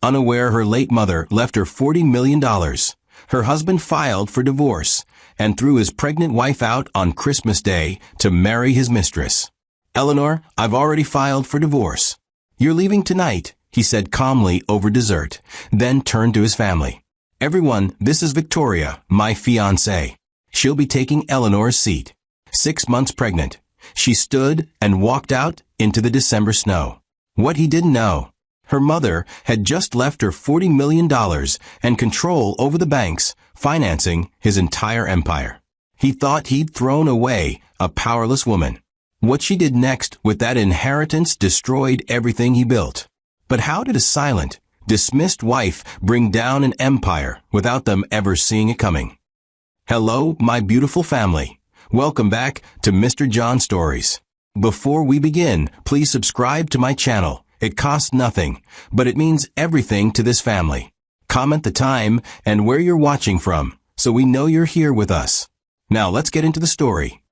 unaware her late mother left her $40 million. Her husband filed for divorce and threw his pregnant wife out on Christmas Day to marry his mistress. "Eleanor, I've already filed for divorce." "You're leaving tonight," he said calmly over dessert, then turned to his family. "Everyone, this is Victoria, my fiancée. She'll be taking Eleanor's seat." 6 months pregnant, she stood and walked out into the December snow. What he didn't know, her mother had just left her $40 million and control over the banks, financing his entire empire. He thought he'd thrown away a powerless woman. What she did next with that inheritance destroyed everything he built. But how did a silent, dismissed wife bring down an empire without them ever seeing it coming? Hello, my beautiful family. Welcome back to Mr. John Stories. Before we begin, please subscribe to my channel. It costs nothing, but it means everything to this family. Comment the time and where you're watching from, so we know you're here with us. Now let's get into the story.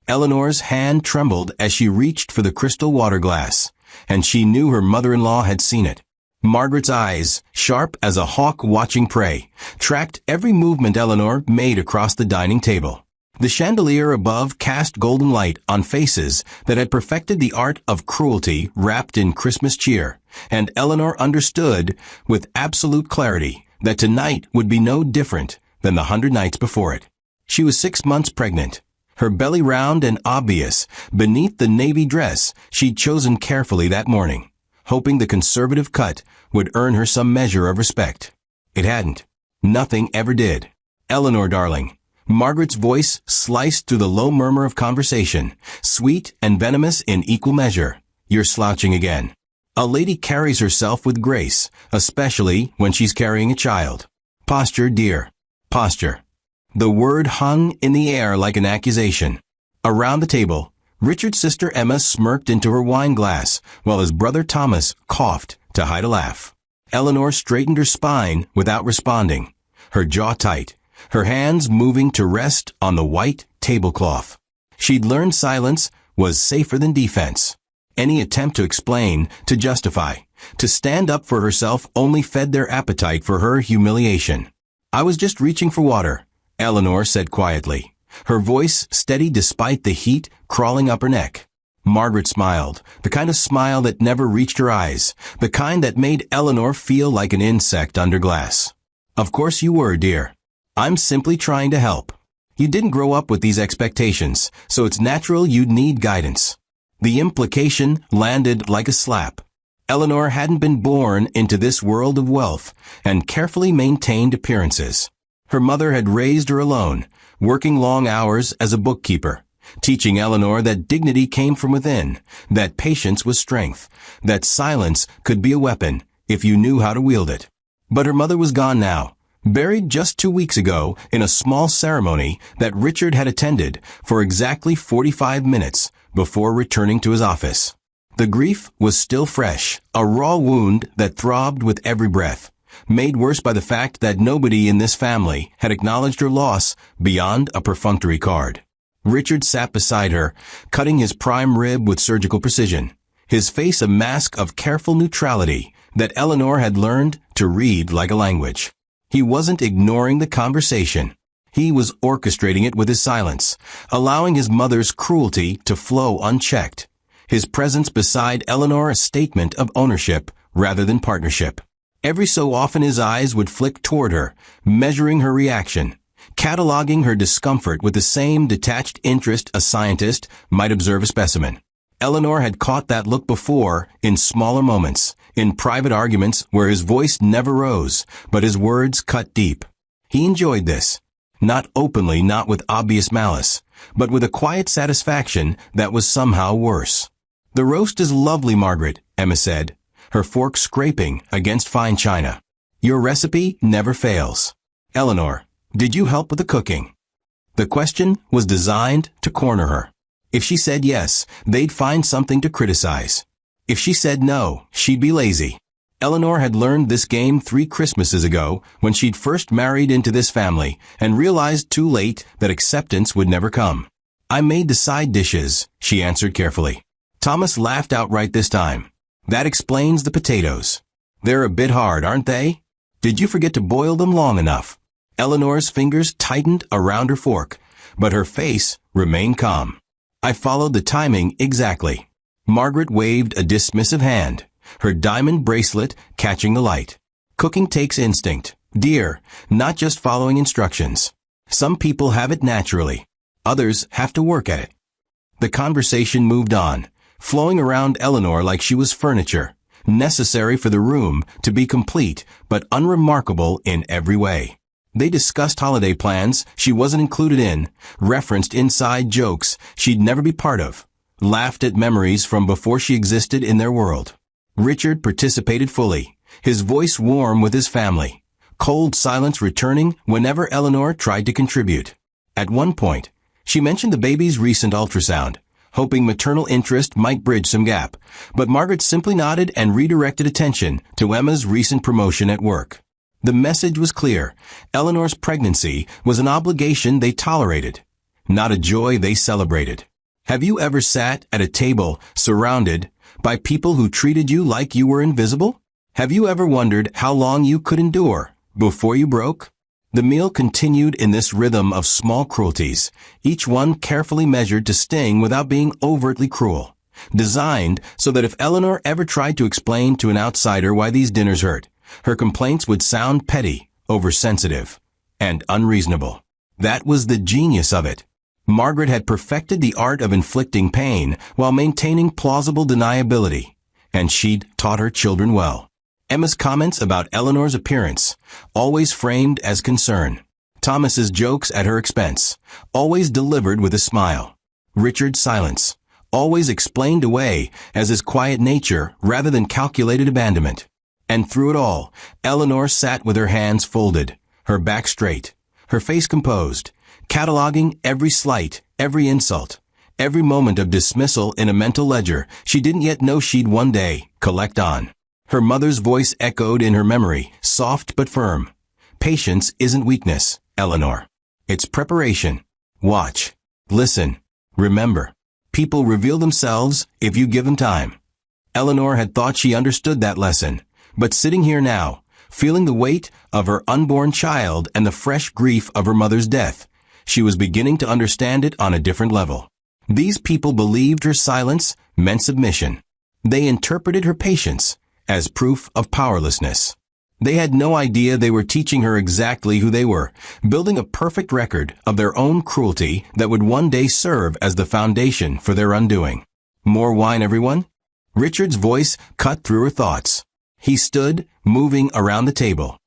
Eleanor's hand trembled as she reached for the crystal water glass, and she knew her mother-in-law had seen it. Margaret's eyes, sharp as a hawk watching prey, tracked every movement Eleanor made across the dining table. The chandelier above cast golden light on faces that had perfected the art of cruelty wrapped in Christmas cheer, and Eleanor understood with absolute clarity that tonight would be no different than the 100 nights before it. She was 6 months pregnant, her belly round and obvious beneath the navy dress she'd chosen carefully that morning, hoping the conservative cut would earn her some measure of respect. It hadn't. Nothing ever did. "Eleanor, darling." Margaret's voice sliced through the low murmur of conversation, sweet and venomous in equal measure. "You're slouching again. A lady carries herself with grace, especially when she's carrying a child. Posture, dear. Posture." The word hung in the air like an accusation. Around the table, Richard's sister Emma smirked into her wine glass, while his brother Thomas coughed to hide a laugh. Eleanor straightened her spine without responding, her jaw tight, her hands moving to rest on the white tablecloth. She'd learned silence was safer than defense. Any attempt to explain, to justify, to stand up for herself only fed their appetite for her humiliation. "I was just reaching for water," Eleanor said quietly, her voice steady despite the heat crawling up her neck. Margaret smiled, the kind of smile that never reached her eyes, the kind that made Eleanor feel like an insect under glass. "Of course you were, dear. I'm simply trying to help. You didn't grow up with these expectations, so it's natural you'd need guidance." The implication landed like a slap. Eleanor hadn't been born into this world of wealth and carefully maintained appearances. Her mother had raised her alone, working long hours as a bookkeeper, teaching Eleanor that dignity came from within, that patience was strength, that silence could be a weapon if you knew how to wield it. But her mother was gone now, buried just 2 weeks ago in a small ceremony that Richard had attended for exactly 45 minutes before returning to his office. The grief was still fresh, a raw wound that throbbed with every breath, made worse by the fact that nobody in this family had acknowledged her loss beyond a perfunctory card. Richard sat beside her, cutting his prime rib with surgical precision, his face a mask of careful neutrality that Eleanor had learned to read like a language. He wasn't ignoring the conversation. He was orchestrating it with his silence, allowing his mother's cruelty to flow unchecked, his presence beside Eleanor a statement of ownership rather than partnership. Every so often his eyes would flick toward her, measuring her reaction, cataloging her discomfort with the same detached interest a scientist might observe a specimen. Eleanor had caught that look before in smaller moments, in private arguments where his voice never rose, but his words cut deep. He enjoyed this. Not openly, not with obvious malice, but with a quiet satisfaction that was somehow worse. "The roast is lovely, Margaret," Emma said, her fork scraping against fine china. "Your recipe never fails." "Eleanor, did you help with the cooking?" The question was designed to corner her. If she said yes, they'd find something to criticize. If she said no, she'd be lazy. Eleanor had learned this game 3 Christmases ago when she'd first married into this family and realized too late that acceptance would never come. "I made the side dishes," she answered carefully. Thomas laughed outright this time. "That explains the potatoes." They're a bit hard, aren't they? Did you forget to boil them long enough? Eleanor's fingers tightened around her fork, but her face remained calm. I followed the timing exactly. Margaret waved a dismissive hand, her diamond bracelet catching the light. Cooking takes instinct, dear, not just following instructions. Some people have it naturally. Others have to work at it. The conversation moved on, flowing around Eleanor like she was furniture, necessary for the room to be complete but unremarkable in every way. They discussed holiday plans she wasn't included in, referenced inside jokes she'd never be part of, laughed at memories from before she existed in their world. Richard participated fully, his voice warm with his family, cold silence returning whenever Eleanor tried to contribute. At one point, she mentioned the baby's recent ultrasound, hoping maternal interest might bridge some gap, but Margaret simply nodded and redirected attention to Emma's recent promotion at work. The message was clear. Eleanor's pregnancy was an obligation they tolerated, not a joy they celebrated. Have you ever sat at a table surrounded by people who treated you like you were invisible? Have you ever wondered how long you could endure before you broke? The meal continued in this rhythm of small cruelties, each one carefully measured to sting without being overtly cruel, designed so that if Eleanor ever tried to explain to an outsider why these dinners hurt, her complaints would sound petty, oversensitive, and unreasonable. That was the genius of it. Margaret had perfected the art of inflicting pain while maintaining plausible deniability, and she'd taught her children well. Emma's comments about Eleanor's appearance, always framed as concern. Thomas's jokes at her expense, always delivered with a smile. Richard's silence, always explained away as his quiet nature rather than calculated abandonment. And through it all, Eleanor sat with her hands folded, her back straight, her face composed, cataloging every slight, every insult, every moment of dismissal in a mental ledger she didn't yet know she'd one day collect on. Her mother's voice echoed in her memory, soft but firm. Patience isn't weakness, Eleanor. It's preparation. Watch. Listen. Remember. People reveal themselves if you give them time. Eleanor had thought she understood that lesson, but sitting here now, feeling the weight of her unborn child and the fresh grief of her mother's death, she was beginning to understand it on a different level. These people believed her silence meant submission. They interpreted her patience as proof of powerlessness. They had no idea they were teaching her exactly who they were, building a perfect record of their own cruelty that would one day serve as the foundation for their undoing. More wine, everyone? Richard's voice cut through her thoughts. He stood, moving around the table,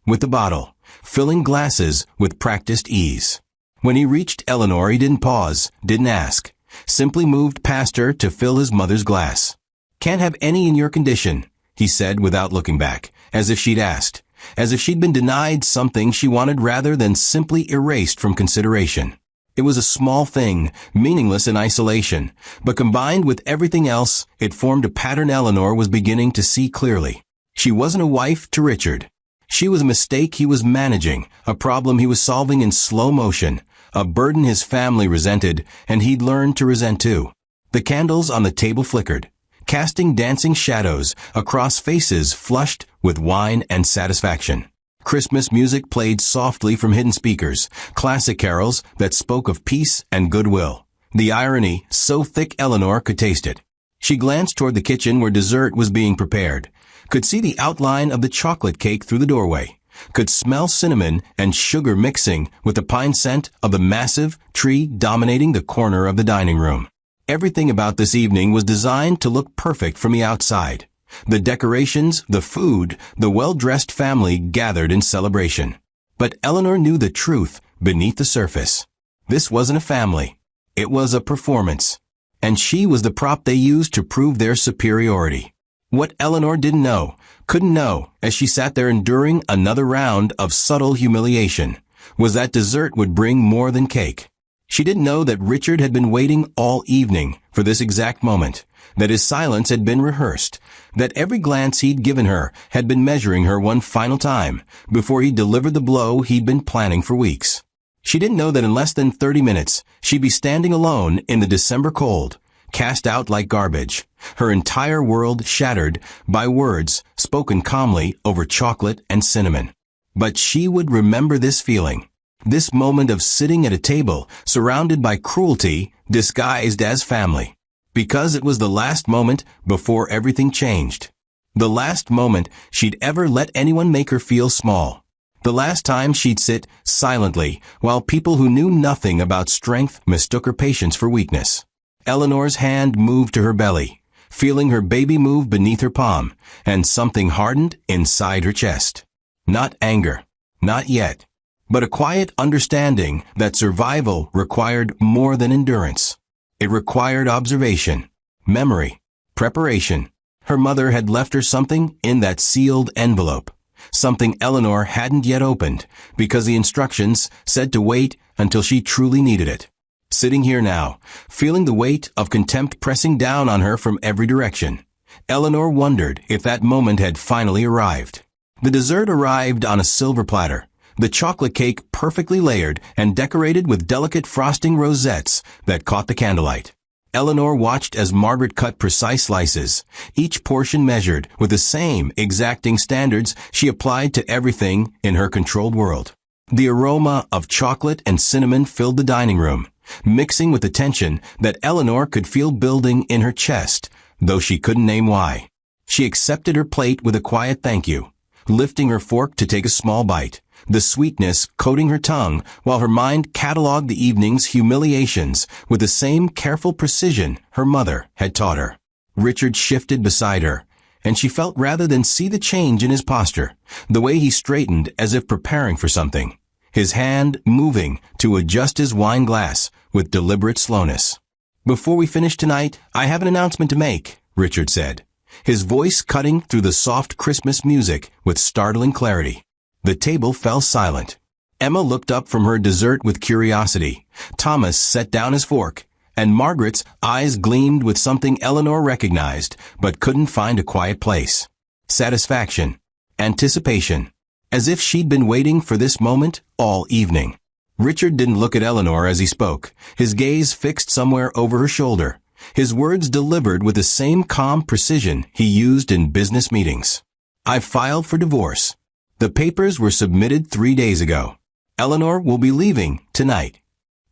with the bottle, filling glasses with practiced ease. When he reached Eleanor, he didn't pause, didn't ask, simply moved past her to fill his mother's glass. Can't have any in your condition, he said without looking back, as if she'd asked, as if she'd been denied something she wanted rather than simply erased from consideration. It was a small thing, meaningless in isolation, but combined with everything else, it formed a pattern Eleanor was beginning to see clearly. She wasn't a wife to Richard. She was a mistake he was managing, a problem he was solving in slow motion, a burden his family resented, and he'd learned to resent too. The candles on the table flickered, casting dancing shadows across faces flushed with wine and satisfaction. Christmas music played softly from hidden speakers, classic carols that spoke of peace and goodwill. The irony, so thick Eleanor could taste it. She glanced toward the kitchen where dessert was being prepared, could see the outline of the chocolate cake through the doorway, could smell cinnamon and sugar mixing with the pine scent of the massive tree dominating the corner of the dining room. Everything about this evening was designed to look perfect from the outside. The decorations, the food, the well-dressed family gathered in celebration. But Eleanor knew the truth beneath the surface. This wasn't a family. It was a performance. And she was the prop they used to prove their superiority. What Eleanor didn't know, couldn't know, as she sat there enduring another round of subtle humiliation, was that dessert would bring more than cake. She didn't know that Richard had been waiting all evening for this exact moment, that his silence had been rehearsed, that every glance he'd given her had been measuring her one final time before he delivered the blow he'd been planning for weeks. She didn't know that in less than 30 minutes, she'd be standing alone in the December cold, cast out like garbage, her entire world shattered by words spoken calmly over chocolate and cinnamon. But she would remember this feeling. This moment of sitting at a table surrounded by cruelty disguised as family. Because it was the last moment before everything changed. The last moment she'd ever let anyone make her feel small. The last time she'd sit silently while people who knew nothing about strength mistook her patience for weakness. Eleanor's hand moved to her belly, feeling her baby move beneath her palm, and something hardened inside her chest. Not anger. Not yet. But a quiet understanding that survival required more than endurance. It required observation, memory, preparation. Her mother had left her something in that sealed envelope. Something Eleanor hadn't yet opened, because the instructions said to wait until she truly needed it. Sitting here now, feeling the weight of contempt pressing down on her from every direction, Eleanor wondered if that moment had finally arrived. The dessert arrived on a silver platter, the chocolate cake perfectly layered and decorated with delicate frosting rosettes that caught the candlelight. Eleanor watched as Margaret cut precise slices, each portion measured with the same exacting standards she applied to everything in her controlled world. The aroma of chocolate and cinnamon filled the dining room, mixing with the tension that Eleanor could feel building in her chest, though she couldn't name why. She accepted her plate with a quiet thank you, lifting her fork to take a small bite, the sweetness coating her tongue while her mind catalogued the evening's humiliations with the same careful precision her mother had taught her. Richard shifted beside her, and she felt rather than see the change in his posture, the way he straightened as if preparing for something, his hand moving to adjust his wine glass with deliberate slowness. "Before we finish tonight, I have an announcement to make," Richard said, his voice cutting through the soft Christmas music with startling clarity. The table fell silent. Emma looked up from her dessert with curiosity. Thomas set down his fork, and Margaret's eyes gleamed with something Eleanor recognized, but couldn't find a quiet place. Satisfaction. Anticipation. As if she'd been waiting for this moment all evening. Richard didn't look at Eleanor as he spoke, his gaze fixed somewhere over her shoulder, his words delivered with the same calm precision he used in business meetings. "I've filed for divorce. The papers were submitted 3 days ago. Eleanor will be leaving tonight."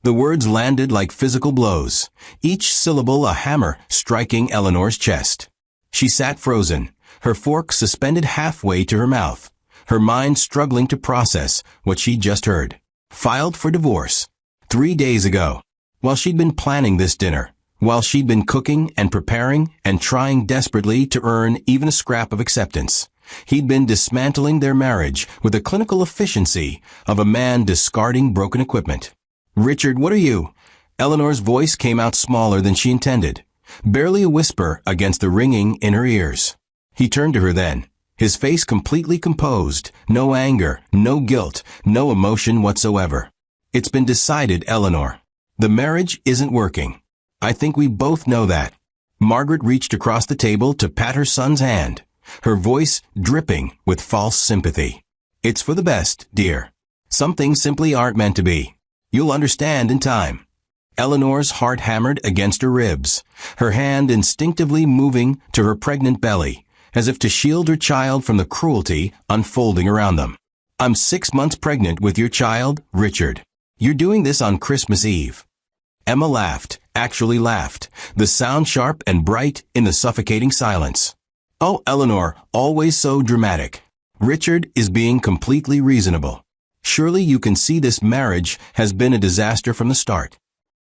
The words landed like physical blows, each syllable a hammer striking Eleanor's chest. She sat frozen, her fork suspended halfway to her mouth, her mind struggling to process what she'd just heard. Filed for divorce. 3 days ago. While she'd been planning this dinner, while she'd been cooking and preparing and trying desperately to earn even a scrap of acceptance, he'd been dismantling their marriage with the clinical efficiency of a man discarding broken equipment. "Richard, what are you?" Eleanor's voice came out smaller than she intended, barely a whisper against the ringing in her ears. He turned to her then, his face completely composed, no anger, no guilt, no emotion whatsoever. "It's been decided, Eleanor. The marriage isn't working. I think we both know that." Margaret reached across the table to pat her son's hand, her voice dripping with false sympathy. "It's for the best, dear. Some things simply aren't meant to be. You'll understand in time." Eleanor's heart hammered against her ribs, her hand instinctively moving to her pregnant belly, as if to shield her child from the cruelty unfolding around them. "I'm 6 months pregnant with your child, Richard. You're doing this on Christmas Eve." Emma laughed, actually laughed, the sound sharp and bright in the suffocating silence. "Oh, Eleanor, always so dramatic. Richard is being completely reasonable. Surely you can see this marriage has been a disaster from the start."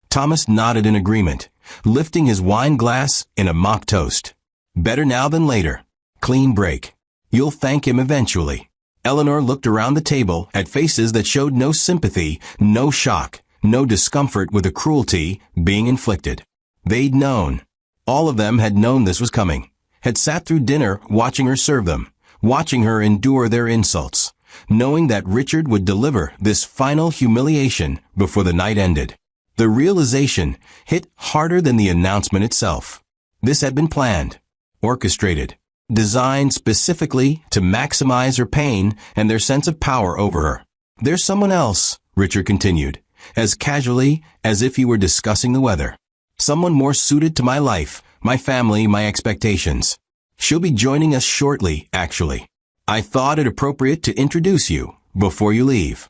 Thomas nodded in agreement, lifting his wine glass in a mock toast. "Better now than later. Clean break. You'll thank him eventually." Eleanor looked around the table at faces that showed no sympathy, no shock, no discomfort with the cruelty being inflicted. They'd known. All of them had known this was coming, had sat through dinner watching her serve them, watching her endure their insults, knowing that Richard would deliver this final humiliation before the night ended. The realization hit harder than the announcement itself. This had been planned, orchestrated, designed specifically to maximize her pain and their sense of power over her. "There's someone else," Richard continued, as casually as if he were discussing the weather. "Someone more suited to my life, my family, my expectations. She'll be joining us shortly, actually. I thought it appropriate to introduce you before you leave."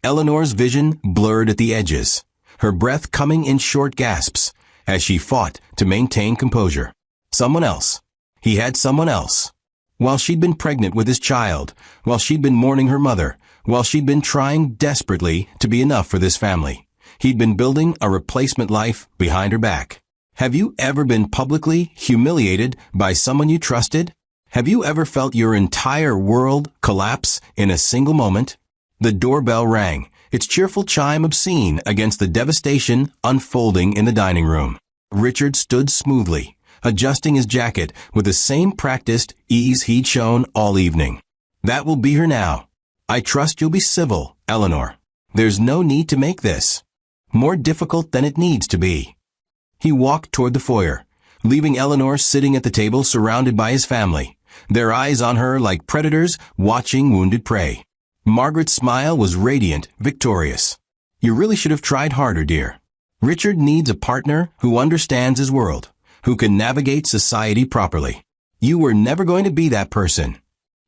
Eleanor's vision blurred at the edges, her breath coming in short gasps as she fought to maintain composure. Someone else. He had someone else. While she'd been pregnant with his child, while she'd been mourning her mother, while she'd been trying desperately to be enough for this family, he'd been building a replacement life behind her back. Have you ever been publicly humiliated by someone you trusted? Have you ever felt your entire world collapse in a single moment? The doorbell rang, its cheerful chime obscene against the devastation unfolding in the dining room. Richard stood smoothly, adjusting his jacket with the same practiced ease he'd shown all evening. "That will be her now. I trust you'll be civil, Eleanor. There's no need to make this more difficult than it needs to be." He walked toward the foyer, leaving Eleanor sitting at the table surrounded by his family, their eyes on her like predators watching wounded prey. Margaret's smile was radiant, victorious. "You really should have tried harder, dear. Richard needs a partner who understands his world, who can navigate society properly. You were never going to be that person."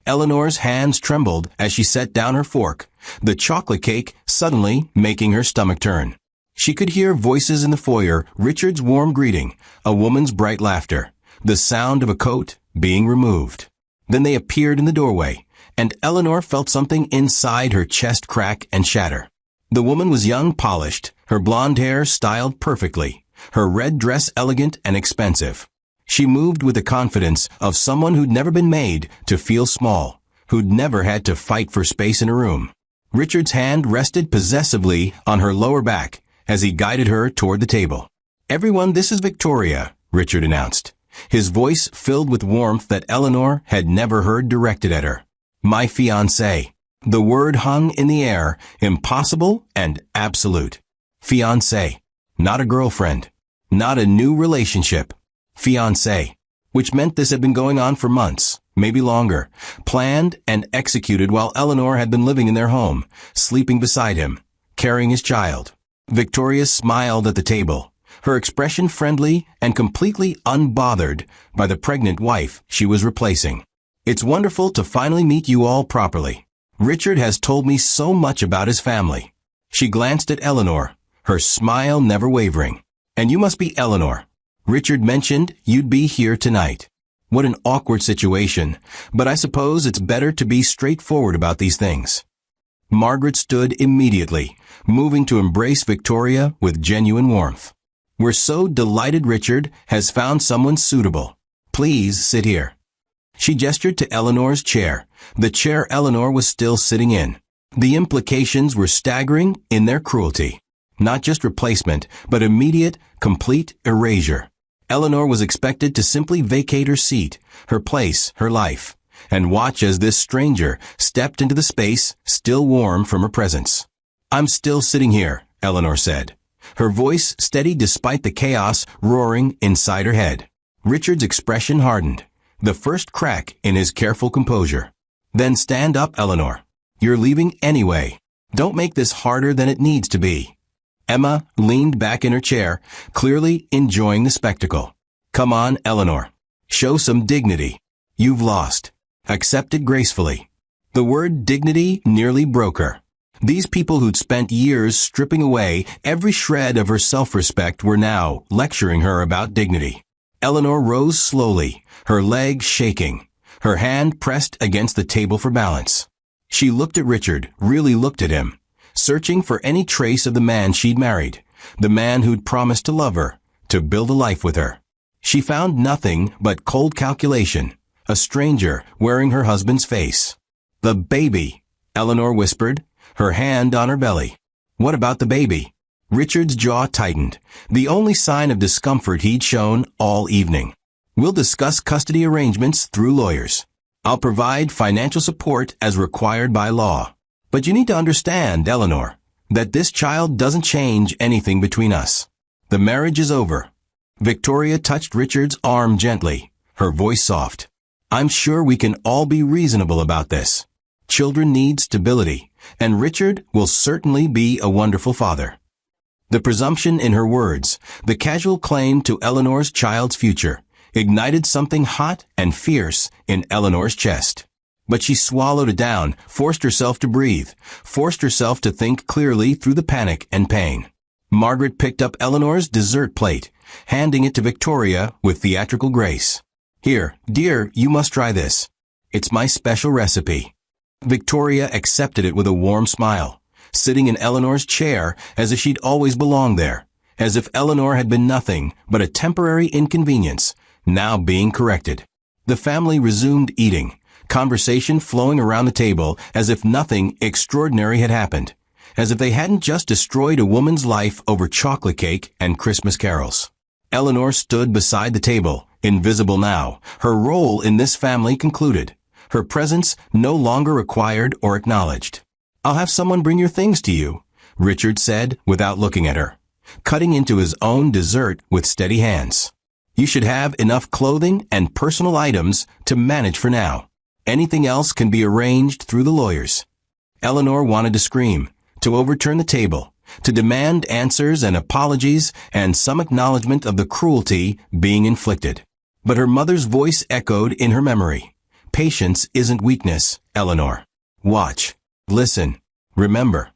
Eleanor's hands trembled as she set down her fork, the chocolate cake suddenly making her stomach turn. She could hear voices in the foyer, Richard's warm greeting, a woman's bright laughter, the sound of a coat being removed. Then they appeared in the doorway, and Eleanor felt something inside her chest crack and shatter. The woman was young, polished, her blonde hair styled perfectly, her red dress elegant and expensive. She moved with the confidence of someone who'd never been made to feel small, who'd never had to fight for space in a room. Richard's hand rested possessively on her lower back as he guided her toward the table. "Everyone, this is Victoria," Richard announced, his voice filled with warmth that Eleanor had never heard directed at her. "My fiancée." The word hung in the air, impossible and absolute. Fiancée. Not a girlfriend. Not a new relationship. Fiancée. Which meant this had been going on for months, maybe longer, planned and executed while Eleanor had been living in their home, sleeping beside him, carrying his child. Victoria smiled at the table, her expression friendly and completely unbothered by the pregnant wife she was replacing. "It's wonderful to finally meet you all properly. Richard has told me so much about his family." She glanced at Eleanor, her smile never wavering. "And you must be Eleanor. Richard mentioned you'd be here tonight." What an awkward situation, but I suppose it's better to be straightforward about these things. Margaret stood immediately, moving to embrace Victoria with genuine warmth. "We're so delighted Richard has found someone suitable. Please sit here." She gestured to Eleanor's chair, the chair Eleanor was still sitting in. The implications were staggering in their cruelty. Not just replacement, but immediate, complete erasure. Eleanor was expected to simply vacate her seat, her place, her life, and watch as this stranger stepped into the space still warm from her presence. "I'm still sitting here," Eleanor said, her voice steady despite the chaos roaring inside her head. Richard's expression hardened, the first crack in his careful composure. "Then stand up, Eleanor. You're leaving anyway. Don't make this harder than it needs to be." Emma leaned back in her chair, clearly enjoying the spectacle. "Come on, Eleanor. Show some dignity. You've lost. Accept it gracefully." The word dignity nearly broke her. These people who'd spent years stripping away every shred of her self-respect were now lecturing her about dignity. Eleanor rose slowly, her leg shaking, her hand pressed against the table for balance. She looked at Richard, really looked at him, searching for any trace of the man she'd married, the man who'd promised to love her, to build a life with her. She found nothing but cold calculation, a stranger wearing her husband's face. "The baby," Eleanor whispered, her hand on her belly. "What about the baby?" Richard's jaw tightened, the only sign of discomfort he'd shown all evening. "We'll discuss custody arrangements through lawyers. I'll provide financial support as required by law. But you need to understand, Eleanor, that this child doesn't change anything between us. The marriage is over." Victoria touched Richard's arm gently, her voice soft. "I'm sure we can all be reasonable about this. Children need stability, and Richard will certainly be a wonderful father." The presumption in her words, the casual claim to Eleanor's child's future, ignited something hot and fierce in Eleanor's chest. But she swallowed it down, forced herself to breathe, forced herself to think clearly through the panic and pain. Margaret picked up Eleanor's dessert plate, handing it to Victoria with theatrical grace. "Here, dear, you must try this. It's my special recipe." Victoria accepted it with a warm smile, sitting in Eleanor's chair as if she'd always belonged there, as if Eleanor had been nothing but a temporary inconvenience, now being corrected. The family resumed eating, conversation flowing around the table as if nothing extraordinary had happened, as if they hadn't just destroyed a woman's life over chocolate cake and Christmas carols. Eleanor stood beside the table, invisible now, her role in this family concluded, her presence no longer required or acknowledged. "I'll have someone bring your things to you," Richard said without looking at her, cutting into his own dessert with steady hands. "You should have enough clothing and personal items to manage for now. Anything else can be arranged through the lawyers." Eleanor wanted to scream, to overturn the table, to demand answers and apologies and some acknowledgement of the cruelty being inflicted. But her mother's voice echoed in her memory. "Patience isn't weakness, Eleanor. Watch. Listen. Remember."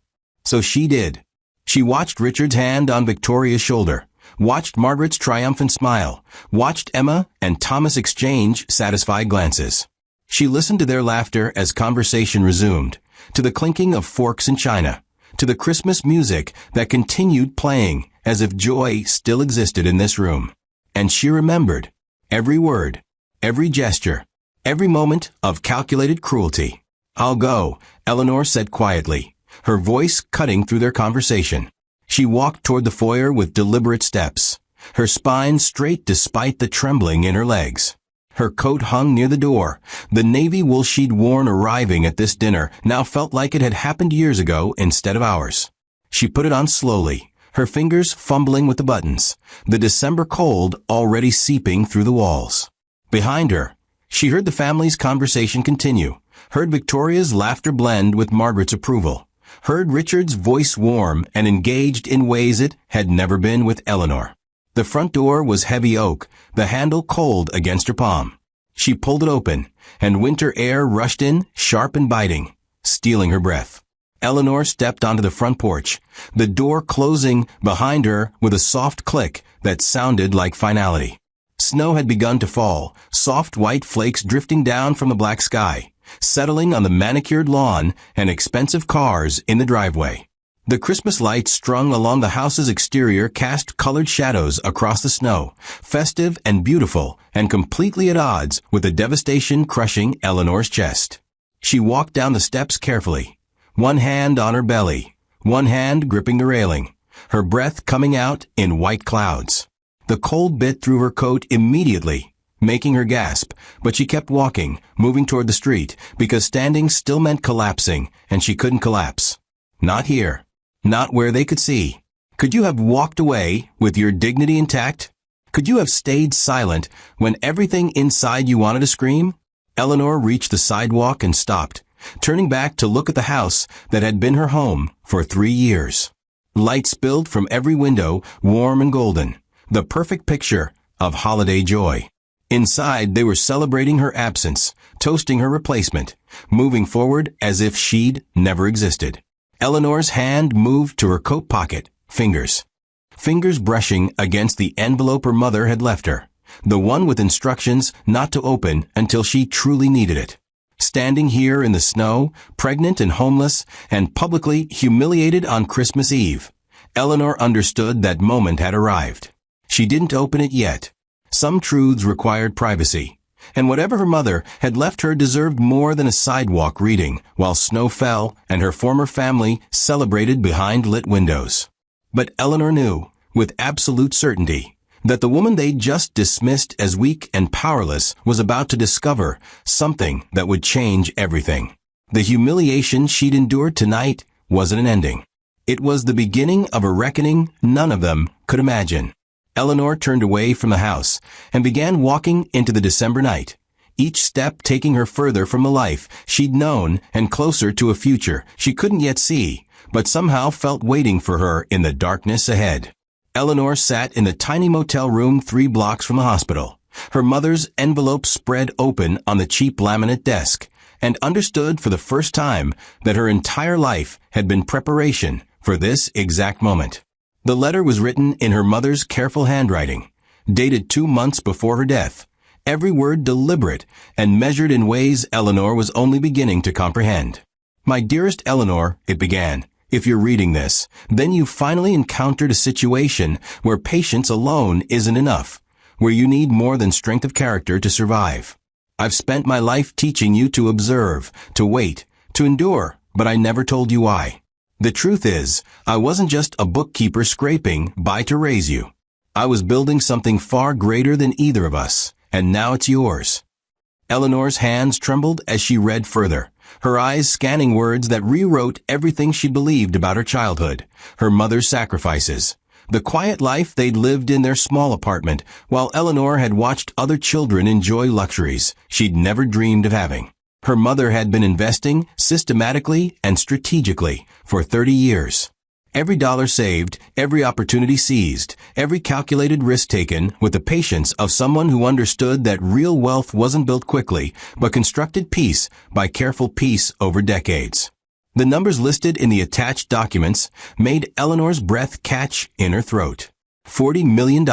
So she did. She watched Richard's hand on Victoria's shoulder, watched Margaret's triumphant smile, watched Emma and Thomas exchange satisfied glances. She listened to their laughter as conversation resumed, to the clinking of forks and china, to the Christmas music that continued playing as if joy still existed in this room. And she remembered every word, every gesture, every moment of calculated cruelty. "I'll go," Eleanor said quietly, her voice cutting through their conversation. She walked toward the foyer with deliberate steps, her spine straight despite the trembling in her legs. Her coat hung near the door. The navy wool she'd worn arriving at this dinner now felt like it had happened years ago instead of hours. She put it on slowly, her fingers fumbling with the buttons, the December cold already seeping through the walls. Behind her, she heard the family's conversation continue, heard Victoria's laughter blend with Margaret's approval, heard Richard's voice warm and engaged in ways it had never been with Eleanor. The front door was heavy oak, the handle cold against her palm. She pulled it open, and winter air rushed in, sharp and biting, stealing her breath. Eleanor stepped onto the front porch, the door closing behind her with a soft click that sounded like finality. Snow had begun to fall, soft white flakes drifting down from the black sky, settling on the manicured lawn and expensive cars in the driveway. The Christmas lights strung along the house's exterior cast colored shadows across the snow, festive and beautiful and completely at odds with the devastation crushing Eleanor's chest. She walked down the steps carefully, one hand on her belly, one hand gripping the railing, her breath coming out in white clouds. The cold bit through her coat immediately, making her gasp, but she kept walking, moving toward the street, because standing still meant collapsing, and she couldn't collapse. Not here. Not where they could see. Could you have walked away with your dignity intact? Could you have stayed silent when everything inside you wanted to scream? Eleanor reached the sidewalk and stopped, turning back to look at the house that had been her home for 3 years. Light spilled from every window, warm and golden, the perfect picture of holiday joy. Inside, they were celebrating her absence, toasting her replacement, moving forward as if she'd never existed. Eleanor's hand moved to her coat pocket, fingers brushing against the envelope her mother had left her, the one with instructions not to open until she truly needed it. Standing here in the snow, pregnant and homeless, and publicly humiliated on Christmas Eve, Eleanor understood that moment had arrived. She didn't open it yet. Some truths required privacy, and whatever her mother had left her deserved more than a sidewalk reading while snow fell and her former family celebrated behind lit windows. But Eleanor knew, with absolute certainty, that the woman they'd just dismissed as weak and powerless was about to discover something that would change everything. The humiliation she'd endured tonight wasn't an ending. It was the beginning of a reckoning none of them could imagine. Eleanor turned away from the house and began walking into the December night, each step taking her further from the life she'd known and closer to a future she couldn't yet see, but somehow felt waiting for her in the darkness ahead. Eleanor sat in the tiny motel room 3 blocks from the hospital, Her mother's envelope spread open on the cheap laminate desk, and understood for the first time that her entire life had been preparation for this exact moment. The letter was written in her mother's careful handwriting, dated 2 months before her death, every word deliberate and measured in ways Eleanor was only beginning to comprehend. "My dearest Eleanor," it began, "if you're reading this, then you've finally encountered a situation where patience alone isn't enough, where you need more than strength of character to survive. I've spent my life teaching you to observe, to wait, to endure, but I never told you why. The truth is, I wasn't just a bookkeeper scraping by to raise you. I was building something far greater than either of us, and now it's yours." Eleanor's hands trembled as she read further, her eyes scanning words that rewrote everything she believed about her childhood, her mother's sacrifices, the quiet life they'd lived in their small apartment, while Eleanor had watched other children enjoy luxuries she'd never dreamed of having. Her mother had been investing systematically and strategically for 30 years. Every dollar saved, every opportunity seized, every calculated risk taken with the patience of someone who understood that real wealth wasn't built quickly, but constructed piece by careful piece over decades. The numbers listed in the attached documents made Eleanor's breath catch in her throat. $40 million.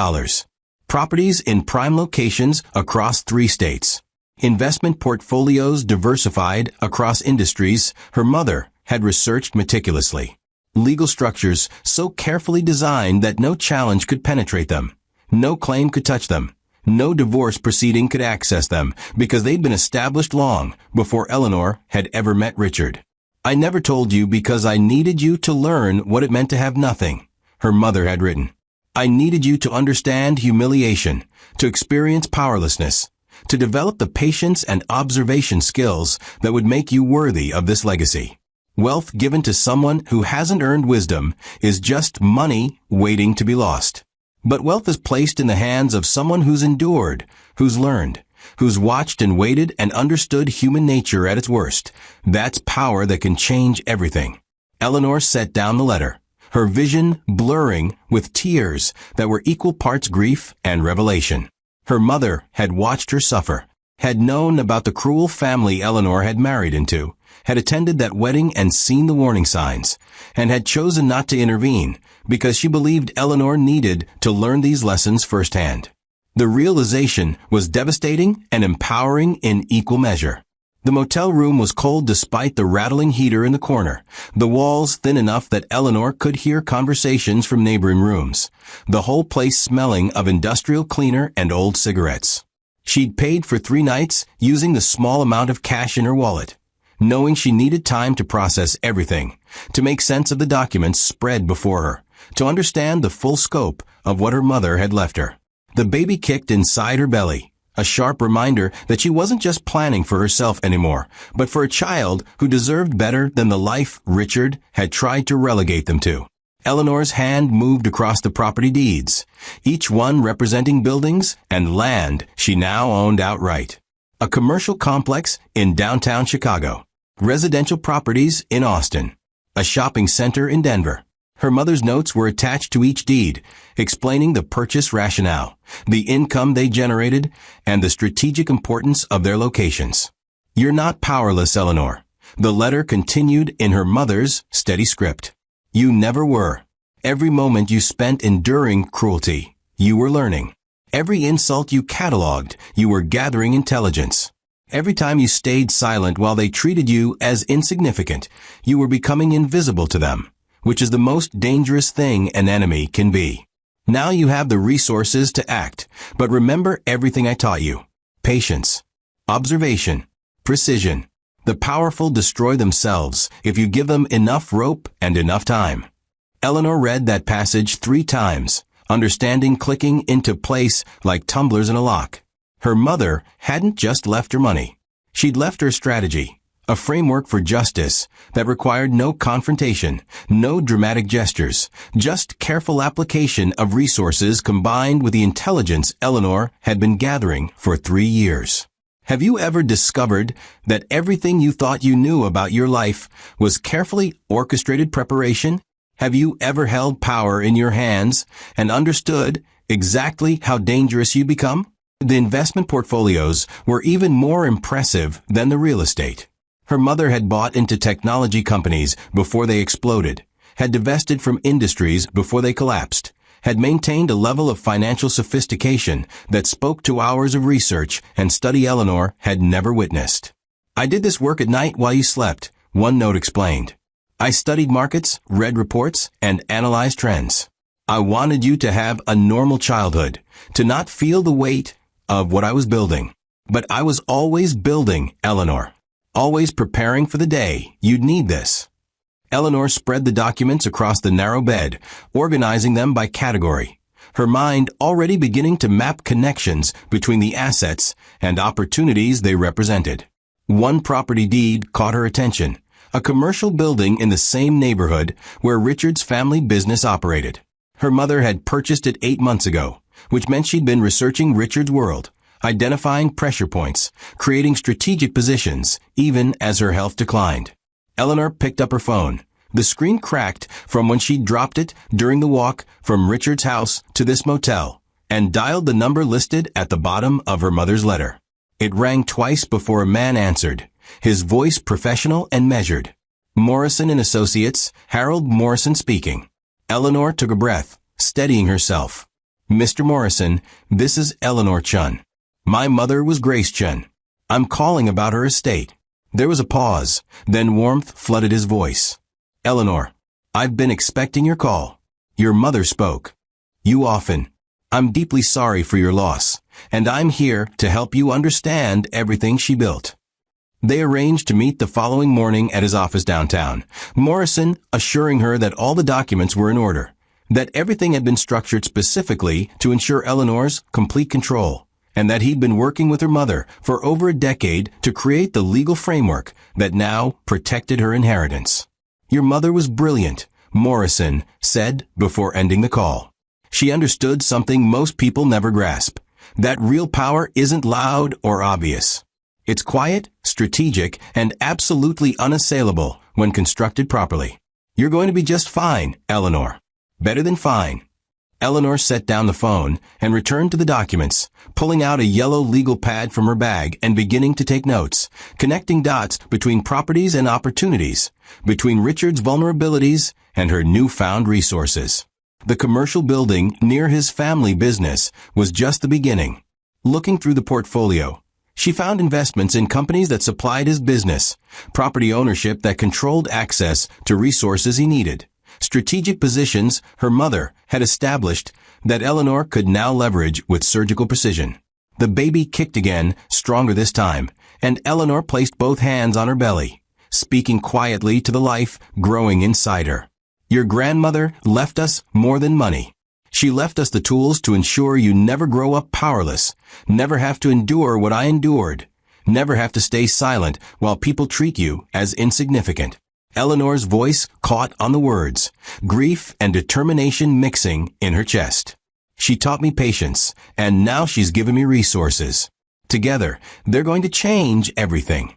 Properties in prime locations across 3 states. Investment portfolios diversified across industries her mother had researched meticulously. Legal structures so carefully designed that no challenge could penetrate them. No claim could touch them. No divorce proceeding could access them because they'd been established long before Eleanor had ever met Richard. "I never told you because I needed you to learn what it meant to have nothing," her mother had written. "I needed you to understand humiliation, to experience powerlessness, to develop the patience and observation skills that would make you worthy of this legacy. Wealth given to someone who hasn't earned wisdom is just money waiting to be lost. But wealth is placed in the hands of someone who's endured, who's learned, who's watched and waited and understood human nature at its worst. That's power that can change everything." Eleanor set down the letter, her vision blurring with tears that were equal parts grief and revelation. Her mother had watched her suffer, had known about the cruel family Eleanor had married into, had attended that wedding and seen the warning signs, and had chosen not to intervene because she believed Eleanor needed to learn these lessons firsthand. The realization was devastating and empowering in equal measure. The motel room was cold despite the rattling heater in the corner, the walls thin enough that Eleanor could hear conversations from neighboring rooms, the whole place smelling of industrial cleaner and old cigarettes. She'd paid for 3 nights using the small amount of cash in her wallet, knowing she needed time to process everything, to make sense of the documents spread before her, to understand the full scope of what her mother had left her. The baby kicked inside her belly, a sharp reminder that she wasn't just planning for herself anymore, but for a child who deserved better than the life Richard had tried to relegate them to. Eleanor's hand moved across the property deeds, each one representing buildings and land she now owned outright. A commercial complex in downtown Chicago, residential properties in Austin, a shopping center in Denver. Her mother's notes were attached to each deed, explaining the purchase rationale, the income they generated, and the strategic importance of their locations. "You're not powerless, Eleanor," the letter continued in her mother's steady script. "You never were. Every moment you spent enduring cruelty, you were learning. Every insult you cataloged, you were gathering intelligence. Every time you stayed silent while they treated you as insignificant, you were becoming invisible to them, which is the most dangerous thing an enemy can be. Now you have the resources to act, but remember everything I taught you. Patience, observation, precision. The powerful destroy themselves if you give them enough rope and enough time." Eleanor read that passage 3 times, understanding clicking into place like tumblers in a lock. Her mother hadn't just left her money. She'd left her strategy, a framework for justice that required no confrontation, no dramatic gestures, just careful application of resources combined with the intelligence Eleanor had been gathering for 3 years. Have you ever discovered that everything you thought you knew about your life was carefully orchestrated preparation? Have you ever held power in your hands and understood exactly how dangerous you become? The investment portfolios were even more impressive than the real estate. Her mother had bought into technology companies before they exploded, had divested from industries before they collapsed, had maintained a level of financial sophistication that spoke to hours of research and study Eleanor had never witnessed. "I did this work at night while you slept," one note explained. "I studied markets, read reports, and analyzed trends. I wanted you to have a normal childhood, to not feel the weight of what I was building. But I was always building, Eleanor. Always preparing for the day you'd need this." Eleanor spread the documents across the narrow bed, organizing them by category, her mind already beginning to map connections between the assets and opportunities they represented. One property deed caught her attention, a commercial building in the same neighborhood where Richard's family business operated. Her mother had purchased it 8 months ago, which meant she'd been researching Richard's world, identifying pressure points, creating strategic positions, even as her health declined. Eleanor picked up her phone. The screen cracked from when she dropped it during the walk from Richard's house to this motel, and dialed the number listed at the bottom of her mother's letter. It rang twice before a man answered, his voice professional and measured. "Morrison & Associates, Harold Morrison speaking." Eleanor took a breath, steadying herself. "Mr. Morrison, this is Eleanor Chun. My mother was Grace Chun. I'm calling about her estate." There was a pause, then warmth flooded his voice. "Eleanor, I've been expecting your call. Your mother spoke. You often. I'm deeply sorry for your loss, and I'm here to help you understand everything she built." They arranged to meet the following morning at his office downtown, Morrison assuring her that all the documents were in order, that everything had been structured specifically to ensure Eleanor's complete control, and that he'd been working with her mother for over a decade to create the legal framework that now protected her inheritance. "Your mother was brilliant," Morrison said before ending the call. "She understood something most people never grasp, that real power isn't loud or obvious. It's quiet, strategic, and absolutely unassailable when constructed properly. You're going to be just fine, Eleanor. Better than fine." Eleanor set down the phone and returned to the documents, pulling out a yellow legal pad from her bag and beginning to take notes, connecting dots between properties and opportunities, between Richard's vulnerabilities and her newfound resources. The commercial building near his family business was just the beginning. Looking through the portfolio, she found investments in companies that supplied his business, property ownership that controlled access to resources he needed, strategic positions her mother had established that Eleanor could now leverage with surgical precision. The baby kicked again, stronger this time, and Eleanor placed both hands on her belly, speaking quietly to the life growing inside her. "Your grandmother left us more than money. She left us the tools to ensure you never grow up powerless, never have to endure what I endured, never have to stay silent while people treat you as insignificant." Eleanor's voice caught on the words, grief and determination mixing in her chest. "She taught me patience, and now she's given me resources. Together, they're going to change everything."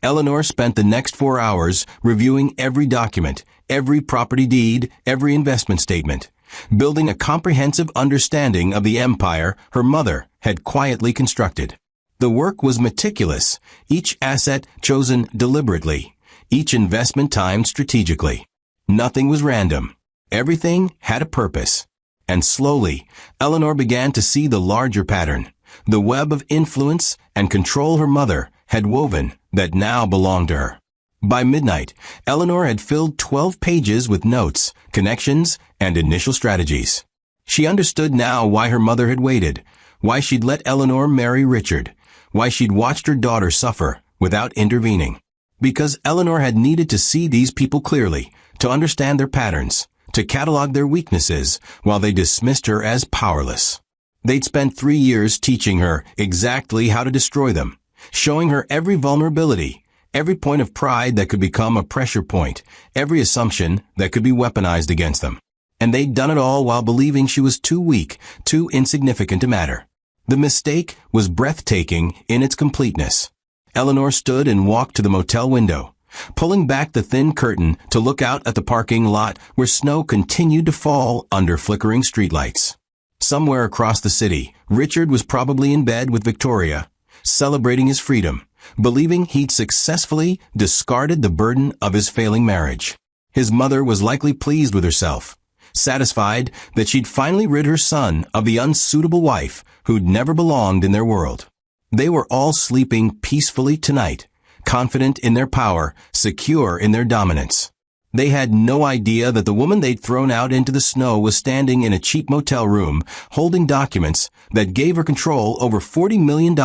Eleanor spent the next 4 hours reviewing every document, every property deed, every investment statement, building a comprehensive understanding of the empire her mother had quietly constructed. The work was meticulous, each asset chosen deliberately, each investment timed strategically. Nothing was random. Everything had a purpose. And slowly, Eleanor began to see the larger pattern, the web of influence and control her mother had woven that now belonged to her. By midnight, Eleanor had filled 12 pages with notes, connections, and initial strategies. She understood now why her mother had waited, why she'd let Eleanor marry Richard, why she'd watched her daughter suffer without intervening. Because Eleanor had needed to see these people clearly, to understand their patterns, to catalog their weaknesses, while they dismissed her as powerless. They'd spent 3 years teaching her exactly how to destroy them, showing her every vulnerability, every point of pride that could become a pressure point, every assumption that could be weaponized against them. And they'd done it all while believing she was too weak, too insignificant to matter. The mistake was breathtaking in its completeness. Eleanor stood and walked to the motel window, pulling back the thin curtain to look out at the parking lot where snow continued to fall under flickering streetlights. Somewhere across the city, Richard was probably in bed with Victoria, celebrating his freedom, believing he'd successfully discarded the burden of his failing marriage. His mother was likely pleased with herself, satisfied that she'd finally rid her son of the unsuitable wife who'd never belonged in their world. They were all sleeping peacefully tonight, confident in their power, secure in their dominance. They had no idea that the woman they'd thrown out into the snow was standing in a cheap motel room, holding documents that gave her control over $40 million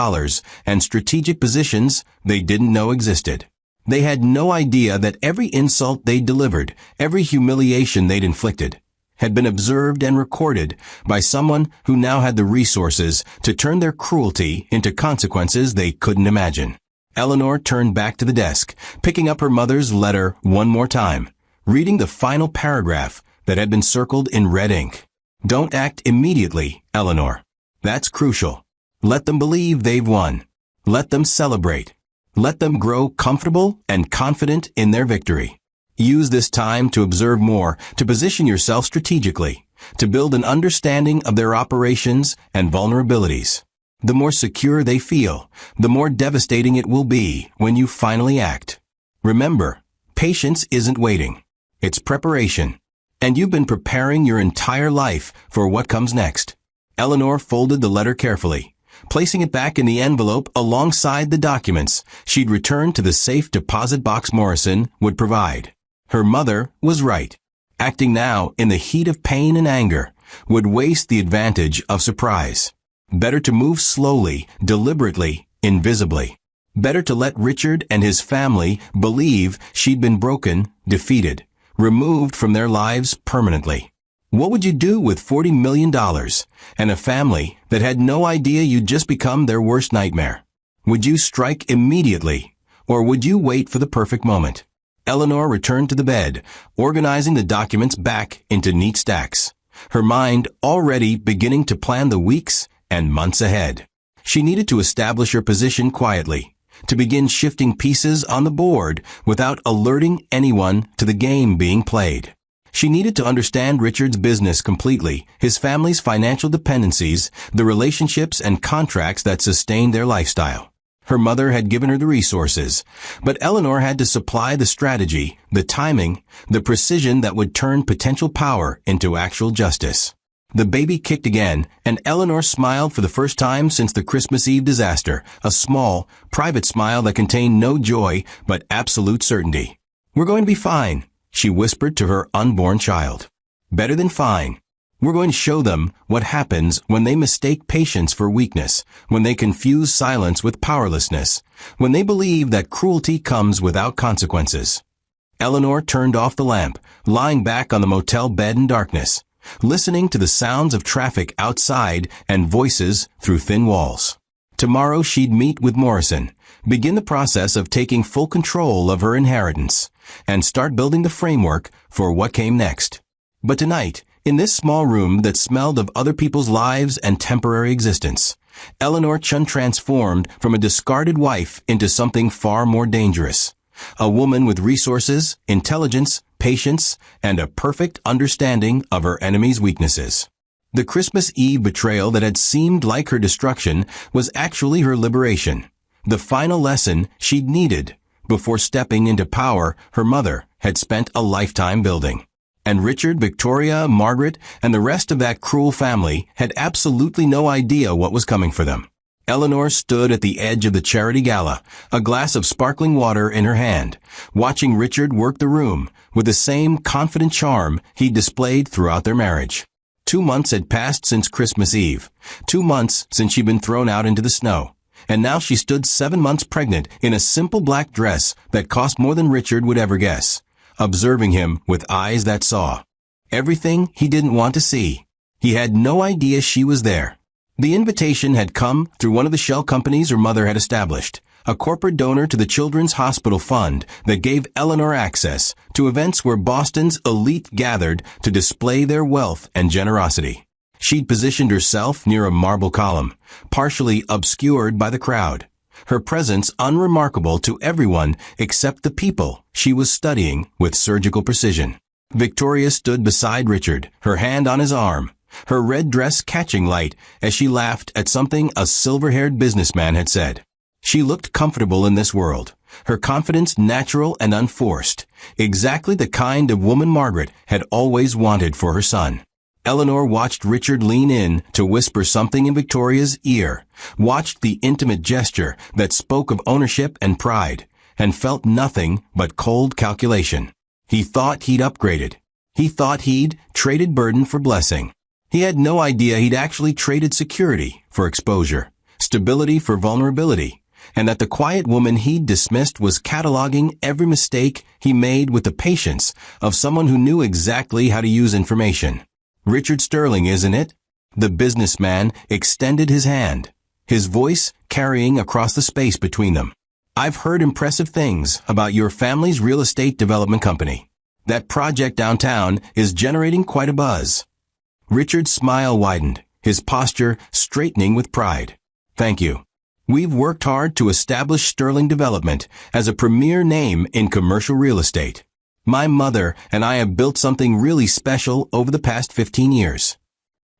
and strategic positions they didn't know existed. They had no idea that every insult they'd delivered, every humiliation they'd inflicted, had been observed and recorded by someone who now had the resources to turn their cruelty into consequences they couldn't imagine. Eleanor turned back to the desk, picking up her mother's letter one more time, reading the final paragraph that had been circled in red ink. Don't act immediately, Eleanor. That's crucial. Let them believe they've won. Let them celebrate. Let them grow comfortable and confident in their victory. Use this time to observe more, to position yourself strategically, to build an understanding of their operations and vulnerabilities. The more secure they feel, the more devastating it will be when you finally act. Remember, patience isn't waiting. It's preparation. And you've been preparing your entire life for what comes next. Eleanor folded the letter carefully, placing it back in the envelope alongside the documents she'd returned to the safe deposit box Morrison would provide. Her mother was right. Acting now in the heat of pain and anger would waste the advantage of surprise. Better to move slowly, deliberately, invisibly. Better to let Richard and his family believe she'd been broken, defeated, removed from their lives permanently. What would you do with $40 million and a family that had no idea you'd just become their worst nightmare? Would you strike immediately, or would you wait for the perfect moment? Eleanor returned to the bed, organizing the documents back into neat stacks, her mind already beginning to plan the weeks and months ahead. She needed to establish her position quietly, to begin shifting pieces on the board without alerting anyone to the game being played. She needed to understand Richard's business completely, his family's financial dependencies, the relationships and contracts that sustained their lifestyle. Her mother had given her the resources, but Eleanor had to supply the strategy, the timing, the precision that would turn potential power into actual justice. The baby kicked again, and Eleanor smiled for the first time since the Christmas Eve disaster, a small, private smile that contained no joy but absolute certainty. "We're going to be fine," she whispered to her unborn child. "Better than fine. We're going to show them what happens when they mistake patience for weakness, when they confuse silence with powerlessness, when they believe that cruelty comes without consequences." Eleanor turned off the lamp, lying back on the motel bed in darkness, listening to the sounds of traffic outside and voices through thin walls. Tomorrow she'd meet with Morrison, begin the process of taking full control of her inheritance, and start building the framework for what came next. But tonight, in this small room that smelled of other people's lives and temporary existence, Eleanor Chun transformed from a discarded wife into something far more dangerous. A woman with resources, intelligence, patience, and a perfect understanding of her enemy's weaknesses. The Christmas Eve betrayal that had seemed like her destruction was actually her liberation, the final lesson she'd needed before stepping into power her mother had spent a lifetime building. And Richard, Victoria, Margaret, and the rest of that cruel family had absolutely no idea what was coming for them. Eleanor stood at the edge of the charity gala, a glass of sparkling water in her hand, watching Richard work the room with the same confident charm he'd displayed throughout their marriage. 2 months had passed since Christmas Eve, 2 months since she'd been thrown out into the snow, and now she stood 7 months pregnant in a simple black dress that cost more than Richard would ever guess, observing him with eyes that saw everything he didn't want to see. He had no idea she was there. The invitation had come through one of the shell companies her mother had established, a corporate donor to the Children's Hospital Fund that gave Eleanor access to events where Boston's elite gathered to display their wealth and generosity. She'd positioned herself near a marble column, partially obscured by the crowd, her presence unremarkable to everyone except the people she was studying with surgical precision. Victoria stood beside Richard, her hand on his arm, her red dress catching light as she laughed at something a silver-haired businessman had said. She looked comfortable in this world, her confidence natural and unforced, exactly the kind of woman Margaret had always wanted for her son. Eleanor watched Richard lean in to whisper something in Victoria's ear, watched the intimate gesture that spoke of ownership and pride, and felt nothing but cold calculation. He thought he'd upgraded. He thought he'd traded burden for blessing. He had no idea he'd actually traded security for exposure, stability for vulnerability, and that the quiet woman he'd dismissed was cataloging every mistake he made with the patience of someone who knew exactly how to use information. Richard Sterling, isn't it? The businessman extended his hand, his voice carrying across the space between them. I've heard impressive things about your family's real estate development company. That project downtown is generating quite a buzz. Richard's smile widened, his posture straightening with pride. Thank you. We've worked hard to establish Sterling Development as a premier name in commercial real estate. My mother and I have built something really special over the past 15 years.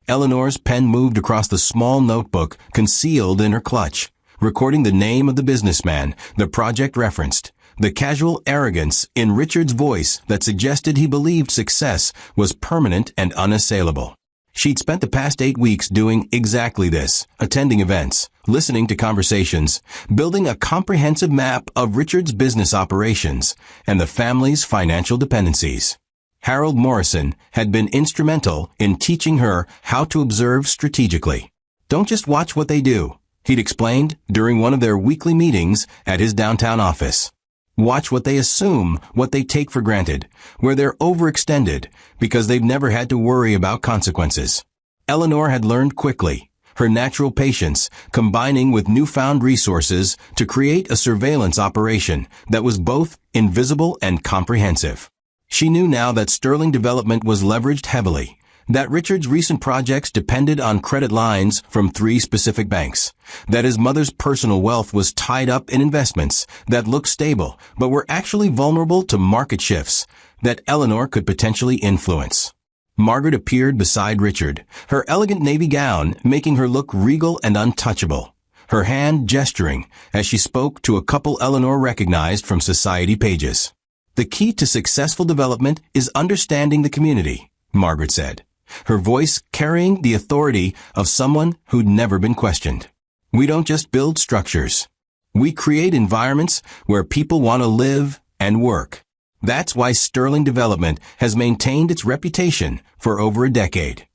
Eleanor's pen moved across the small notebook concealed in her clutch, recording the name of the businessman the project referenced, the casual arrogance in Richard's voice that suggested he believed success was permanent and unassailable. She'd spent the past 8 weeks doing exactly this, attending events, listening to conversations, building a comprehensive map of Richard's business operations and the family's financial dependencies. Harold Morrison had been instrumental in teaching her how to observe strategically. Don't just watch what they do, he'd explained during one of their weekly meetings at his downtown office. Watch what they assume, what they take for granted, where they're overextended because they've never had to worry about consequences. Eleanor had learned quickly, her natural patience combining with newfound resources to create a surveillance operation that was both invisible and comprehensive. She knew now that Sterling Development was leveraged heavily, that Richard's recent projects depended on credit lines from 3 specific banks, that his mother's personal wealth was tied up in investments that looked stable but were actually vulnerable to market shifts that Eleanor could potentially influence. Margaret appeared beside Richard, her elegant navy gown making her look regal and untouchable, her hand gesturing as she spoke to a couple Eleanor recognized from society pages. The key to successful development is understanding the community, Margaret said, her voice carrying the authority of someone who'd never been questioned. We don't just build structures. We create environments where people want to live and work. That's why Sterling Development has maintained its reputation for over a decade.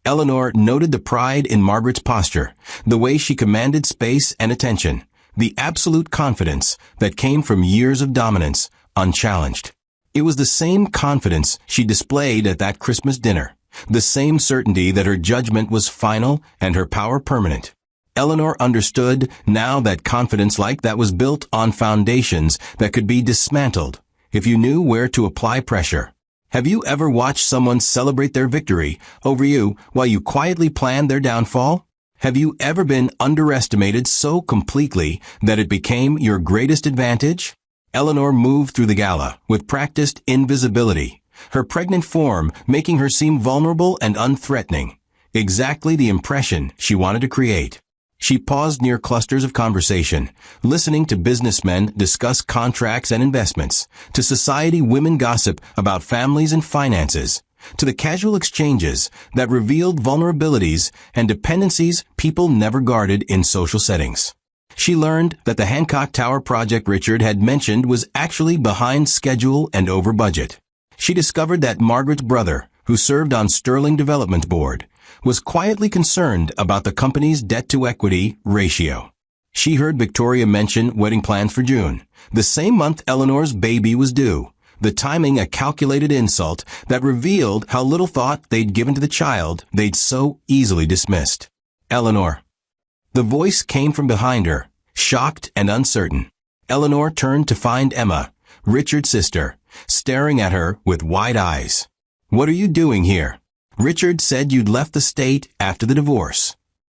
Eleanor noted the pride in Margaret's posture, the way she commanded space and attention, the absolute confidence that came from years of dominance, unchallenged. It was the same confidence she displayed at that Christmas dinner. The same certainty that her judgment was final and her power permanent. Eleanor understood now that confidence like that was built on foundations that could be dismantled if you knew where to apply pressure. Have you ever watched someone celebrate their victory over you while you quietly planned their downfall? Have you ever been underestimated so completely that it became your greatest advantage? Eleanor moved through the gala with practiced invisibility, her pregnant form making her seem vulnerable and unthreatening, exactly the impression she wanted to create. She paused near clusters of conversation, listening to businessmen discuss contracts and investments, to society women gossip about families and finances, to the casual exchanges that revealed vulnerabilities and dependencies people never guarded in social settings. She learned that the Hancock Tower project Richard had mentioned was actually behind schedule and over budget. She discovered that Margaret's brother, who served on Sterling Development Board, was quietly concerned about the company's debt-to-equity ratio. She heard Victoria mention wedding plans for June, the same month Eleanor's baby was due, the timing a calculated insult that revealed how little thought they'd given to the child they'd so easily dismissed. Eleanor. The voice came from behind her, shocked and uncertain. Eleanor turned to find Emma, Richard's sister, staring at her with wide eyes. What are you doing here? Richard said you'd left the state after the divorce.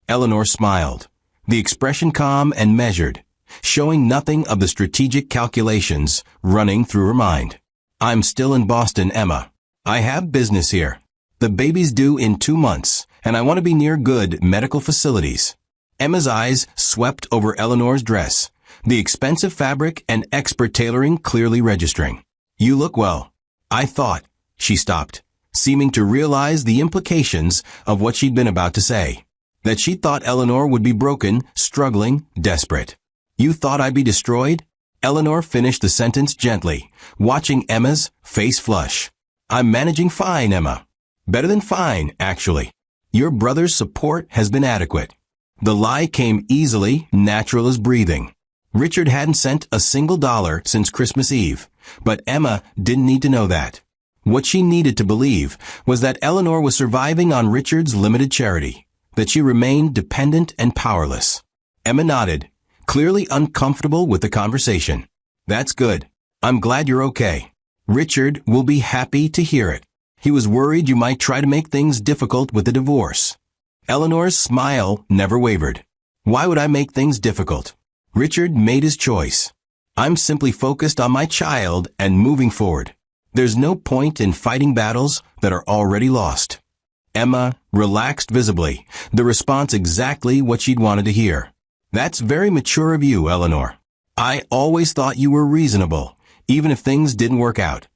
Eleanor smiled, the expression calm and measured, showing nothing of the strategic calculations running through her mind. I'm still in Boston, Emma. I have business here. The baby's due in 2 months, and I want to be near good medical facilities. Emma's eyes swept over Eleanor's dress, the expensive fabric and expert tailoring clearly registering. You look well. I thought. She stopped, seeming to realize the implications of what she'd been about to say. That she thought Eleanor would be broken, struggling, desperate. You thought I'd be destroyed? Eleanor finished the sentence gently, watching Emma's face flush. I'm managing fine, Emma. Better than fine, actually. Your brother's support has been adequate. The lie came easily, natural as breathing. Richard hadn't sent a single dollar since Christmas Eve, but Emma didn't need to know that. What she needed to believe was that Eleanor was surviving on Richard's limited charity, that she remained dependent and powerless. Emma nodded, clearly uncomfortable with the conversation. That's good. I'm glad you're okay. Richard will be happy to hear it. He was worried you might try to make things difficult with the divorce. Eleanor's smile never wavered. Why would I make things difficult? Richard made his choice. I'm simply focused on my child and moving forward. There's no point in fighting battles that are already lost. Emma relaxed visibly, the response exactly what she'd wanted to hear. That's very mature of you, Eleanor. I always thought you were reasonable, even if things didn't work out.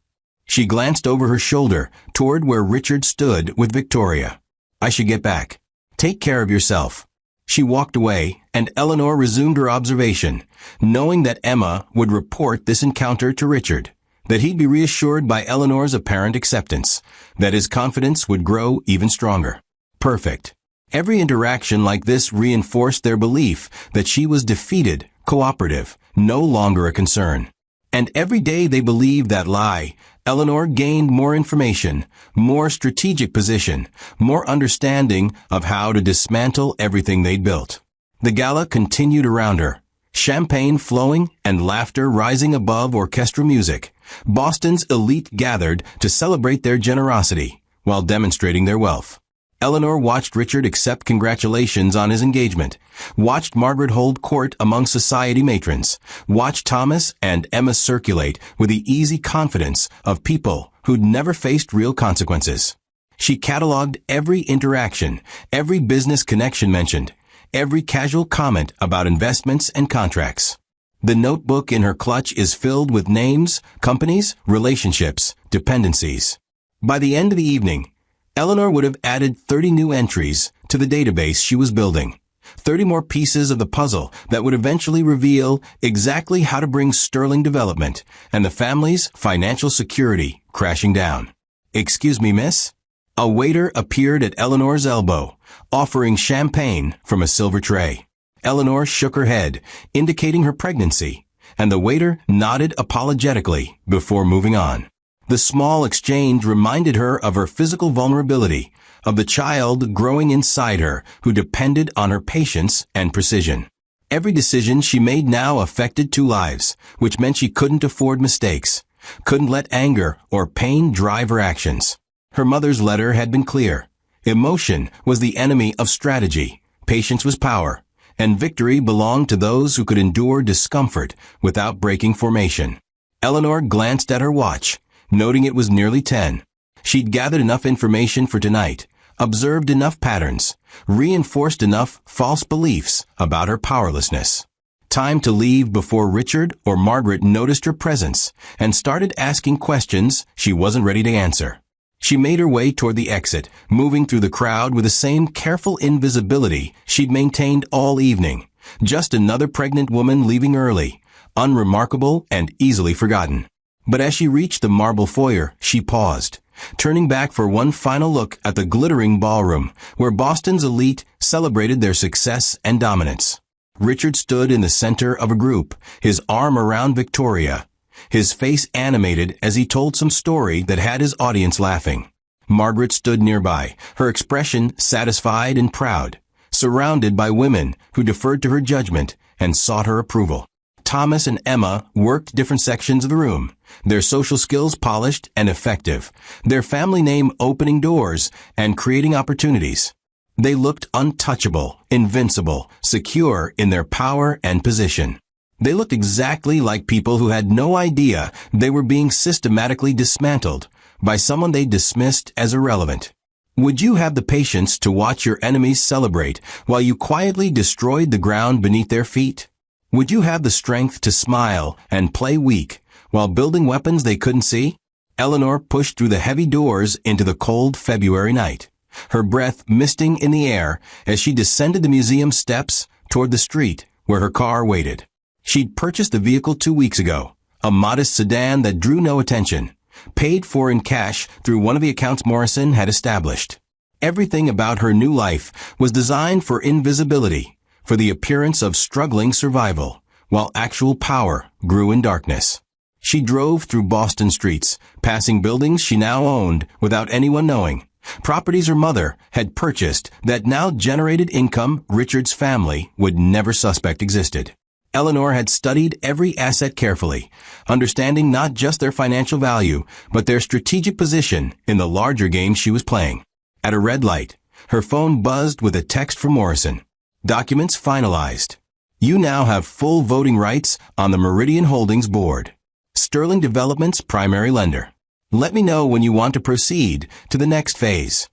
She glanced over her shoulder toward where Richard stood with Victoria. I should get back. Take care of yourself. She walked away, and Eleanor resumed her observation, knowing that Emma would report this encounter to Richard, that he'd be reassured by Eleanor's apparent acceptance, that his confidence would grow even stronger. Perfect. Every interaction like this reinforced their belief that she was defeated, cooperative, no longer a concern. And every day they believed that lie, Eleanor gained more information, more strategic position, more understanding of how to dismantle everything they'd built. The gala continued around her, champagne flowing and laughter rising above orchestral music. Boston's elite gathered to celebrate their generosity while demonstrating their wealth. Eleanor watched Richard accept congratulations on his engagement, watched Margaret hold court among society matrons, watched Thomas and Emma circulate with the easy confidence of people who'd never faced real consequences. She cataloged every interaction, every business connection mentioned, every casual comment about investments and contracts. The notebook in her clutch is filled with names, companies, relationships, dependencies. By the end of the evening, Eleanor would have added 30 new entries to the database she was building, 30 more pieces of the puzzle that would eventually reveal exactly how to bring sterling development and the family's financial security crashing down. Excuse me, miss? A waiter appeared at Eleanor's elbow, offering champagne from a silver tray. Eleanor shook her head, indicating her pregnancy, and the waiter nodded apologetically before moving on. The small exchange reminded her of her physical vulnerability, of the child growing inside her who depended on her patience and precision. Every decision she made now affected 2 lives, which meant she couldn't afford mistakes, couldn't let anger or pain drive her actions. Her mother's letter had been clear. Emotion was the enemy of strategy, patience was power, and victory belonged to those who could endure discomfort without breaking formation. Eleanor glanced at her watch, noting it was nearly 10. She'd gathered enough information for tonight, observed enough patterns, reinforced enough false beliefs about her powerlessness. Time to leave before Richard or Margaret noticed her presence and started asking questions she wasn't ready to answer. She made her way toward the exit, moving through the crowd with the same careful invisibility she'd maintained all evening. Just another pregnant woman leaving early, unremarkable and easily forgotten. But as she reached the marble foyer, she paused, turning back for one final look at the glittering ballroom, where Boston's elite celebrated their success and dominance. Richard stood in the center of a group, his arm around Victoria, his face animated as he told some story that had his audience laughing. Margaret stood nearby, her expression satisfied and proud, surrounded by women who deferred to her judgment and sought her approval. Thomas and Emma worked different sections of the room, their social skills polished and effective, their family name opening doors and creating opportunities. They looked untouchable, invincible, secure in their power and position. They looked exactly like people who had no idea they were being systematically dismantled by someone they dismissed as irrelevant. Would you have the patience to watch your enemies celebrate while you quietly destroyed the ground beneath their feet? Would you have the strength to smile and play weak while building weapons they couldn't see? Eleanor pushed through the heavy doors into the cold February night, her breath misting in the air as she descended the museum steps toward the street where her car waited. She'd purchased the vehicle 2 weeks ago, a modest sedan that drew no attention, paid for in cash through one of the accounts Morrison had established. Everything about her new life was designed for invisibility, for the appearance of struggling survival, while actual power grew in darkness. She drove through Boston streets, passing buildings she now owned without anyone knowing, properties her mother had purchased that now generated income Richard's family would never suspect existed. Eleanor had studied every asset carefully, understanding not just their financial value, but their strategic position in the larger game she was playing. At a red light, her phone buzzed with a text from Morrison. Documents finalized. You now have full voting rights on the Meridian Holdings board. Sterling Development's primary lender. Let me know when you want to proceed to the next phase.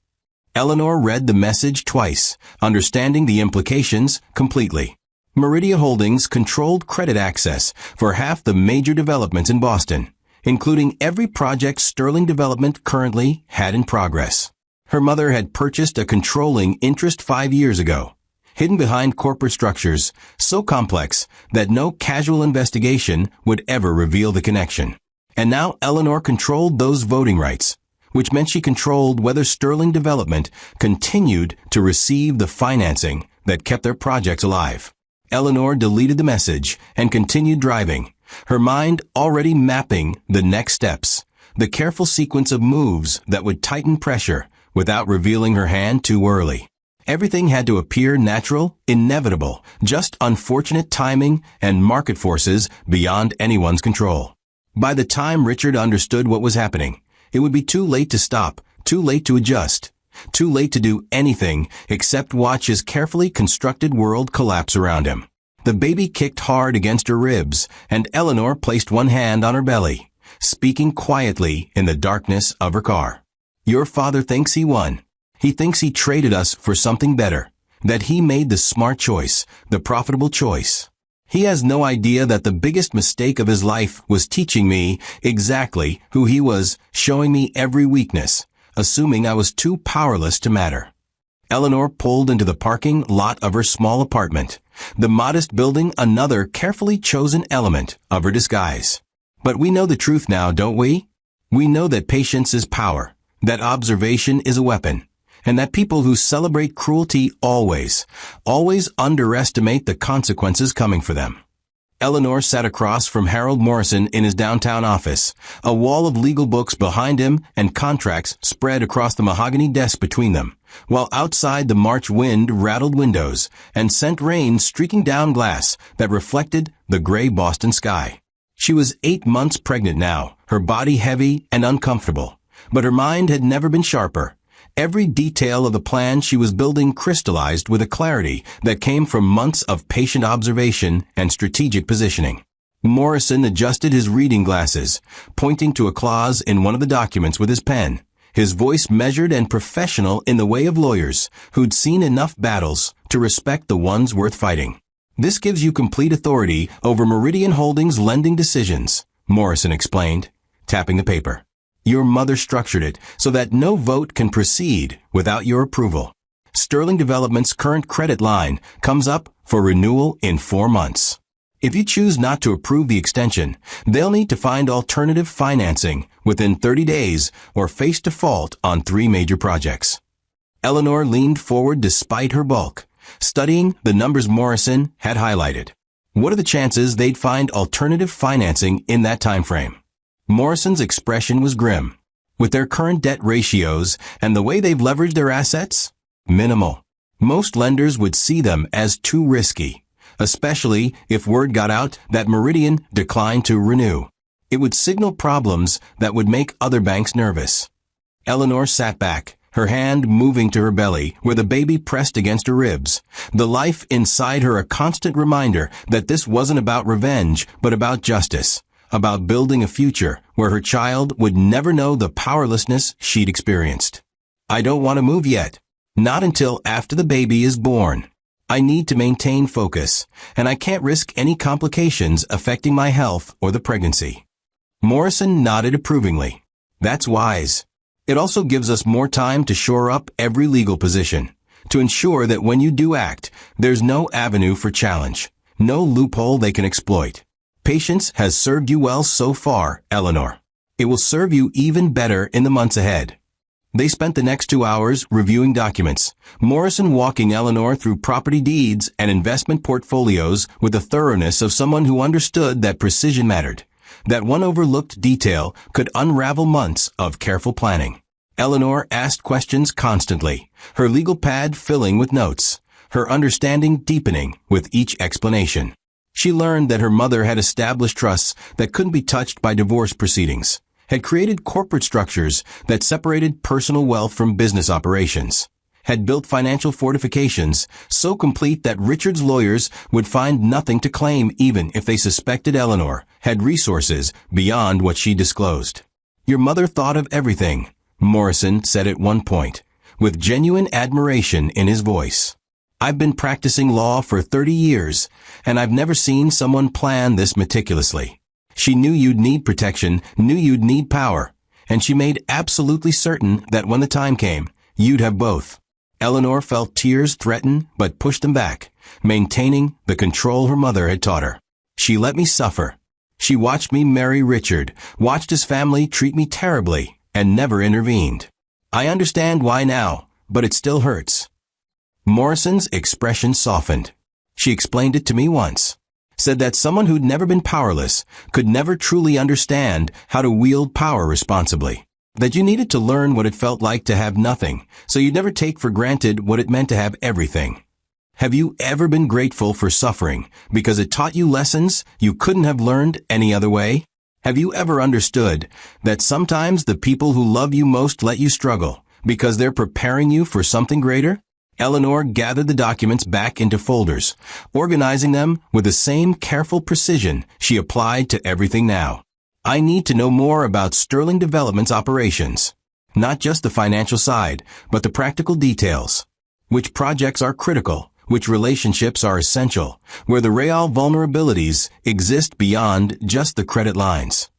Eleanor read the message twice, understanding the implications completely. Meridian Holdings controlled credit access for half the major developments in Boston, including every project Sterling Development currently had in progress. Her mother had purchased a controlling interest 5 years ago, hidden behind corporate structures so complex that no casual investigation would ever reveal the connection. And now Eleanor controlled those voting rights, which meant she controlled whether Sterling Development continued to receive the financing that kept their projects alive. Eleanor deleted the message and continued driving, her mind already mapping the next steps, the careful sequence of moves that would tighten pressure without revealing her hand too early. Everything had to appear natural, inevitable, just unfortunate timing and market forces beyond anyone's control. By the time Richard understood what was happening, it would be too late to stop, too late to adjust, too late to do anything except watch his carefully constructed world collapse around him. The baby kicked hard against her ribs, and Eleanor placed one hand on her belly, speaking quietly in the darkness of her car. Your father thinks he won. He thinks he traded us for something better, that he made the smart choice, the profitable choice. He has no idea that the biggest mistake of his life was teaching me exactly who he was, showing me every weakness, assuming I was too powerless to matter. Eleanor pulled into the parking lot of her small apartment, the modest building another carefully chosen element of her disguise. But we know the truth now, don't we? We know that patience is power, that observation is a weapon, and that people who celebrate cruelty always underestimate the consequences coming for them. Eleanor sat across from Harold Morrison in his downtown office, a wall of legal books behind him and contracts spread across the mahogany desk between them, while outside the March wind rattled windows and sent rain streaking down glass that reflected the gray Boston sky. She was 8 months pregnant now, her body heavy and uncomfortable, but her mind had never been sharper. Every detail of the plan she was building crystallized with a clarity that came from months of patient observation and strategic positioning. Morrison adjusted his reading glasses, pointing to a clause in one of the documents with his pen, his voice measured and professional in the way of lawyers who'd seen enough battles to respect the ones worth fighting. This gives you complete authority over Meridian Holdings' lending decisions, Morrison explained, tapping the paper. Your mother structured it so that no vote can proceed without your approval. Sterling Development's current credit line comes up for renewal in 4 months. If you choose not to approve the extension, they'll need to find alternative financing within 30 days or face default on 3 major projects. Eleanor leaned forward despite her bulk, studying the numbers Morrison had highlighted. What are the chances they'd find alternative financing in that time frame? Morrison's expression was grim. With their current debt ratios and the way they've leveraged their assets, minimal. Most lenders would see them as too risky, especially if word got out that Meridian declined to renew. It would signal problems that would make other banks nervous. Eleanor sat back, her hand moving to her belly where the baby pressed against her ribs, the life inside her a constant reminder that this wasn't about revenge, but about justice. About building a future where her child would never know the powerlessness she'd experienced. I don't want to move yet. Not until after the baby is born. I need to maintain focus, and I can't risk any complications affecting my health or the pregnancy. Morrison nodded approvingly. That's wise. It also gives us more time to shore up every legal position, to ensure that when you do act, there's no avenue for challenge, no loophole they can exploit. Patience has served you well so far, Eleanor. It will serve you even better in the months ahead. They spent the next 2 hours reviewing documents, Morrison walking Eleanor through property deeds and investment portfolios with the thoroughness of someone who understood that precision mattered, that one overlooked detail could unravel months of careful planning. Eleanor asked questions constantly, her legal pad filling with notes, her understanding deepening with each explanation. She learned that her mother had established trusts that couldn't be touched by divorce proceedings, had created corporate structures that separated personal wealth from business operations, had built financial fortifications so complete that Richard's lawyers would find nothing to claim even if they suspected Eleanor had resources beyond what she disclosed. Your mother thought of everything, Morrison said at one point, with genuine admiration in his voice. I've been practicing law for 30 years, and I've never seen someone plan this meticulously. She knew you'd need protection, knew you'd need power, and she made absolutely certain that when the time came, you'd have both. Eleanor felt tears threaten but pushed them back, maintaining the control her mother had taught her. She let me suffer. She watched me marry Richard, watched his family treat me terribly, and never intervened. I understand why now, but it still hurts. Morrison's expression softened. She explained it to me once. Said that someone who'd never been powerless could never truly understand how to wield power responsibly. That you needed to learn what it felt like to have nothing, so you'd never take for granted what it meant to have everything. Have you ever been grateful for suffering because it taught you lessons you couldn't have learned any other way? Have you ever understood that sometimes the people who love you most let you struggle because they're preparing you for something greater? Eleanor gathered the documents back into folders, organizing them with the same careful precision she applied to everything now. I need to know more about Sterling Development's operations. Not just the financial side, but the practical details. Which projects are critical, which relationships are essential, where the real vulnerabilities exist beyond just the credit lines.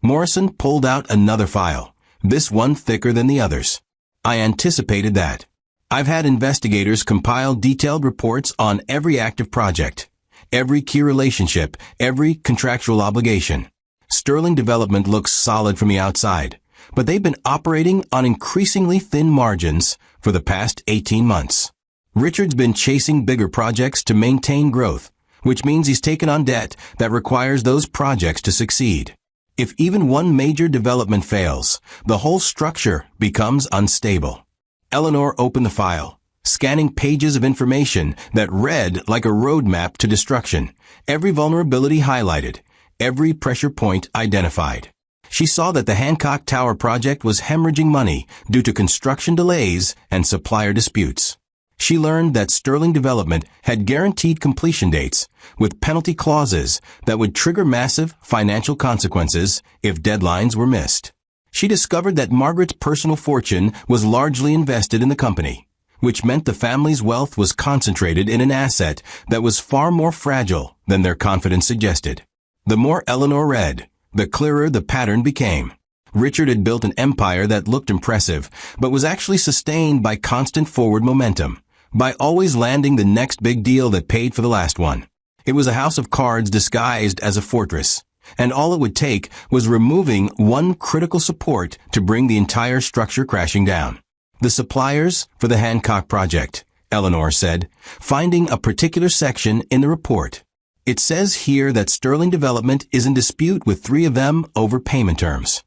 Morrison pulled out another file, this one thicker than the others. I anticipated that. I've had investigators compile detailed reports on every active project, every key relationship, every contractual obligation. Sterling Development looks solid from the outside, but they've been operating on increasingly thin margins for the past 18 months. Richard's been chasing bigger projects to maintain growth, which means he's taken on debt that requires those projects to succeed. If even one major development fails, the whole structure becomes unstable. Eleanor opened the file, scanning pages of information that read like a roadmap to destruction, every vulnerability highlighted, every pressure point identified. She saw that the Hancock Tower project was hemorrhaging money due to construction delays and supplier disputes. She learned that Sterling Development had guaranteed completion dates with penalty clauses that would trigger massive financial consequences if deadlines were missed. She discovered that Margaret's personal fortune was largely invested in the company, which meant the family's wealth was concentrated in an asset that was far more fragile than their confidence suggested. The more Eleanor read, the clearer the pattern became. Richard had built an empire that looked impressive, but was actually sustained by constant forward momentum, by always landing the next big deal that paid for the last one. It was a house of cards disguised as a fortress, and all it would take was removing one critical support to bring the entire structure crashing down. The suppliers for the Hancock project, Eleanor said, finding a particular section in the report. It says here that Sterling Development is in dispute with 3 of them over payment terms.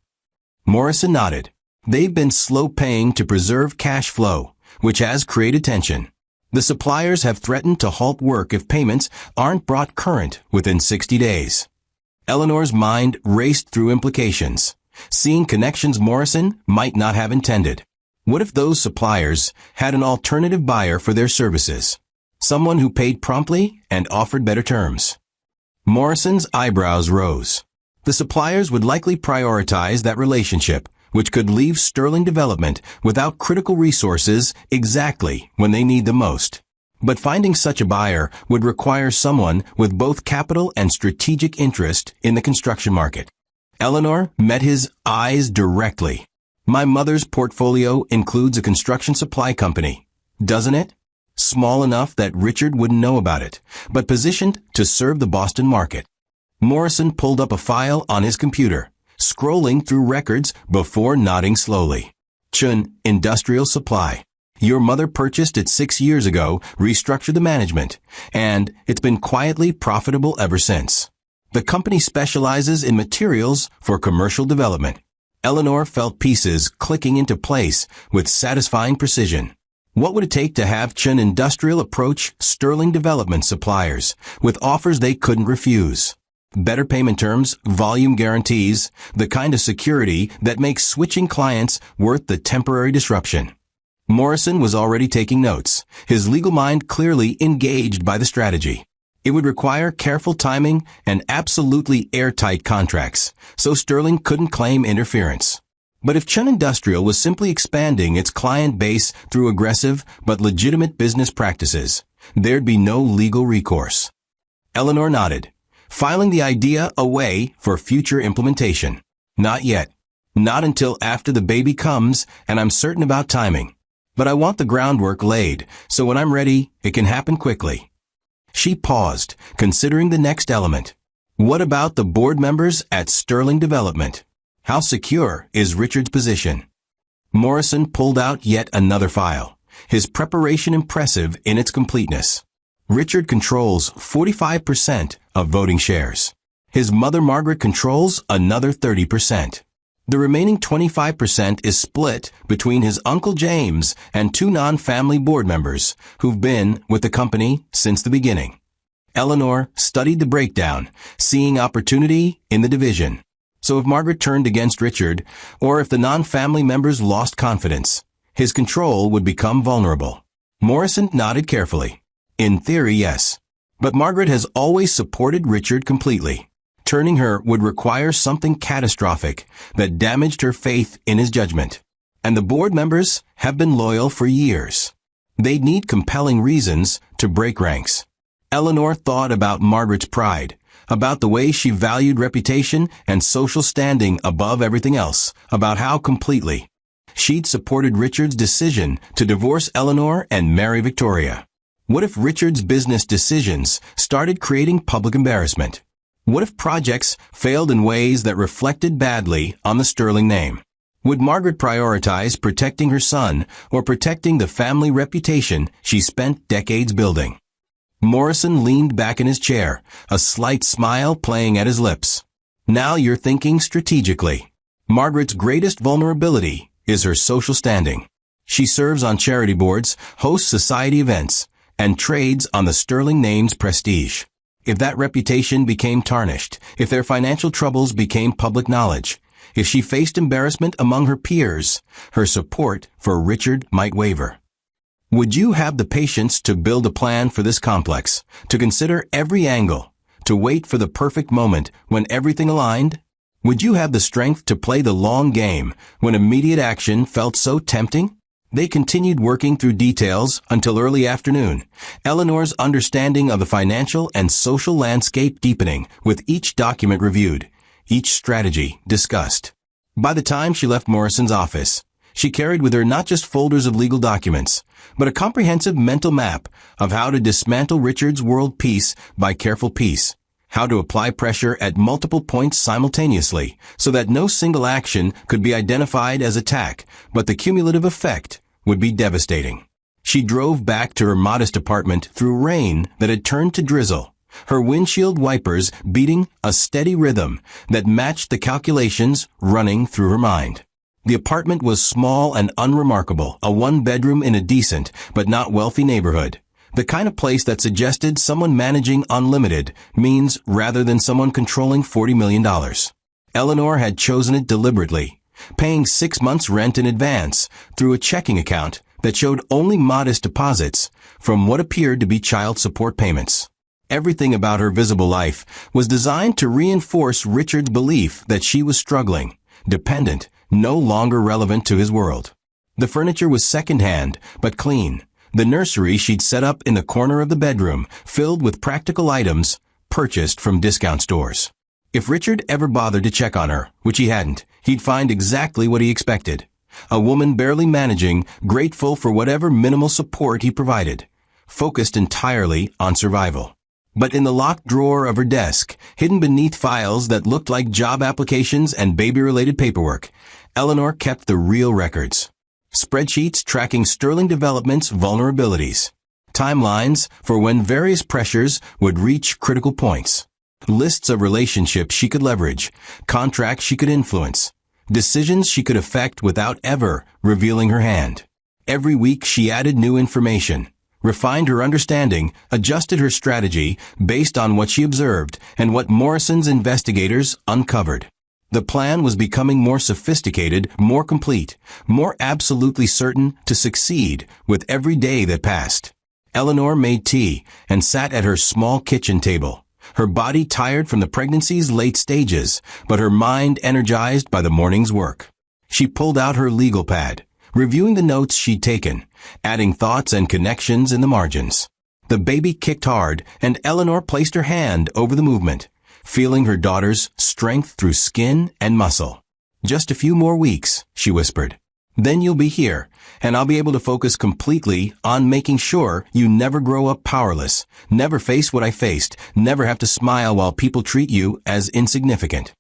Morrison nodded. They've been slow paying to preserve cash flow, which has created tension. The suppliers have threatened to halt work if payments aren't brought current within 60 days. Eleanor's mind raced through implications, seeing connections Morrison might not have intended. What if those suppliers had an alternative buyer for their services? Someone who paid promptly and offered better terms. Morrison's eyebrows rose. The suppliers would likely prioritize that relationship which could leave Sterling Development without critical resources exactly when they need them most. But finding such a buyer would require someone with both capital and strategic interest in the construction market. Eleanor met his eyes directly. My mother's portfolio includes a construction supply company, doesn't it? Small enough that Richard wouldn't know about it, but positioned to serve the Boston market. Morrison pulled up a file on his computer, scrolling through records before nodding slowly. Chun Industrial Supply. Your mother purchased it 6 years ago, restructured the management, and it's been quietly profitable ever since. The company specializes in materials for commercial development. Eleanor felt pieces clicking into place with satisfying precision. What would it take to have Chun Industrial approach Sterling Development suppliers with offers they couldn't refuse? Better payment terms, volume guarantees, the kind of security that makes switching clients worth the temporary disruption. Morrison was already taking notes, his legal mind clearly engaged by the strategy. It would require careful timing and absolutely airtight contracts, so Sterling couldn't claim interference. But if Chun Industrial was simply expanding its client base through aggressive but legitimate business practices, there'd be no legal recourse. Eleanor nodded, filing the idea away for future implementation. Not yet. Not until after the baby comes and I'm certain about timing. But I want the groundwork laid, so when I'm ready, it can happen quickly. She paused, considering the next element. What about the board members at Sterling Development? How secure is Richard's position? Morrison pulled out yet another file, his preparation impressive in its completeness. Richard controls 45% of voting shares. His mother Margaret controls another 30%. The remaining 25% is split between his Uncle James and 2 non-family board members who've been with the company since the beginning. Eleanor studied the breakdown, seeing opportunity in the division. So if Margaret turned against Richard, or if the non-family members lost confidence, his control would become vulnerable. Morrison nodded carefully. In theory, yes. But Margaret has always supported Richard completely. Turning her would require something catastrophic that damaged her faith in his judgment. And the board members have been loyal for years. They'd need compelling reasons to break ranks. Eleanor thought about Margaret's pride, about the way she valued reputation and social standing above everything else, about how completely she'd supported Richard's decision to divorce Eleanor and marry Victoria. What if Richard's business decisions started creating public embarrassment? What if projects failed in ways that reflected badly on the Sterling name? Would Margaret prioritize protecting her son or protecting the family reputation she spent decades building? Morrison leaned back in his chair, a slight smile playing at his lips. Now you're thinking strategically. Margaret's greatest vulnerability is her social standing. She serves on charity boards, hosts society events, and trades on the Sterling name's prestige. If that reputation became tarnished, if their financial troubles became public knowledge, if she faced embarrassment among her peers, her support for Richard might waver. Would you have the patience to build a plan for this complex, to consider every angle, to wait for the perfect moment when everything aligned? Would you have the strength to play the long game when immediate action felt so tempting? They continued working through details until early afternoon, Eleanor's understanding of the financial and social landscape deepening with each document reviewed, each strategy discussed. By the time she left Morrison's office, she carried with her not just folders of legal documents, but a comprehensive mental map of how to dismantle Richard's world piece by careful piece, how to apply pressure at multiple points simultaneously so that no single action could be identified as attack, but the cumulative effect would be devastating. She drove back to her modest apartment through rain that had turned to drizzle, her windshield wipers beating a steady rhythm that matched the calculations running through her mind. The apartment was small and unremarkable, a one-bedroom in a decent but not wealthy neighborhood. The kind of place that suggested someone managing unlimited means rather than someone controlling $40 million. Eleanor had chosen it deliberately, paying 6 months' rent in advance through a checking account that showed only modest deposits from what appeared to be child support payments. Everything about her visible life was designed to reinforce Richard's belief that she was struggling, dependent, no longer relevant to his world. The furniture was second-hand, but clean. The nursery she'd set up in the corner of the bedroom, filled with practical items, purchased from discount stores. If Richard ever bothered to check on her, which he hadn't, he'd find exactly what he expected. A woman barely managing, grateful for whatever minimal support he provided, focused entirely on survival. But in the locked drawer of her desk, hidden beneath files that looked like job applications and baby-related paperwork, Eleanor kept the real records. Spreadsheets tracking Sterling Development's vulnerabilities. Timelines for when various pressures would reach critical points. Lists of relationships she could leverage, contracts she could influence, decisions she could affect without ever revealing her hand. Every week she added new information, refined her understanding, adjusted her strategy based on what she observed and what Morrison's investigators uncovered. The plan was becoming more sophisticated, more complete, more absolutely certain to succeed with every day that passed. Eleanor made tea and sat at her small kitchen table, her body tired from the pregnancy's late stages, but her mind energized by the morning's work. She pulled out her legal pad, reviewing the notes she'd taken, adding thoughts and connections in the margins. The baby kicked hard, and Eleanor placed her hand over the movement, feeling her daughter's strength through skin and muscle. "Just a few more weeks," she whispered. "Then you'll be here, and I'll be able to focus completely on making sure you never grow up powerless, never face what I faced, never have to smile while people treat you as insignificant."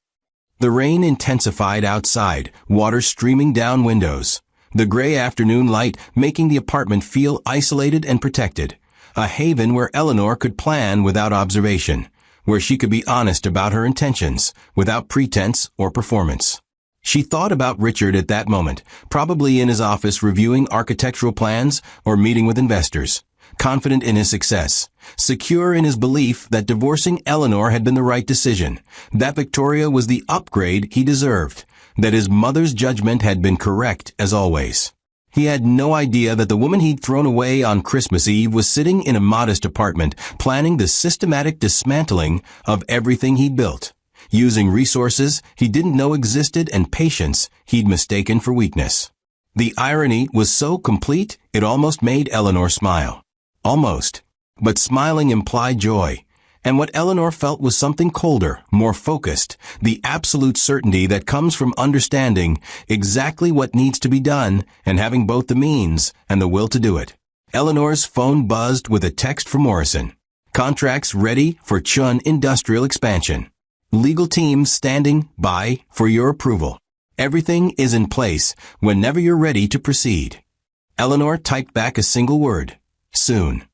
The rain intensified outside, water streaming down windows. The gray afternoon light making the apartment feel isolated and protected. A haven where Eleanor could plan without observation, where she could be honest about her intentions, without pretense or performance. She thought about Richard at that moment, probably in his office reviewing architectural plans or meeting with investors, confident in his success, secure in his belief that divorcing Eleanor had been the right decision, that Victoria was the upgrade he deserved, that his mother's judgment had been correct as always. He had no idea that the woman he'd thrown away on Christmas Eve was sitting in a modest apartment, planning the systematic dismantling of everything he'd built, using resources he didn't know existed and patience he'd mistaken for weakness. The irony was so complete, it almost made Eleanor smile. Almost. But smiling implied joy. And what Eleanor felt was something colder, more focused, the absolute certainty that comes from understanding exactly what needs to be done and having both the means and the will to do it. Eleanor's phone buzzed with a text from Morrison. Contracts ready for Chun industrial expansion. Legal team standing by for your approval. Everything is in place whenever you're ready to proceed. Eleanor typed back a single word. Soon.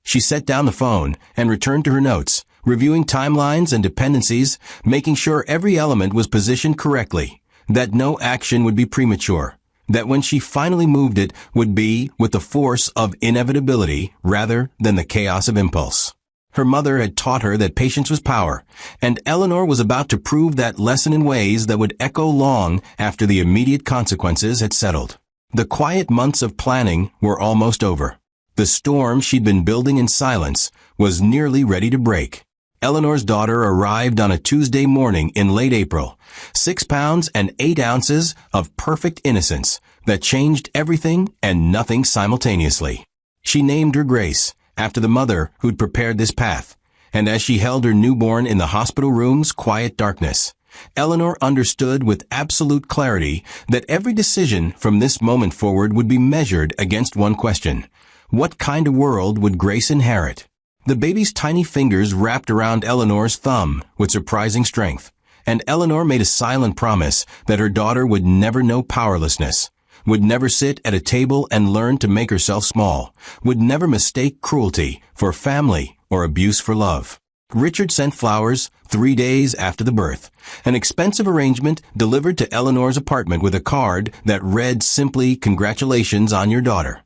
She set down the phone and returned to her notes, reviewing timelines and dependencies, making sure every element was positioned correctly, that no action would be premature, that when she finally moved it would be with the force of inevitability rather than the chaos of impulse. Her mother had taught her that patience was power, and Eleanor was about to prove that lesson in ways that would echo long after the immediate consequences had settled. The quiet months of planning were almost over. The storm she'd been building in silence was nearly ready to break. Eleanor's daughter arrived on a Tuesday morning in late April, 6 pounds and 8 ounces of perfect innocence that changed everything and nothing simultaneously. She named her Grace, after the mother who'd prepared this path, and as she held her newborn in the hospital room's quiet darkness, Eleanor understood with absolute clarity that every decision from this moment forward would be measured against one question. What kind of world would Grace inherit? The baby's tiny fingers wrapped around Eleanor's thumb with surprising strength, and Eleanor made a silent promise that her daughter would never know powerlessness, would never sit at a table and learn to make herself small, would never mistake cruelty for family or abuse for love. Richard sent flowers 3 days after the birth, an expensive arrangement delivered to Eleanor's apartment with a card that read simply, "Congratulations on your daughter."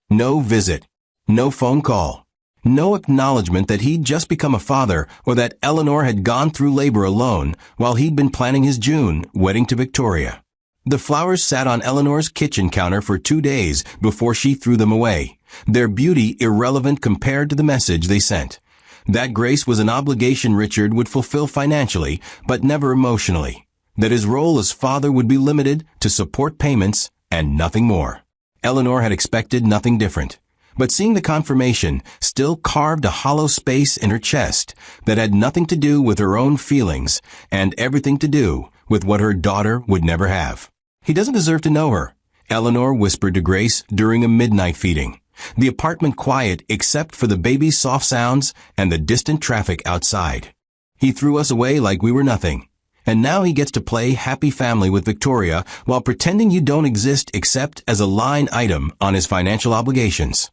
No visit, no phone call, no acknowledgement that he'd just become a father or that Eleanor had gone through labor alone while he'd been planning his June wedding to Victoria. The flowers sat on Eleanor's kitchen counter for 2 days before she threw them away, their beauty irrelevant compared to the message they sent. That Grace was an obligation Richard would fulfill financially, but never emotionally. that his role as father would be limited to support payments and nothing more. Eleanor had expected nothing different, but seeing the confirmation still carved a hollow space in her chest that had nothing to do with her own feelings and everything to do with what her daughter would never have. He doesn't deserve to know her, Eleanor whispered to Grace during a midnight feeding, the apartment quiet except for the baby's soft sounds and the distant traffic outside. He threw us away like we were nothing, and now he gets to play happy family with Victoria while pretending you don't exist except as a line item on his financial obligations.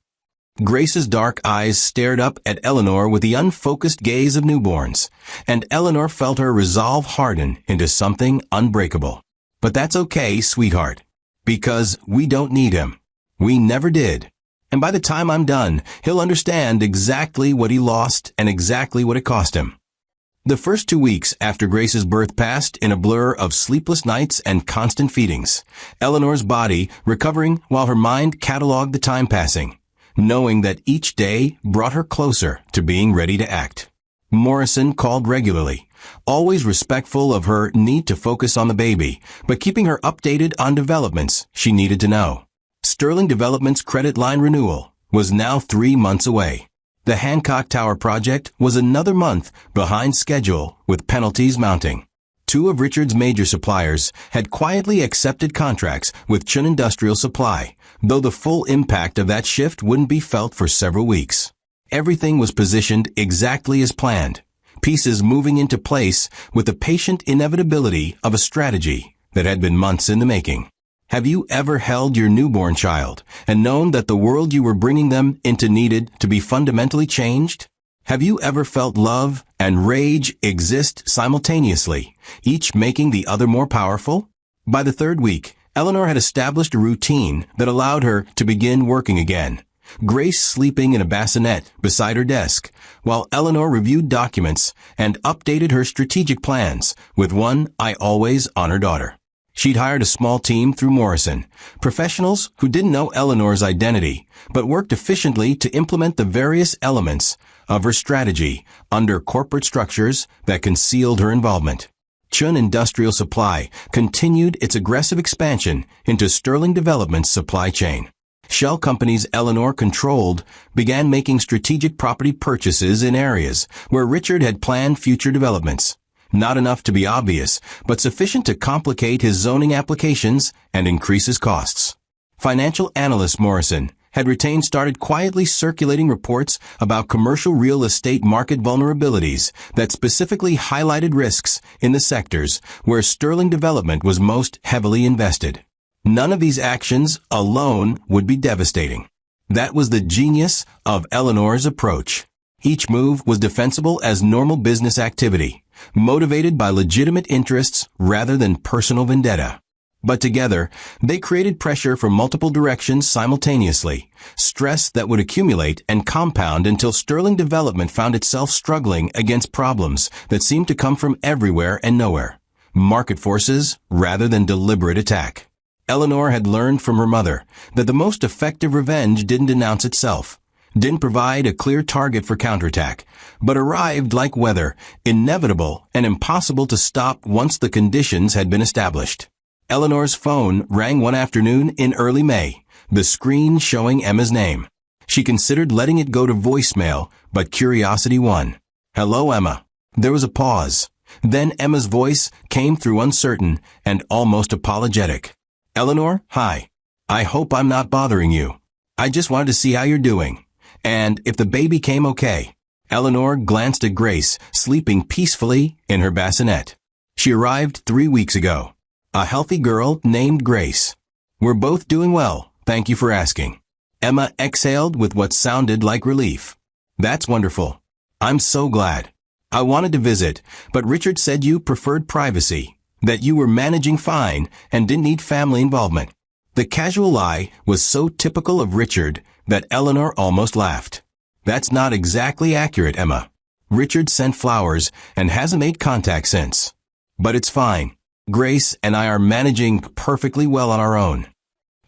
Grace's dark eyes stared up at Eleanor with the unfocused gaze of newborns, and Eleanor felt her resolve harden into something unbreakable. But that's okay, sweetheart, because we don't need him. We never did. And by the time I'm done, he'll understand exactly what he lost and exactly what it cost him. The first 2 weeks after Grace's birth passed in a blur of sleepless nights and constant feedings, Eleanor's body recovering while her mind cataloged the time passing, knowing that each day brought her closer to being ready to act. Morrison called regularly, always respectful of her need to focus on the baby, but keeping her updated on developments she needed to know. Sterling Development's credit line renewal was now 3 months away. The Hancock Tower project was another month behind schedule with penalties mounting. 2 of Richard's major suppliers had quietly accepted contracts with Chun Industrial Supply, though the full impact of that shift wouldn't be felt for several weeks. Everything was positioned exactly as planned, pieces moving into place with the patient inevitability of a strategy that had been months in the making. Have you ever held your newborn child and known that the world you were bringing them into needed to be fundamentally changed? Have you ever felt love and rage exist simultaneously, each making the other more powerful? By the 3rd week, Eleanor had established a routine that allowed her to begin working again. Grace sleeping in a bassinet beside her desk, while Eleanor reviewed documents and updated her strategic plans with one eye always on her daughter. She'd hired a small team through Morrison, professionals who didn't know Eleanor's identity, but worked efficiently to implement the various elements of her strategy under corporate structures that concealed her involvement. Chun Industrial Supply continued its aggressive expansion into Sterling Development's supply chain. Shell companies Eleanor controlled began making strategic property purchases in areas where Richard had planned future developments. Not enough to be obvious, but sufficient to complicate his zoning applications and increase his costs. Financial analyst Morrison had retained started quietly circulating reports about commercial real estate market vulnerabilities that specifically highlighted risks in the sectors where Sterling Development was most heavily invested. None of these actions alone would be devastating. That was the genius of Eleanor's approach. Each move was defensible as normal business activity, motivated by legitimate interests rather than personal vendetta. But together, they created pressure from multiple directions simultaneously, stress that would accumulate and compound until Sterling Development found itself struggling against problems that seemed to come from everywhere and nowhere. Market forces rather than deliberate attack. Eleanor had learned from her mother that the most effective revenge didn't announce itself, didn't provide a clear target for counterattack, but arrived like weather, inevitable and impossible to stop once the conditions had been established. Eleanor's phone rang one afternoon in early May, the screen showing Emma's name. She considered letting it go to voicemail, but curiosity won. "Hello, Emma." There was a pause. Then Emma's voice came through uncertain and almost apologetic. "Eleanor, hi. I hope I'm not bothering you. I just wanted to see how you're doing. And if the baby came okay." Eleanor glanced at Grace, sleeping peacefully in her bassinet. She arrived 3 weeks ago. A healthy girl named Grace. "We're both doing well, thank you for asking." Emma exhaled with what sounded like relief. "That's wonderful. I'm so glad. I wanted to visit, but Richard said you preferred privacy, that you were managing fine and didn't need family involvement." The casual lie was so typical of Richard that Eleanor almost laughed. "That's not exactly accurate, Emma. Richard sent flowers and hasn't made contact since. But it's fine. Grace and I are managing perfectly well on our own."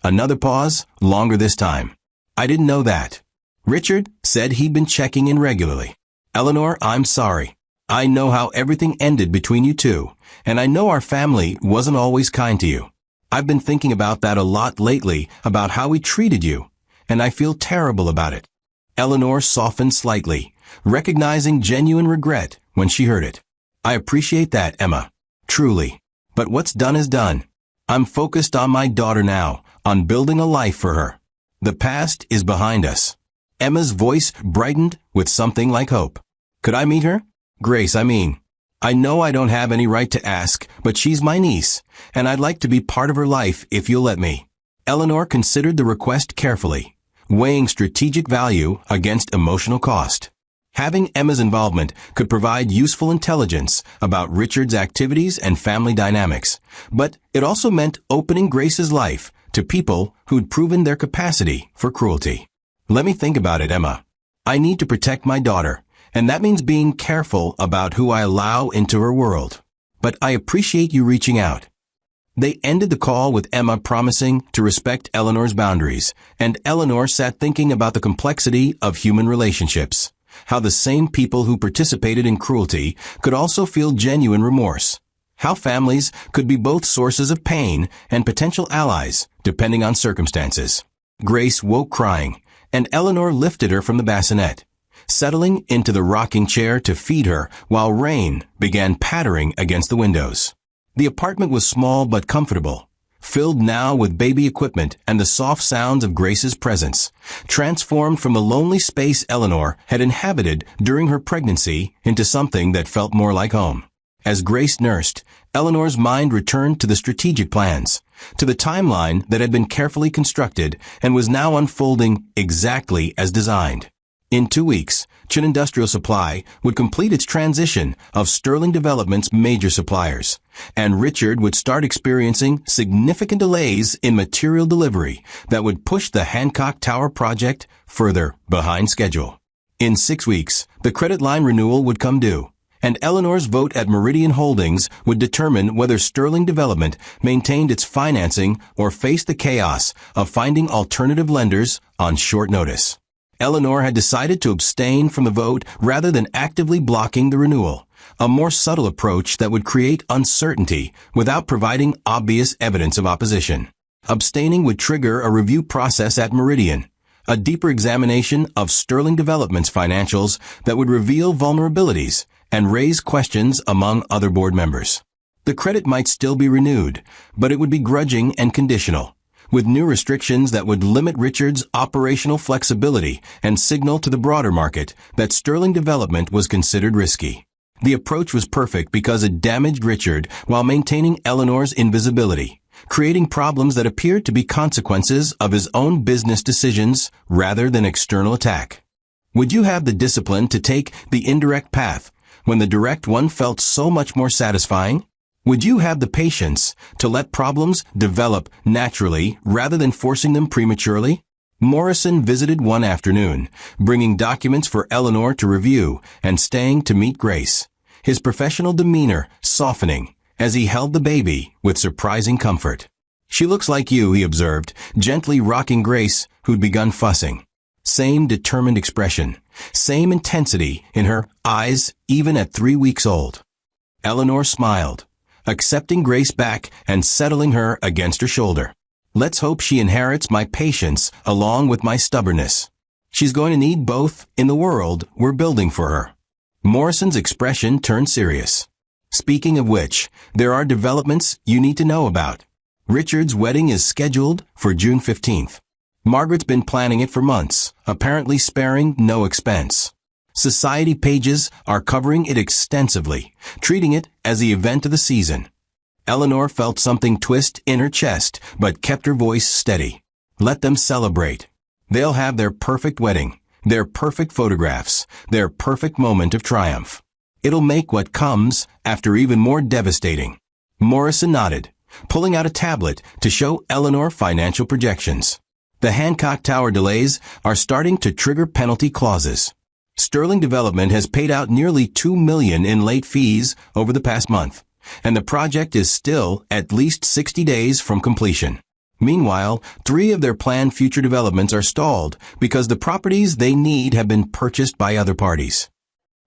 Another pause, longer this time. "I didn't know that. Richard said he'd been checking in regularly." "Eleanor, I'm sorry. I know how everything ended between you two, and I know our family wasn't always kind to you. I've been thinking about that a lot lately, about how we treated you, and I feel terrible about it." Eleanor softened slightly, recognizing genuine regret when she heard it. "I appreciate that, Emma. Truly. But what's done is done. I'm focused on my daughter now, on building a life for her. The past is behind us." Emma's voice brightened with something like hope. "Could I meet her? Grace, I mean. I know I don't have any right to ask, but she's my niece, and I'd like to be part of her life if you'll let me." Eleanor considered the request carefully, weighing strategic value against emotional cost. Having Emma's involvement could provide useful intelligence about Richard's activities and family dynamics, but it also meant opening Grace's life to people who'd proven their capacity for cruelty. "Let me think about it, Emma. I need to protect my daughter, and that means being careful about who I allow into her world. But I appreciate you reaching out." They ended the call with Emma promising to respect Eleanor's boundaries, and Eleanor sat thinking about the complexity of human relationships, how the same people who participated in cruelty could also feel genuine remorse, how families could be both sources of pain and potential allies, depending on circumstances. Grace woke crying, and Eleanor lifted her from the bassinet, settling into the rocking chair to feed her while rain began pattering against the windows. The apartment was small but comfortable, filled now with baby equipment and the soft sounds of Grace's presence, transformed from the lonely space Eleanor had inhabited during her pregnancy into something that felt more like home. As Grace nursed, Eleanor's mind returned to the strategic plans, to the timeline that had been carefully constructed and was now unfolding exactly as designed. In 2 weeks, Chin Industrial Supply would complete its transition of Sterling Development's major suppliers, and Richard would start experiencing significant delays in material delivery that would push the Hancock Tower project further behind schedule. In 6 weeks, the credit line renewal would come due, and Eleanor's vote at Meridian Holdings would determine whether Sterling Development maintained its financing or faced the chaos of finding alternative lenders on short notice. Eleanor had decided to abstain from the vote rather than actively blocking the renewal, a more subtle approach that would create uncertainty without providing obvious evidence of opposition. Abstaining would trigger a review process at Meridian, a deeper examination of Sterling Development's financials that would reveal vulnerabilities and raise questions among other board members. The credit might still be renewed, but it would be grudging and conditional, with new restrictions that would limit Richard's operational flexibility and signal to the broader market that Sterling Development was considered risky. The approach was perfect because it damaged Richard while maintaining Eleanor's invisibility, creating problems that appeared to be consequences of his own business decisions rather than external attack. Would you have the discipline to take the indirect path when the direct one felt so much more satisfying? Would you have the patience to let problems develop naturally rather than forcing them prematurely? Morrison visited one afternoon, bringing documents for Eleanor to review and staying to meet Grace, his professional demeanor softening as he held the baby with surprising comfort. "She looks like you," he observed, gently rocking Grace, who'd begun fussing. Same determined expression, same intensity in her eyes even at 3 weeks old. Eleanor smiled, accepting Grace back and settling her against her shoulder. "Let's hope she inherits my patience along with my stubbornness. She's going to need both in the world we're building for her." Morrison's expression turned serious. "Speaking of which, there are developments you need to know about. Richard's wedding is scheduled for June 15th. Margaret's been planning it for months, apparently sparing no expense. Society pages are covering it extensively, treating it as the event of the season." Eleanor felt something twist in her chest, but kept her voice steady. "Let them celebrate. They'll have their perfect wedding, their perfect photographs, their perfect moment of triumph. It'll make what comes after even more devastating." Morrison nodded, pulling out a tablet to show Eleanor financial projections. The Hancock Tower delays are starting to trigger penalty clauses. Sterling Development has paid out nearly $2 million in late fees over the past month, and the project is still at least 60 days from completion. Meanwhile, 3 of their planned future developments are stalled because the properties they need have been purchased by other parties.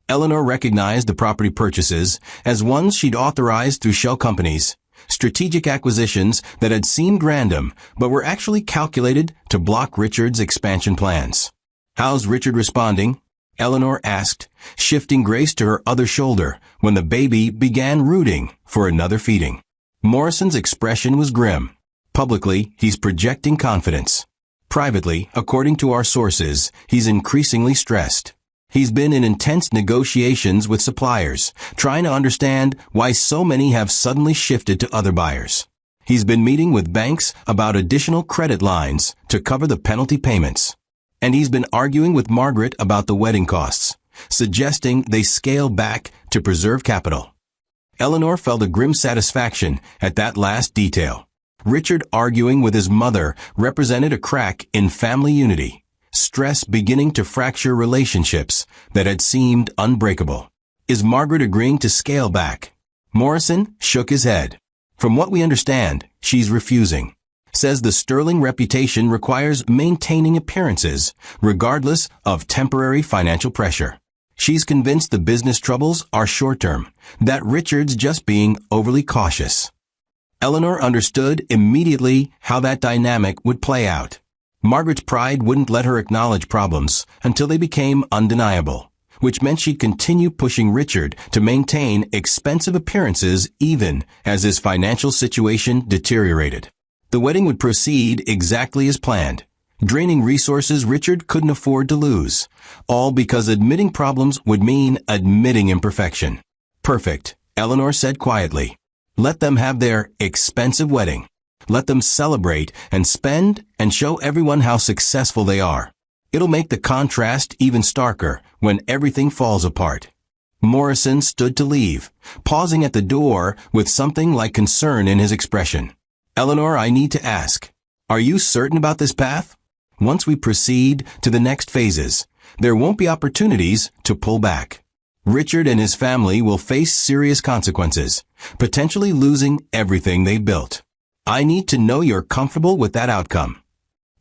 Eleanor recognized the property purchases as ones she'd authorized through shell companies, strategic acquisitions that had seemed random but were actually calculated to block Richard's expansion plans. "How's Richard responding?" Eleanor asked, shifting Grace to her other shoulder when the baby began rooting for another feeding. Morrison's expression was grim. Publicly, he's projecting confidence. Privately, according to our sources, he's increasingly stressed. He's been in intense negotiations with suppliers, trying to understand why so many have suddenly shifted to other buyers. He's been meeting with banks about additional credit lines to cover the penalty payments. And he's been arguing with Margaret about the wedding costs, suggesting they scale back to preserve capital. Eleanor felt a grim satisfaction at that last detail. Richard arguing with his mother represented a crack in family unity, stress beginning to fracture relationships that had seemed unbreakable. Is Margaret agreeing to scale back? Morrison shook his head. From what we understand, she's refusing. Says the sterling reputation requires maintaining appearances, regardless of temporary financial pressure. She's convinced the business troubles are short-term, that Richard's just being overly cautious. Eleanor understood immediately how that dynamic would play out. Margaret's pride wouldn't let her acknowledge problems until they became undeniable, which meant she'd continue pushing Richard to maintain expensive appearances even as his financial situation deteriorated. The wedding would proceed exactly as planned, draining resources Richard couldn't afford to lose, all because admitting problems would mean admitting imperfection. "Perfect," Eleanor said quietly. "Let them have their expensive wedding. Let them celebrate and spend and show everyone how successful they are. It'll make the contrast even starker when everything falls apart." Morrison stood to leave, pausing at the door with something like concern in his expression. "Eleanor, I need to ask, are you certain about this path? Once we proceed to the next phases, there won't be opportunities to pull back. Richard and his family will face serious consequences, potentially losing everything they've built. I need to know you're comfortable with that outcome."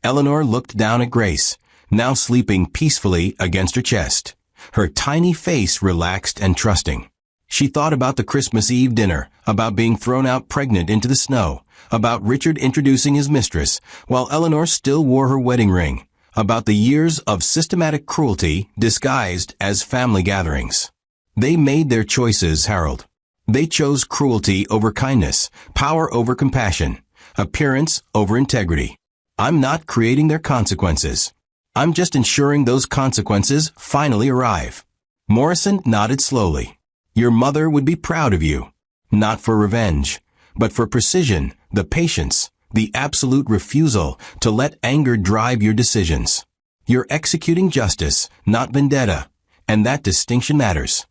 Eleanor looked down at Grace, now sleeping peacefully against her chest, her tiny face relaxed and trusting. She thought about the Christmas Eve dinner, about being thrown out pregnant into the snow, about Richard introducing his mistress, while Eleanor still wore her wedding ring, about the years of systematic cruelty disguised as family gatherings. They made their choices, Harold. They chose cruelty over kindness, power over compassion, appearance over integrity. I'm not creating their consequences. I'm just ensuring those consequences finally arrive. Morrison nodded slowly. Your mother would be proud of you, not for revenge, but for precision, the patience, the absolute refusal to let anger drive your decisions. You're executing justice, not vendetta, and that distinction matters.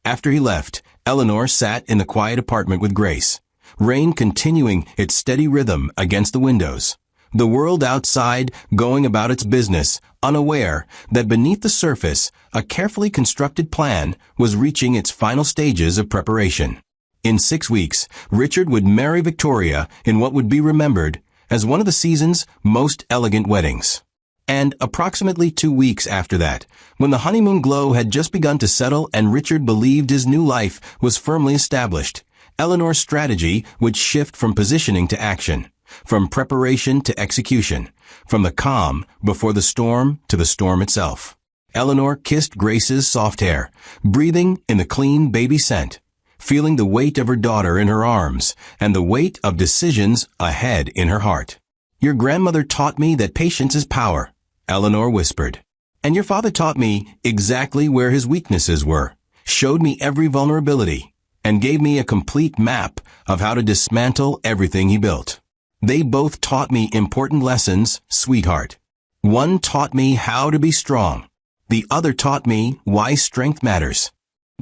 After he left, Eleanor sat in the quiet apartment with Grace, rain continuing its steady rhythm against the windows. The world outside going about its business, unaware that beneath the surface, a carefully constructed plan was reaching its final stages of preparation. In 6 weeks, Richard would marry Victoria in what would be remembered as one of the season's most elegant weddings. And approximately 2 weeks after that, when the honeymoon glow had just begun to settle and Richard believed his new life was firmly established, Eleanor's strategy would shift from positioning to action, from preparation to execution, from the calm before the storm to the storm itself. Eleanor kissed Grace's soft hair, breathing in the clean baby scent, feeling the weight of her daughter in her arms and the weight of decisions ahead in her heart. Your grandmother taught me that patience is power, Eleanor whispered. And your father taught me exactly where his weaknesses were, showed me every vulnerability, and gave me a complete map of how to dismantle everything he built. They both taught me important lessons, sweetheart. One taught me how to be strong. The other taught me why strength matters.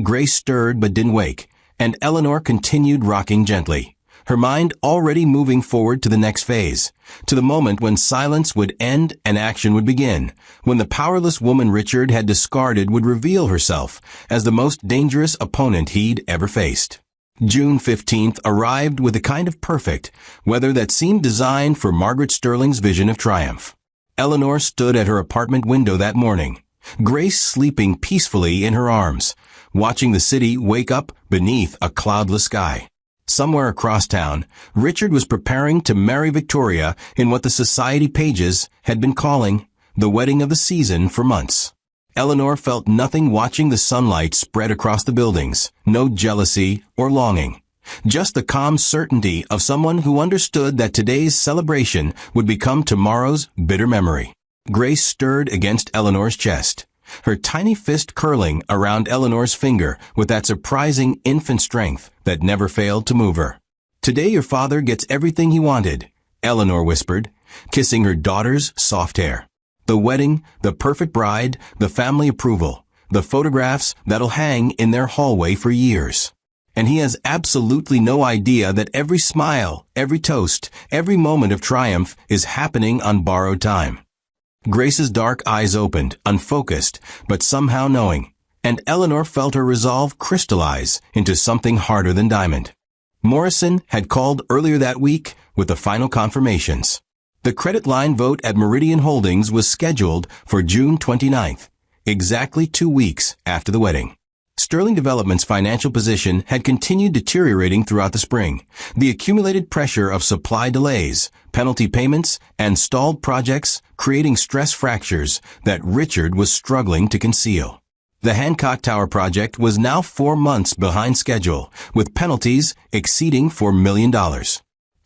Grace stirred but didn't wake, and Eleanor continued rocking gently, her mind already moving forward to the next phase, to the moment when silence would end and action would begin, when the powerless woman Richard had discarded would reveal herself as the most dangerous opponent he'd ever faced. June 15th arrived with a kind of perfect weather that seemed designed for Margaret Sterling's vision of triumph. Eleanor stood at her apartment window that morning, Grace sleeping peacefully in her arms, watching the city wake up beneath a cloudless sky. Somewhere across town, Richard was preparing to marry Victoria in what the society pages had been calling the wedding of the season for months. Eleanor felt nothing watching the sunlight spread across the buildings, no jealousy or longing. Just the calm certainty of someone who understood that today's celebration would become tomorrow's bitter memory. Grace stirred against Eleanor's chest, her tiny fist curling around Eleanor's finger with that surprising infant strength that never failed to move her. "Today your father gets everything he wanted," Eleanor whispered, kissing her daughter's soft hair. "The wedding, the perfect bride, the family approval, the photographs that'll hang in their hallway for years. And he has absolutely no idea that every smile, every toast, every moment of triumph is happening on borrowed time." Grace's dark eyes opened, unfocused, but somehow knowing, and Eleanor felt her resolve crystallize into something harder than diamond. Morrison had called earlier that week with the final confirmations. The credit line vote at Meridian Holdings was scheduled for June 29th, exactly 2 weeks after the wedding. Sterling Development's financial position had continued deteriorating throughout the spring. The accumulated pressure of supply delays, penalty payments, and stalled projects creating stress fractures that Richard was struggling to conceal. The Hancock Tower project was now 4 months behind schedule, with penalties exceeding $4 million.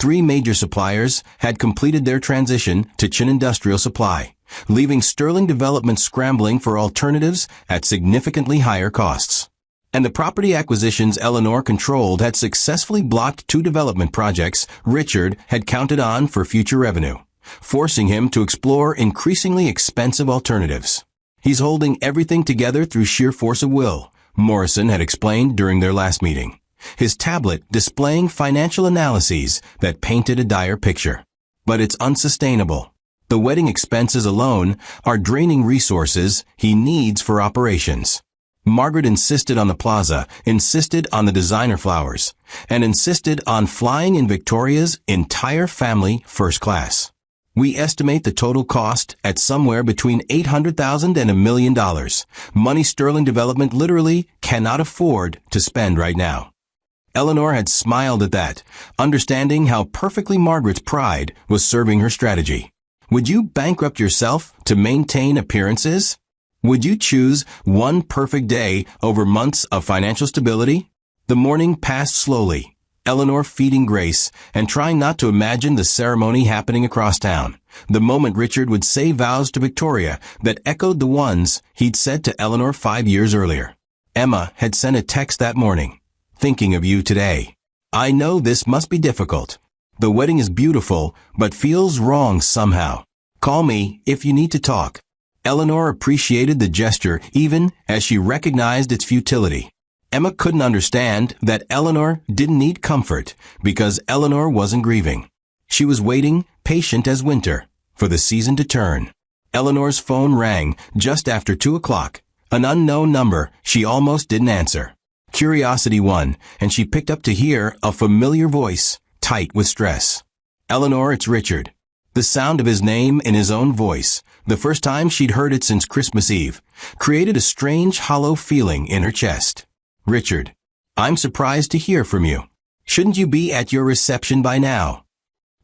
3 major suppliers had completed their transition to Chin Industrial Supply, leaving Sterling Development scrambling for alternatives at significantly higher costs. And the property acquisitions Eleanor controlled had successfully blocked 2 development projects Richard had counted on for future revenue, forcing him to explore increasingly expensive alternatives. "He's holding everything together through sheer force of will," Morrison had explained during their last meeting, his tablet displaying financial analyses that painted a dire picture. "But it's unsustainable. The wedding expenses alone are draining resources he needs for operations." Margaret insisted on the plaza, insisted on the designer flowers, and insisted on flying in Victoria's entire family first class. "We estimate the total cost at somewhere between $800,000 and $1 million, money Sterling Development literally cannot afford to spend right now." Eleanor had smiled at that, understanding how perfectly Margaret's pride was serving her strategy. Would you bankrupt yourself to maintain appearances? Would you choose one perfect day over months of financial stability? The morning passed slowly, Eleanor feeding Grace and trying not to imagine the ceremony happening across town, the moment Richard would say vows to Victoria that echoed the ones he'd said to Eleanor 5 years earlier. Emma had sent a text that morning. "Thinking of you today. I know this must be difficult. The wedding is beautiful, but feels wrong somehow. Call me if you need to talk." Eleanor appreciated the gesture even as she recognized its futility. Emma couldn't understand that Eleanor didn't need comfort because Eleanor wasn't grieving. She was waiting, patient as winter, for the season to turn. Eleanor's phone rang just after 2 o'clock, an unknown number she almost didn't answer. Curiosity won, and she picked up to hear a familiar voice, tight with stress. "Eleanor, it's Richard." The sound of his name in his own voice, the first time she'd heard it since Christmas Eve, created a strange hollow feeling in her chest. "Richard, I'm surprised to hear from you. Shouldn't you be at your reception by now?"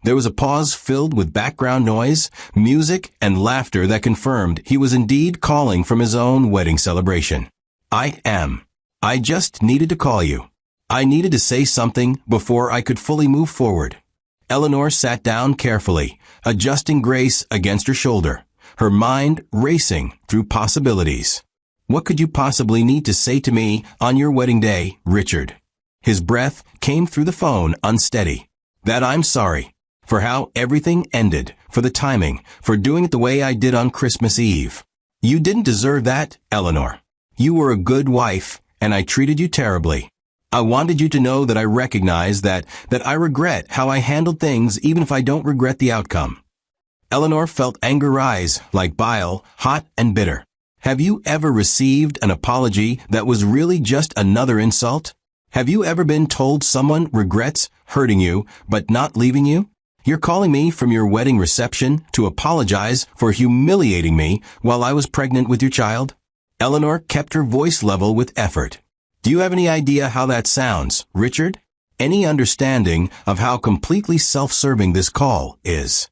There was a pause filled with background noise, music, and laughter that confirmed he was indeed calling from his own wedding celebration. "I am. I just needed to call you. I needed to say something before I could fully move forward." Eleanor sat down carefully, adjusting Grace against her shoulder, her mind racing through possibilities. "What could you possibly need to say to me on your wedding day, Richard?" His breath came through the phone unsteady. "That I'm sorry for how everything ended, for the timing, for doing it the way I did on Christmas Eve. You didn't deserve that, Eleanor. You were a good wife, and I treated you terribly. I wanted you to know that I recognize that I regret how I handled things even if I don't regret the outcome." Eleanor felt anger rise like bile, hot and bitter. Have you ever received an apology that was really just another insult? Have you ever been told someone regrets hurting you but not leaving you? You're calling me from your wedding reception to apologize for humiliating me while I was pregnant with your child? Eleanor kept her voice level with effort. Do you have any idea how that sounds, Richard? Any understanding of how completely self-serving this call is?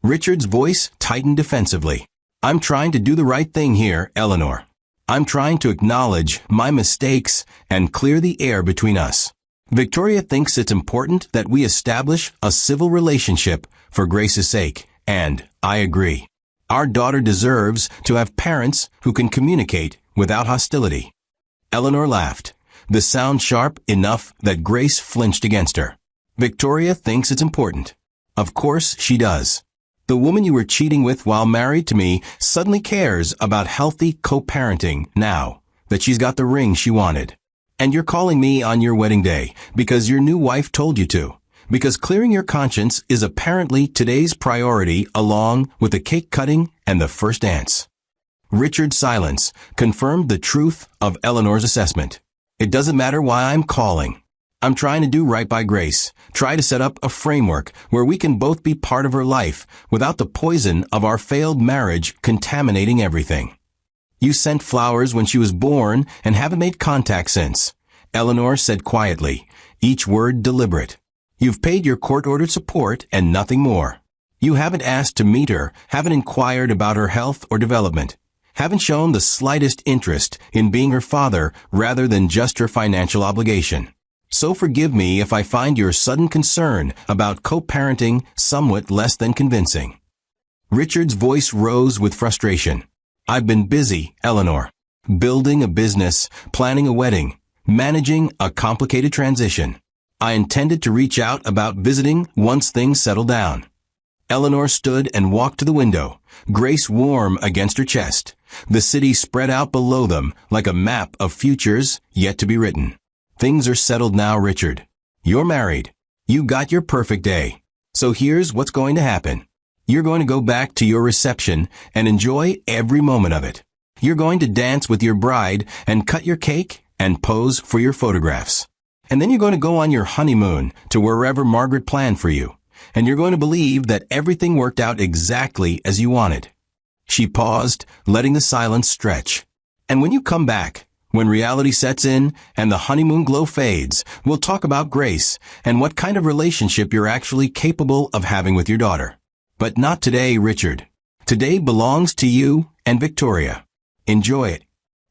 Richard's voice tightened defensively. I'm trying to do the right thing here, Eleanor. I'm trying to acknowledge my mistakes and clear the air between us. Victoria thinks it's important that we establish a civil relationship for Grace's sake, and I agree. Our daughter deserves to have parents who can communicate without hostility. Eleanor laughed, the sound sharp enough that Grace flinched against her. Victoria thinks it's important. Of course she does. The woman you were cheating with while married to me suddenly cares about healthy co-parenting now that she's got the ring she wanted. And you're calling me on your wedding day because your new wife told you to. Because clearing your conscience is apparently today's priority along with the cake cutting and the first dance. Richard's silence confirmed the truth of Eleanor's assessment. It doesn't matter why I'm calling. I'm trying to do right by Grace, try to set up a framework where we can both be part of her life without the poison of our failed marriage contaminating everything. You sent flowers when she was born and haven't made contact since, Eleanor said quietly, each word deliberate. You've paid your court-ordered support and nothing more. You haven't asked to meet her, haven't inquired about her health or development, haven't shown the slightest interest in being her father rather than just her financial obligation. So forgive me if I find your sudden concern about co-parenting somewhat less than convincing. Richard's voice rose with frustration. I've been busy, Eleanor. Building a business, planning a wedding, managing a complicated transition. I intended to reach out about visiting once things settle down. Eleanor stood and walked to the window, Grace warm against her chest. The city spread out below them like a map of futures yet to be written. Things are settled now, Richard. You're married. You got your perfect day. So here's what's going to happen. You're going to go back to your reception and enjoy every moment of it. You're going to dance with your bride and cut your cake and pose for your photographs. And then you're going to go on your honeymoon to wherever Margaret planned for you. And you're going to believe that everything worked out exactly as you wanted. She paused, letting the silence stretch. And when you come back, when reality sets in and the honeymoon glow fades, we'll talk about Grace and what kind of relationship you're actually capable of having with your daughter. But not today, Richard. Today belongs to you and Victoria. Enjoy it.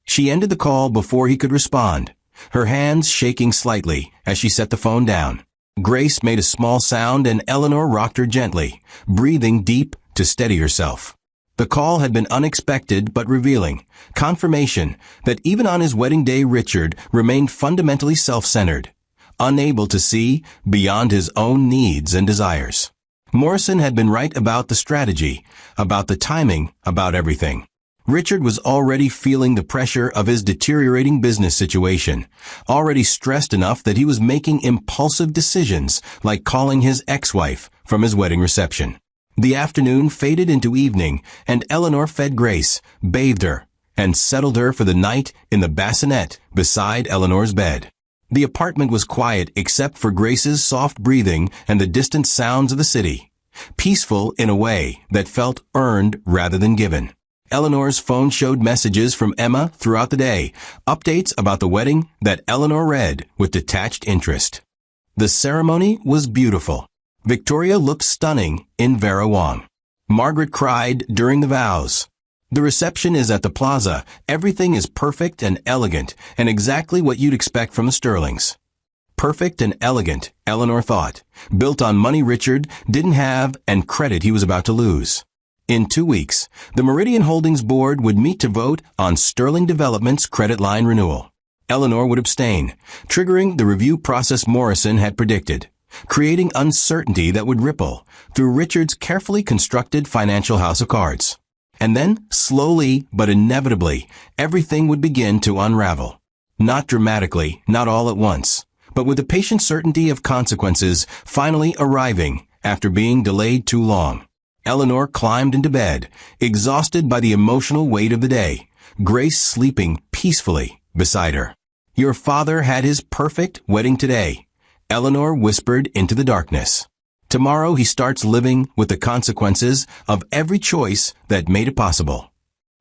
She ended the call before he could respond, her hands shaking slightly as she set the phone down. Grace made a small sound and Eleanor rocked her gently, breathing deep to steady herself. The call had been unexpected but revealing, confirmation that even on his wedding day Richard remained fundamentally self-centered, unable to see beyond his own needs and desires. Morrison had been right about the strategy, about the timing, about everything. Richard was already feeling the pressure of his deteriorating business situation, already stressed enough that he was making impulsive decisions like calling his ex-wife from his wedding reception. The afternoon faded into evening, and Eleanor fed Grace, bathed her, and settled her for the night in the bassinet beside Eleanor's bed. The apartment was quiet except for Grace's soft breathing and the distant sounds of the city, peaceful in a way that felt earned rather than given. Eleanor's phone showed messages from Emma throughout the day, updates about the wedding that Eleanor read with detached interest. The ceremony was beautiful. Victoria looked stunning in Vera Wang. Margaret cried during the vows. The reception is at the plaza. Everything is perfect and elegant, and exactly what you'd expect from the Sterlings. Perfect and elegant, Eleanor thought, built on money Richard didn't have and credit he was about to lose. In 2 weeks, the Meridian Holdings board would meet to vote on Sterling Development's credit line renewal. Eleanor would abstain, triggering the review process Morrison had predicted, creating uncertainty that would ripple through Richard's carefully constructed financial house of cards. And then, slowly but inevitably, everything would begin to unravel. Not dramatically, not all at once, but with the patient certainty of consequences finally arriving after being delayed too long. Eleanor climbed into bed, exhausted by the emotional weight of the day, Grace sleeping peacefully beside her. Your father had his perfect wedding today, Eleanor whispered into the darkness. Tomorrow he starts living with the consequences of every choice that made it possible.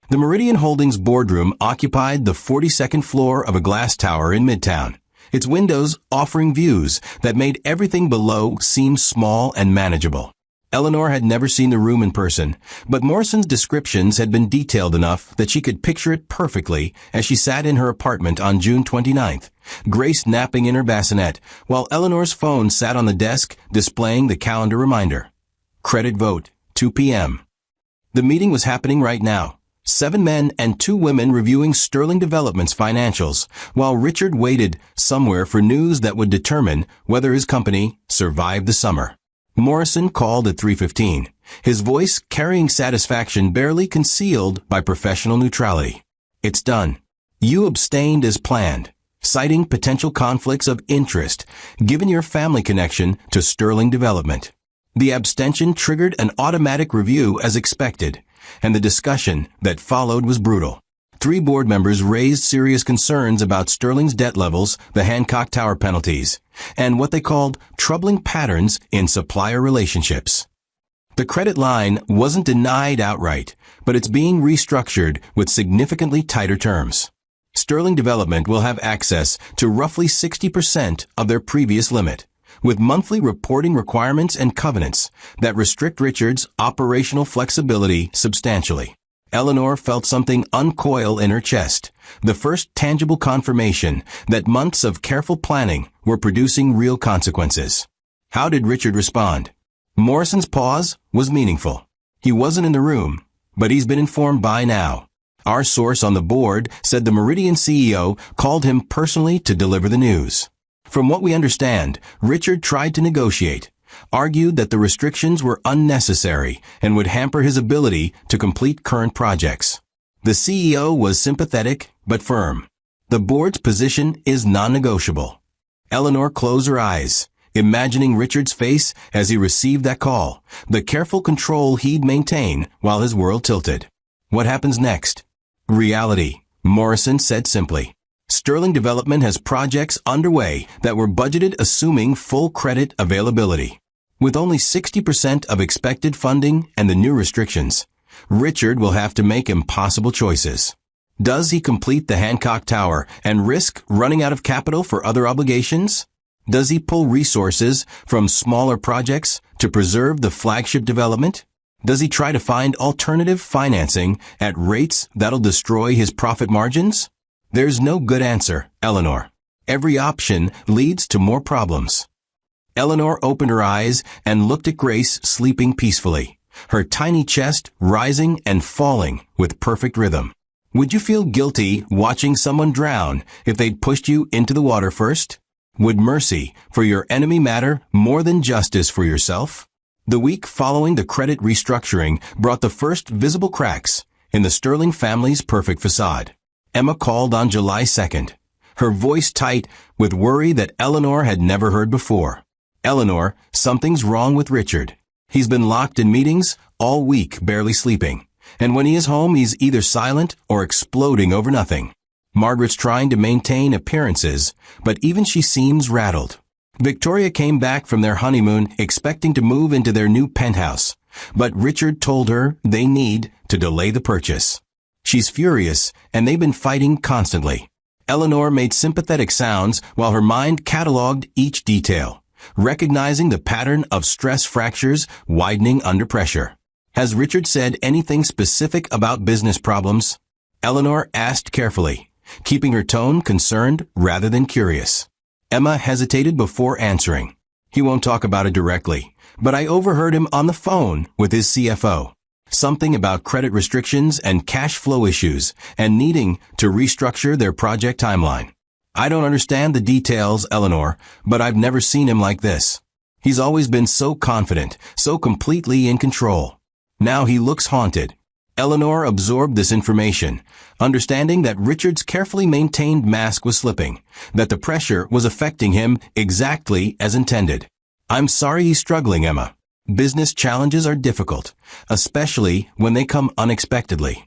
The Meridian Holdings boardroom occupied the 42nd floor of a glass tower in Midtown, its windows offering views that made everything below seem small and manageable. Eleanor had never seen the room in person, but Morrison's descriptions had been detailed enough that she could picture it perfectly as she sat in her apartment on June 29th, Grace napping in her bassinet, while Eleanor's phone sat on the desk displaying the calendar reminder. Credit vote, 2 p.m. The meeting was happening right now. 7 men and 2 women reviewing Sterling Development's financials, while Richard waited somewhere for news that would determine whether his company survived the summer. Morrison called at 3:15, his voice carrying satisfaction barely concealed by professional neutrality. It's done. You abstained as planned, citing potential conflicts of interest given your family connection to Sterling Development. The abstention triggered an automatic review as expected, and the discussion that followed was brutal. 3 board members raised serious concerns about Sterling's debt levels, the Hancock Tower penalties, and what they called troubling patterns in supplier relationships. The credit line wasn't denied outright, but it's being restructured with significantly tighter terms. Sterling Development will have access to roughly 60% of their previous limit, with monthly reporting requirements and covenants that restrict Richard's operational flexibility substantially. Eleanor felt something uncoil in her chest, the first tangible confirmation that months of careful planning were producing real consequences. How did Richard respond? Morrison's pause was meaningful. He wasn't in the room, but he's been informed by now. Our source on the board said the Meridian CEO called him personally to deliver the news. From what we understand, Richard tried to negotiate, argued that the restrictions were unnecessary and would hamper his ability to complete current projects. The CEO was sympathetic but firm. The board's position is non-negotiable. Eleanor closed her eyes, imagining Richard's face as he received that call, the careful control he'd maintain while his world tilted. What happens next? Reality, Morrison said simply. Sterling Development has projects underway that were budgeted assuming full credit availability. With only 60% of expected funding and the new restrictions, Richard will have to make impossible choices. Does he complete the Hancock Tower and risk running out of capital for other obligations? Does he pull resources from smaller projects to preserve the flagship development? Does he try to find alternative financing at rates that'll destroy his profit margins? There's no good answer, Eleanor. Every option leads to more problems. Eleanor opened her eyes and looked at Grace sleeping peacefully, her tiny chest rising and falling with perfect rhythm. Would you feel guilty watching someone drown if they'd pushed you into the water first? Would mercy for your enemy matter more than justice for yourself? The week following the credit restructuring brought the first visible cracks in the Sterling family's perfect facade. Emma called on July 2nd, her voice tight with worry that Eleanor had never heard before. Eleanor, something's wrong with Richard. He's been locked in meetings all week, barely sleeping. And when he is home, he's either silent or exploding over nothing. Margaret's trying to maintain appearances, but even she seems rattled. Victoria came back from their honeymoon expecting to move into their new penthouse, but Richard told her they need to delay the purchase. She's furious, and they've been fighting constantly. Eleanor made sympathetic sounds while her mind cataloged each detail, recognizing the pattern of stress fractures widening under pressure. Has Richard said anything specific about business problems? Eleanor asked carefully, keeping her tone concerned rather than curious. Emma hesitated before answering. He won't talk about it directly, but I overheard him on the phone with his CFO. Something about credit restrictions and cash flow issues and needing to restructure their project timeline. I don't understand the details, Eleanor, but I've never seen him like this. He's always been so confident, so completely in control. Now he looks haunted. Eleanor absorbed this information, understanding that Richard's carefully maintained mask was slipping, that the pressure was affecting him exactly as intended. I'm sorry he's struggling, Emma. Business challenges are difficult, especially when they come unexpectedly.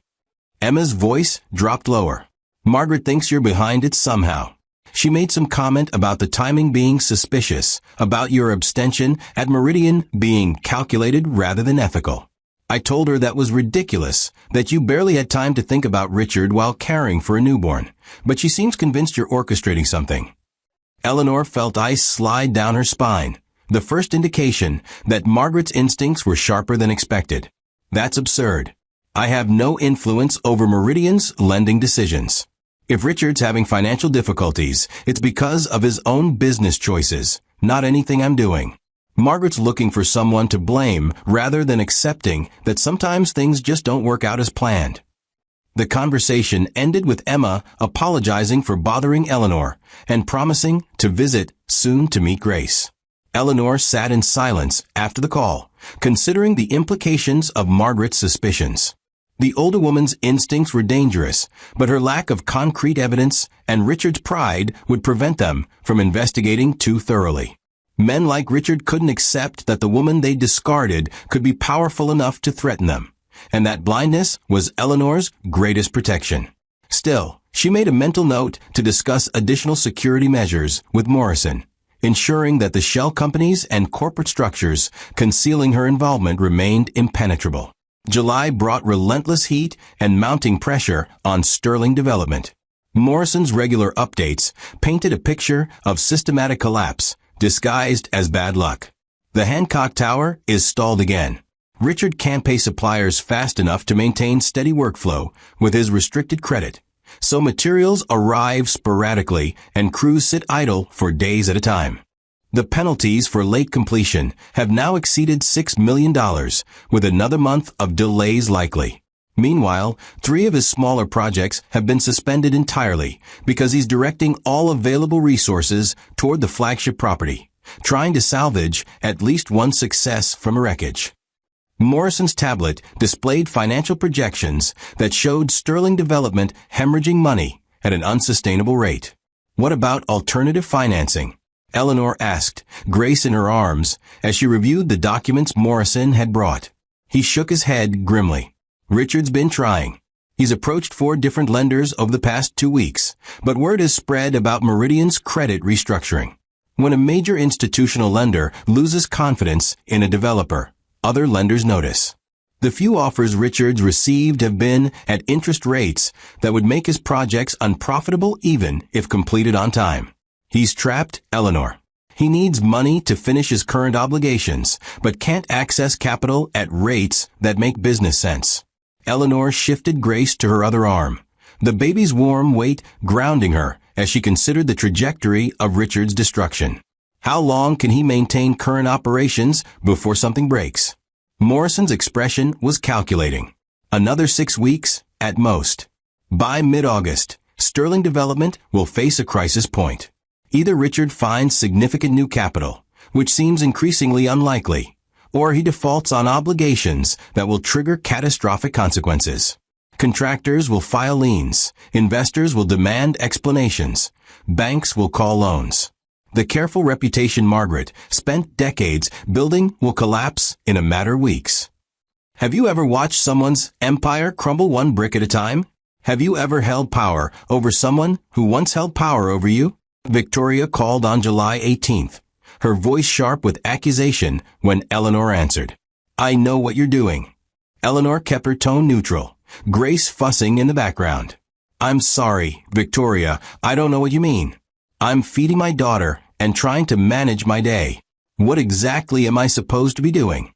Emma's voice dropped lower. Margaret thinks you're behind it somehow. She made some comment about the timing being suspicious, about your abstention at Meridian being calculated rather than ethical. I told her that was ridiculous, that you barely had time to think about Richard while caring for a newborn, but she seems convinced you're orchestrating something. Eleanor felt ice slide down her spine, the first indication that Margaret's instincts were sharper than expected. That's absurd. I have no influence over Meridian's lending decisions. If Richard's having financial difficulties, it's because of his own business choices, not anything I'm doing. Margaret's looking for someone to blame rather than accepting that sometimes things just don't work out as planned. The conversation ended with Emma apologizing for bothering Eleanor and promising to visit soon to meet Grace. Eleanor sat in silence after the call, considering the implications of Margaret's suspicions. The older woman's instincts were dangerous, but her lack of concrete evidence and Richard's pride would prevent them from investigating too thoroughly. Men like Richard couldn't accept that the woman they discarded could be powerful enough to threaten them, and that blindness was Eleanor's greatest protection. Still, she made a mental note to discuss additional security measures with Morrison, ensuring that the shell companies and corporate structures concealing her involvement remained impenetrable. July brought relentless heat and mounting pressure on Sterling Development. Morrison's regular updates painted a picture of systematic collapse, disguised as bad luck. The Hancock Tower is stalled again. Richard can't pay suppliers fast enough to maintain steady workflow with his restricted credit, so materials arrive sporadically and crews sit idle for days at a time. The penalties for late completion have now exceeded $6 million, with another month of delays likely. Meanwhile, 3 of his smaller projects have been suspended entirely because he's directing all available resources toward the flagship property, trying to salvage at least one success from wreckage. Morrison's tablet displayed financial projections that showed Sterling Development hemorrhaging money at an unsustainable rate. What about alternative financing? Eleanor asked, Grace in her arms, as she reviewed the documents Morrison had brought. He shook his head grimly. Richard's been trying. He's approached 4 different lenders over the past 2 weeks, but word has spread about Meridian's credit restructuring. When a major institutional lender loses confidence in a developer, other lenders notice. The few offers Richard's received have been at interest rates that would make his projects unprofitable even if completed on time. He's trapped Eleanor. He needs money to finish his current obligations, but can't access capital at rates that make business sense. Eleanor shifted Grace to her other arm, the baby's warm weight grounding her as she considered the trajectory of Richard's destruction. How long can he maintain current operations before something breaks? Morrison's expression was calculating. Another 6 weeks, at most. By mid-August, Sterling Development will face a crisis point. Either Richard finds significant new capital, which seems increasingly unlikely, or he defaults on obligations that will trigger catastrophic consequences. Contractors will file liens, investors will demand explanations, banks will call loans. The careful reputation Margaret spent decades building will collapse in a matter of weeks. Have you ever watched someone's empire crumble one brick at a time? Have you ever held power over someone who once held power over you? Victoria called on July 18th, her voice sharp with accusation when Eleanor answered. I know what you're doing. Eleanor kept her tone neutral, Grace fussing in the background. I'm sorry, Victoria, I don't know what you mean. I'm feeding my daughter and trying to manage my day. What exactly am I supposed to be doing?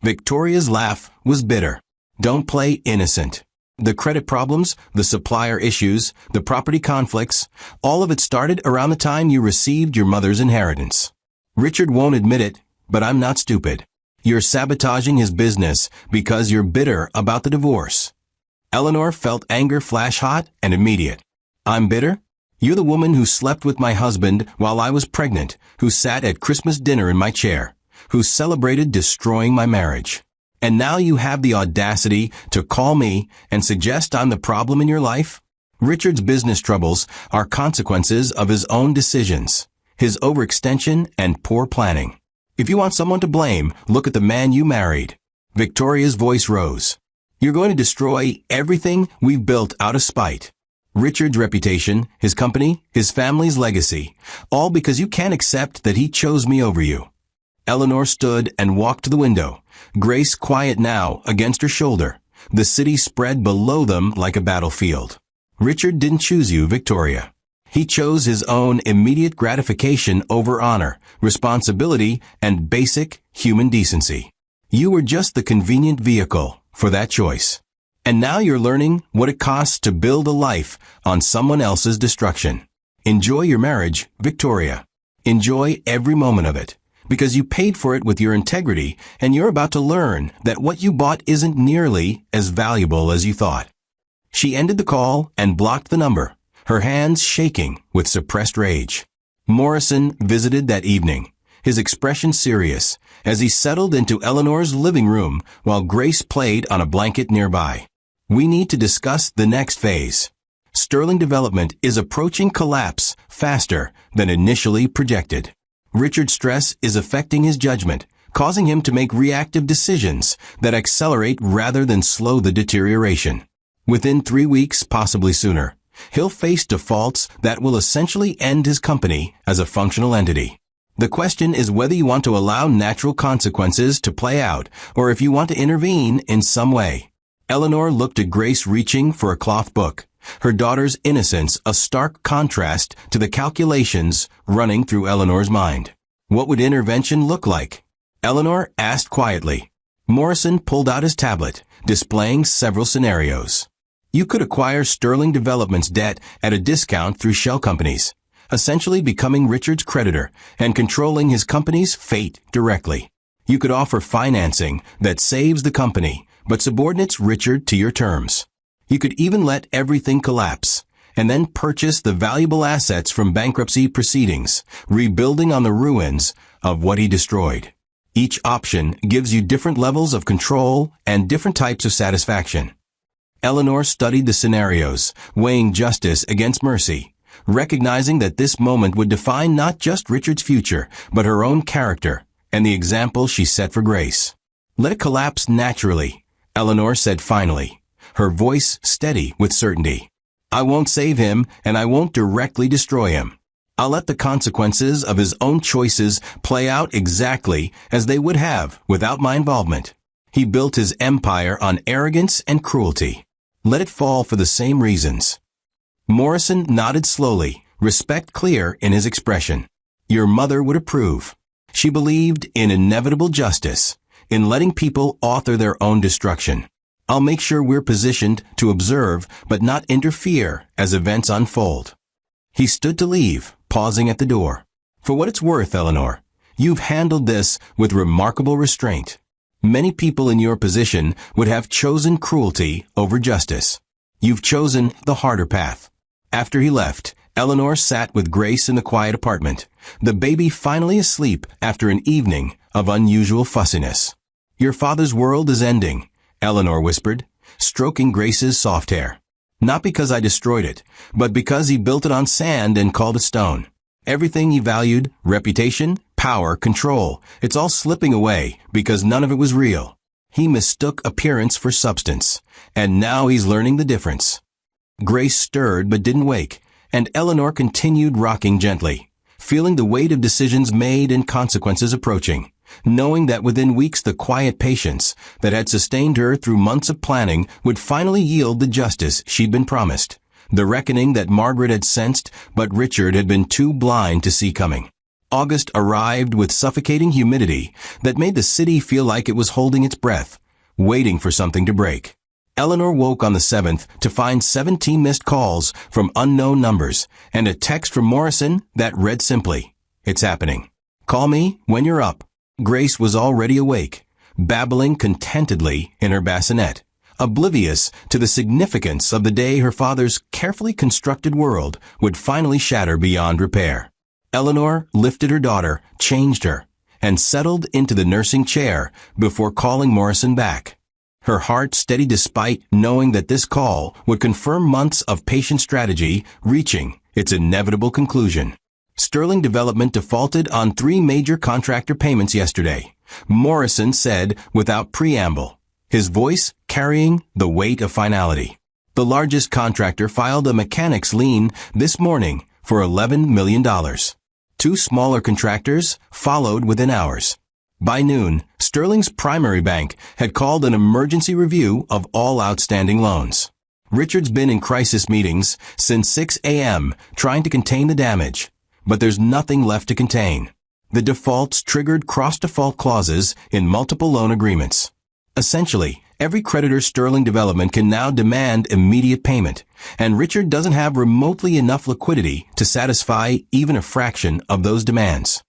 Victoria's laugh was bitter. Don't play innocent. The credit problems, the supplier issues, the property conflicts, all of it started around the time you received your mother's inheritance. Richard won't admit it, but I'm not stupid. You're sabotaging his business because you're bitter about the divorce. Eleanor felt anger flash hot and immediate. I'm bitter? You're the woman who slept with my husband while I was pregnant, who sat at Christmas dinner in my chair, who celebrated destroying my marriage. And now you have the audacity to call me and suggest I'm the problem in your life? Richard's business troubles are consequences of his own decisions, his overextension and poor planning. If you want someone to blame, look at the man you married. Victoria's voice rose. You're going to destroy everything we've built out of spite. Richard's reputation, his company, his family's legacy, all because you can't accept that he chose me over you. Eleanor stood and walked to the window, Grace quiet now against her shoulder. The city spread below them like a battlefield. Richard didn't choose you, Victoria. He chose his own immediate gratification over honor, responsibility, and basic human decency. You were just the convenient vehicle for that choice. And now you're learning what it costs to build a life on someone else's destruction. Enjoy your marriage, Victoria. Enjoy every moment of it, because you paid for it with your integrity, and you're about to learn that what you bought isn't nearly as valuable as you thought. She ended the call and blocked the number, her hands shaking with suppressed rage. Morrison visited that evening, his expression serious, as he settled into Eleanor's living room while Grace played on a blanket nearby. We need to discuss the next phase. Sterling Development is approaching collapse faster than initially projected. Richard's stress is affecting his judgment, causing him to make reactive decisions that accelerate rather than slow the deterioration. Within 3 weeks, possibly sooner, he'll face defaults that will essentially end his company as a functional entity. The question is whether you want to allow natural consequences to play out or if you want to intervene in some way. Eleanor looked at Grace reaching for a cloth book, her daughter's innocence a stark contrast to the calculations running through Eleanor's mind. What would intervention look like? Eleanor asked quietly. Morrison pulled out his tablet, displaying several scenarios. You could acquire Sterling Development's debt at a discount through shell companies, essentially becoming Richard's creditor and controlling his company's fate directly. You could offer financing that saves the company, but subordinates Richard to your terms. You could even let everything collapse, and then purchase the valuable assets from bankruptcy proceedings, rebuilding on the ruins of what he destroyed. Each option gives you different levels of control and different types of satisfaction. Eleanor studied the scenarios, weighing justice against mercy, recognizing that this moment would define not just Richard's future, but her own character and the example she set for Grace. Let it collapse naturally, Eleanor said finally, her voice steady with certainty. I won't save him, and I won't directly destroy him. I'll let the consequences of his own choices play out exactly as they would have without my involvement. He built his empire on arrogance and cruelty. Let it fall for the same reasons. Morrison nodded slowly, respect clear in his expression. Your mother would approve. She believed in inevitable justice, in letting people author their own destruction. I'll make sure we're positioned to observe but not interfere as events unfold. He stood to leave, pausing at the door. For what it's worth, Eleanor, you've handled this with remarkable restraint. Many people in your position would have chosen cruelty over justice. You've chosen the harder path. After he left, Eleanor sat with Grace in the quiet apartment, the baby finally asleep after an evening of unusual fussiness. Your father's world is ending, Eleanor whispered, stroking Grace's soft hair. Not because I destroyed it, but because he built it on sand and called it stone. Everything he valued, reputation, power, control, it's all slipping away because none of it was real. He mistook appearance for substance, and now he's learning the difference. Grace stirred but didn't wake, and Eleanor continued rocking gently, feeling the weight of decisions made and consequences approaching, knowing that within weeks the quiet patience that had sustained her through months of planning would finally yield the justice she'd been promised, the reckoning that Margaret had sensed but Richard had been too blind to see coming. August arrived with suffocating humidity that made the city feel like it was holding its breath, waiting for something to break. Eleanor woke on the 7th to find 17 missed calls from unknown numbers and a text from Morrison that read simply, "It's happening. Call me when you're up." Grace was already awake, babbling contentedly in her bassinet, oblivious to the significance of the day her father's carefully constructed world would finally shatter beyond repair. Eleanor lifted her daughter, changed her, and settled into the nursing chair before calling Morrison back. Her heart steady despite knowing that this call would confirm months of patient strategy reaching its inevitable conclusion. Sterling Development defaulted on 3 major contractor payments yesterday, Morrison said without preamble, his voice carrying the weight of finality. The largest contractor filed a mechanic's lien this morning for $11 million. Two smaller contractors followed within hours. By noon, Sterling's primary bank had called an emergency review of all outstanding loans. Richard's been in crisis meetings since 6 a.m. trying to contain the damage, but there's nothing left to contain. The defaults triggered cross-default clauses in multiple loan agreements. Essentially, every creditor Sterling Development can now demand immediate payment, and Richard doesn't have remotely enough liquidity to satisfy even a fraction of those demands.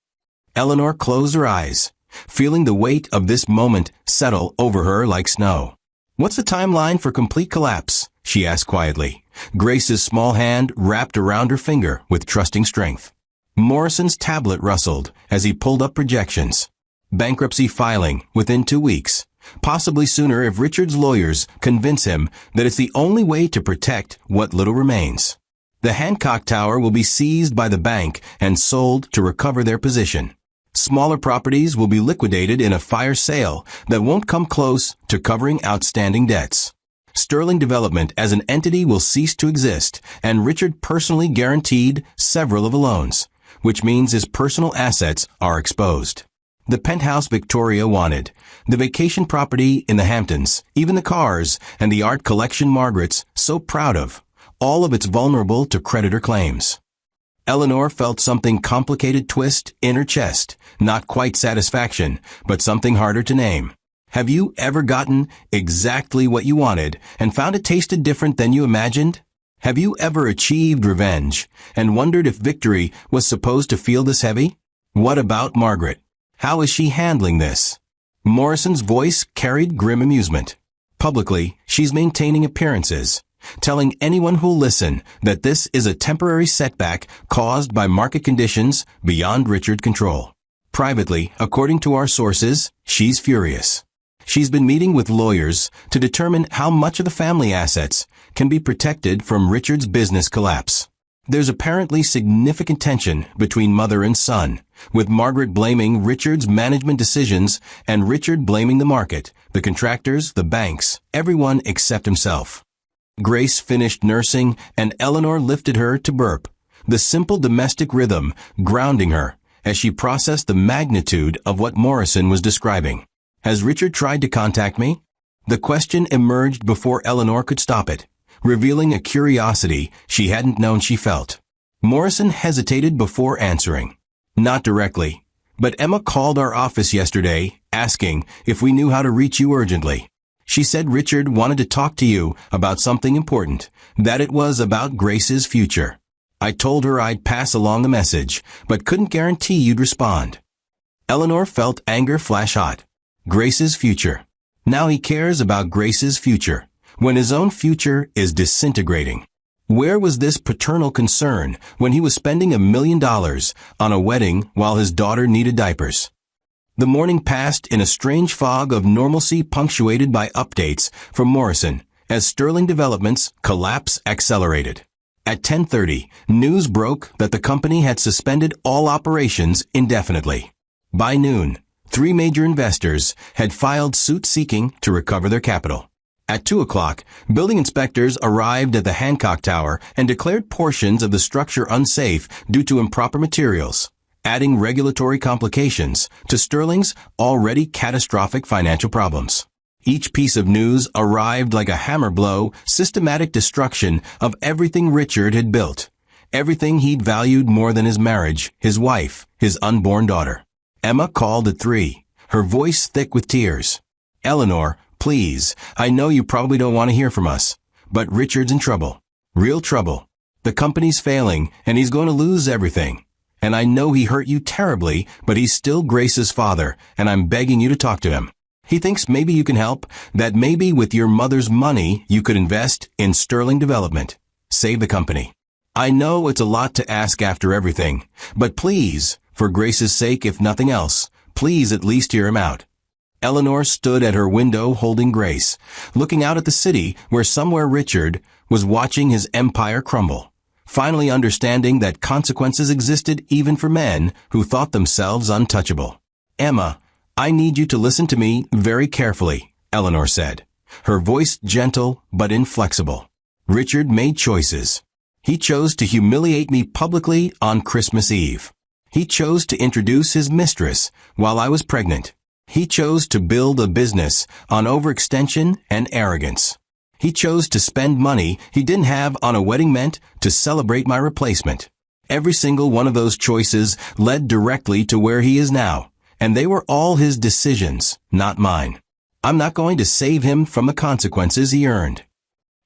Eleanor closed her eyes, feeling the weight of this moment settle over her like snow. "What's the timeline for complete collapse?" she asked quietly, Grace's small hand wrapped around her finger with trusting strength. Morrison's tablet rustled as he pulled up projections. Bankruptcy filing within 2 weeks. Possibly sooner if Richard's lawyers convince him that it's the only way to protect what little remains. The Hancock Tower will be seized by the bank and sold to recover their position. Smaller properties will be liquidated in a fire sale that won't come close to covering outstanding debts. Sterling Development as an entity will cease to exist, and Richard personally guaranteed several of the loans, which means his personal assets are exposed. The penthouse Victoria wanted, the vacation property in the Hamptons, even the cars, and the art collection Margaret's so proud of, all of it's vulnerable to creditor claims. Eleanor felt something complicated twist in her chest, not quite satisfaction, but something harder to name. Have you ever gotten exactly what you wanted and found it tasted different than you imagined? Have you ever achieved revenge and wondered if victory was supposed to feel this heavy? What about Margaret? How is she handling this? Morrison's voice carried grim amusement. Publicly, she's maintaining appearances, telling anyone who'll listen that this is a temporary setback caused by market conditions beyond Richard's control. Privately, according to our sources, she's furious. She's been meeting with lawyers to determine how much of the family assets can be protected from Richard's business collapse. There's apparently significant tension between mother and son, with Margaret blaming Richard's management decisions and Richard blaming the market, the contractors, the banks, everyone except himself. Grace finished nursing and Eleanor lifted her to burp, the simple domestic rhythm grounding her as she processed the magnitude of what Morrison was describing. Has Richard tried to contact me? The question emerged before Eleanor could stop it, revealing a curiosity she hadn't known she felt. Morrison hesitated before answering. Not directly, but Emma called our office yesterday asking if we knew how to reach you urgently. She said Richard wanted to talk to you about something important, that it was about Grace's future. I told her I'd pass along the message, but couldn't guarantee you'd respond. Eleanor felt anger flash hot. Grace's future. Now he cares about Grace's future, when his own future is disintegrating. Where was this paternal concern when he was spending $1 million on a wedding while his daughter needed diapers? The morning passed in a strange fog of normalcy punctuated by updates from Morrison as Sterling Development's collapse accelerated. At 10:30, news broke that the company had suspended all operations indefinitely. By noon, 3 major investors had filed suit seeking to recover their capital. At 2 o'clock, building inspectors arrived at the Hancock Tower and declared portions of the structure unsafe due to improper materials, adding regulatory complications to Sterling's already catastrophic financial problems. Each piece of news arrived like a hammer blow, systematic destruction of everything Richard had built, everything he'd valued more than his marriage, his wife, his unborn daughter. Emma called at 3, her voice thick with tears. Eleanor, please, I know you probably don't want to hear from us, but Richard's in trouble. Real trouble. The company's failing, and he's going to lose everything. And I know he hurt you terribly, but he's still Grace's father, and I'm begging you to talk to him. He thinks maybe you can help, that maybe with your mother's money you could invest in Sterling Development. Save the company. I know it's a lot to ask after everything, but please, for Grace's sake if nothing else, please at least hear him out. Eleanor stood at her window holding Grace, looking out at the city where somewhere Richard was watching his empire crumble, finally understanding that consequences existed even for men who thought themselves untouchable. Emma, I need you to listen to me very carefully, Eleanor said, her voice gentle but inflexible. Richard made choices. He chose to humiliate me publicly on Christmas Eve. He chose to introduce his mistress while I was pregnant. He chose to build a business on overextension and arrogance. He chose to spend money he didn't have on a wedding meant to celebrate my replacement. Every single one of those choices led directly to where he is now, and they were all his decisions, not mine. I'm not going to save him from the consequences he earned.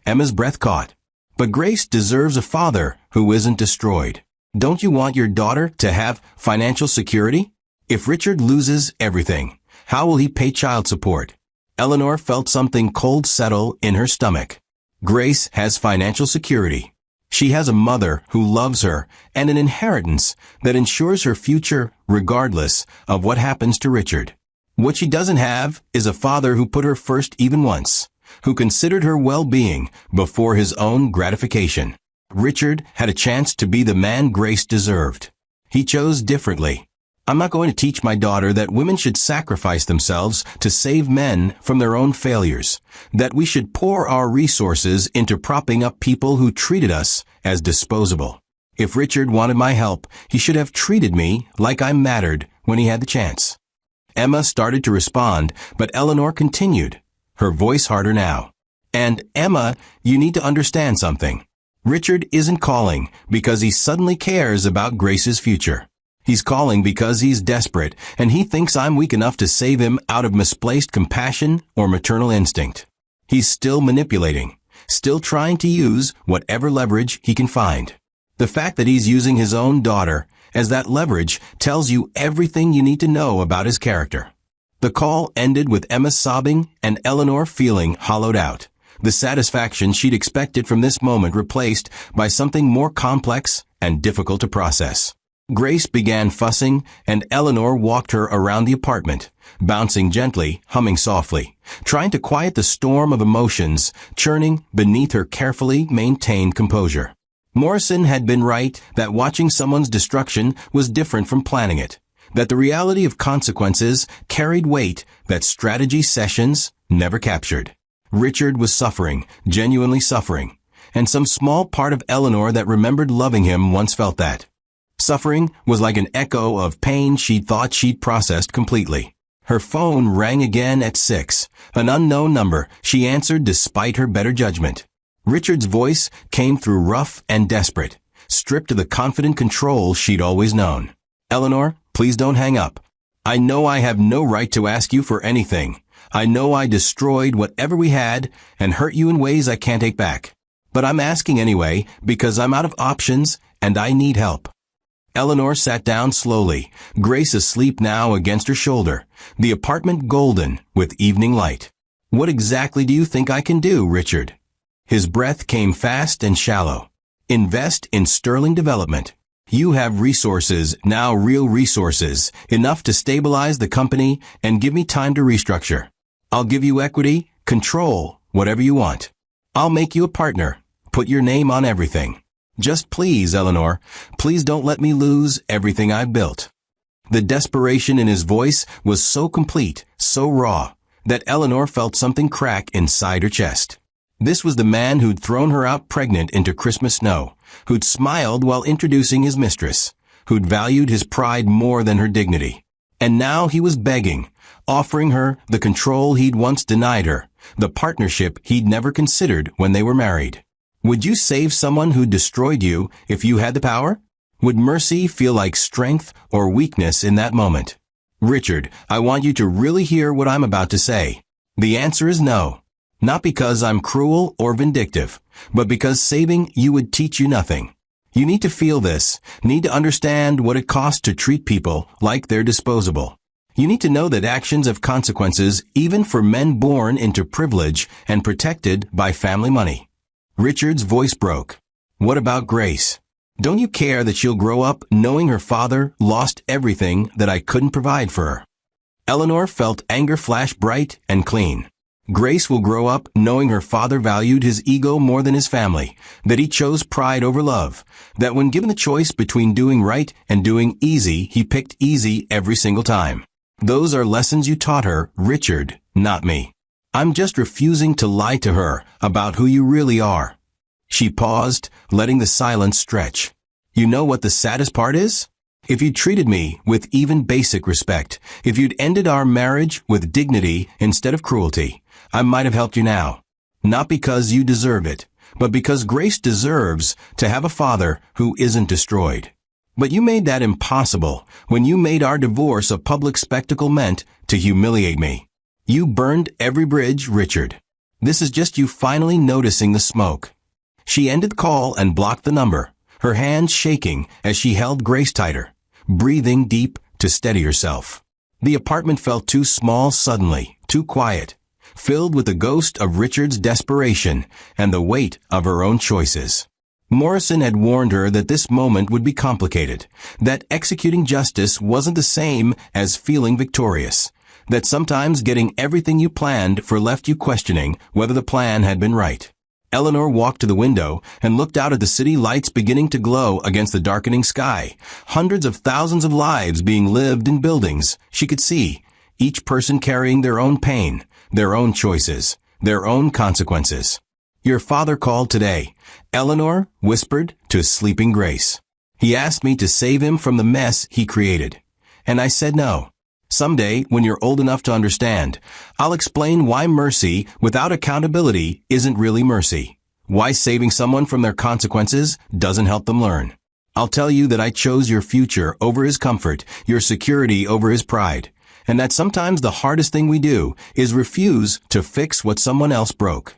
Emma's breath caught. But Grace deserves a father who isn't destroyed. Don't you want your daughter to have financial security? If Richard loses everything, how will he pay child support? Eleanor felt something cold settle in her stomach. Grace has financial security. She has a mother who loves her and an inheritance that ensures her future regardless of what happens to Richard. What she doesn't have is a father who put her first even once, who considered her well-being before his own gratification. Richard had a chance to be the man Grace deserved. He chose differently. I'm not going to teach my daughter that women should sacrifice themselves to save men from their own failures, that we should pour our resources into propping up people who treated us as disposable. If Richard wanted my help, he should have treated me like I mattered when he had the chance. Emma started to respond, but Eleanor continued, her voice harder now. And, Emma, you need to understand something. Richard isn't calling because he suddenly cares about Grace's future. He's calling because he's desperate, and he thinks I'm weak enough to save him out of misplaced compassion or maternal instinct. He's still manipulating, still trying to use whatever leverage he can find. The fact that he's using his own daughter as that leverage tells you everything you need to know about his character. The call ended with Emma sobbing and Eleanor feeling hollowed out, the satisfaction she'd expected from this moment replaced by something more complex and difficult to process. Grace began fussing, and Eleanor walked her around the apartment, bouncing gently, humming softly, trying to quiet the storm of emotions churning beneath her carefully maintained composure. Morrison had been right that watching someone's destruction was different from planning it, that the reality of consequences carried weight that strategy sessions never captured. Richard was suffering, genuinely suffering, and some small part of Eleanor that remembered loving him once felt that. Suffering was like an echo of pain she thought she'd processed completely. Her phone rang again at 6, an unknown number she answered despite her better judgment. Richard's voice came through rough and desperate, stripped of the confident control she'd always known. Eleanor, please don't hang up. I know I have no right to ask you for anything. I know I destroyed whatever we had and hurt you in ways I can't take back. But I'm asking anyway because I'm out of options and I need help. Eleanor sat down slowly, Grace asleep now against her shoulder, the apartment golden with evening light. What exactly do you think I can do, Richard? His breath came fast and shallow. Invest in sterling development. You have resources, now real resources, enough to stabilize the company and give me time to restructure. I'll give you equity, control, whatever you want. I'll make you a partner, put your name on everything. Just please, Eleanor, please don't let me lose everything I've built. The desperation in his voice was so complete, so raw, that Eleanor felt something crack inside her chest. This was the man who'd thrown her out pregnant into Christmas snow, who'd smiled while introducing his mistress, who'd valued his pride more than her dignity. And now he was begging, offering her the control he'd once denied her, the partnership he'd never considered when they were married. Would you save someone who destroyed you if you had the power? Would mercy feel like strength or weakness in that moment? Richard, I want you to really hear what I'm about to say. The answer is no. Not because I'm cruel or vindictive, but because saving you would teach you nothing. You need to feel this, need to understand what it costs to treat people like they're disposable. You need to know that actions have consequences even for men born into privilege and protected by family money. Richard's voice broke. What about Grace? Don't you care that she'll grow up knowing her father lost everything that I couldn't provide for her? Eleanor felt anger flash bright and clean. Grace will grow up knowing her father valued his ego more than his family, that he chose pride over love, that when given the choice between doing right and doing easy, he picked easy every single time. Those are lessons you taught her, Richard, not me. I'm just refusing to lie to her about who you really are. She paused, letting the silence stretch. You know what the saddest part is? If you'd treated me with even basic respect, if you'd ended our marriage with dignity instead of cruelty, I might have helped you now. Not because you deserve it, but because Grace deserves to have a father who isn't destroyed. But you made that impossible when you made our divorce a public spectacle meant to humiliate me. You burned every bridge, Richard. This is just you finally noticing the smoke. She ended the call and blocked the number, her hands shaking as she held Grace tighter, breathing deep to steady herself. The apartment felt too small suddenly, too quiet, filled with the ghost of Richard's desperation and the weight of her own choices. Morrison had warned her that this moment would be complicated, that executing justice wasn't the same as feeling victorious, that sometimes getting everything you planned for left you questioning whether the plan had been right. Eleanor walked to the window and looked out at the city lights beginning to glow against the darkening sky. Hundreds of thousands of lives being lived in buildings she could see, each person carrying their own pain, their own choices, their own consequences. Your father called today, Eleanor whispered to sleeping Grace. He asked me to save him from the mess he created. And I said no. Someday, when you're old enough to understand, I'll explain why mercy without accountability isn't really mercy. Why saving someone from their consequences doesn't help them learn. I'll tell you that I chose your future over his comfort, your security over his pride, and that sometimes the hardest thing we do is refuse to fix what someone else broke.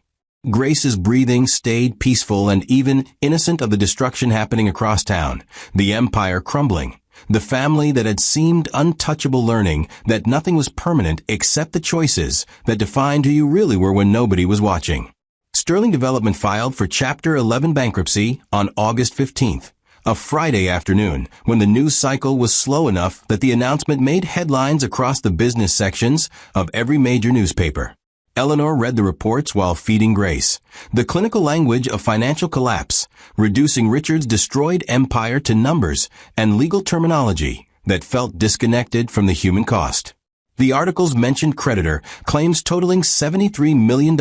Grace's breathing stayed peaceful and even innocent of the destruction happening across town, the empire crumbling. The family that had seemed untouchable learning that nothing was permanent except the choices that defined who you really were when nobody was watching. Sterling Development filed for Chapter 11 bankruptcy on August 15th, a Friday afternoon, when the news cycle was slow enough that the announcement made headlines across the business sections of every major newspaper. Eleanor read the reports while feeding Grace. The clinical language of financial collapse, reducing Richard's destroyed empire to numbers and legal terminology that felt disconnected from the human cost. The articles mentioned creditor claims totaling $73 million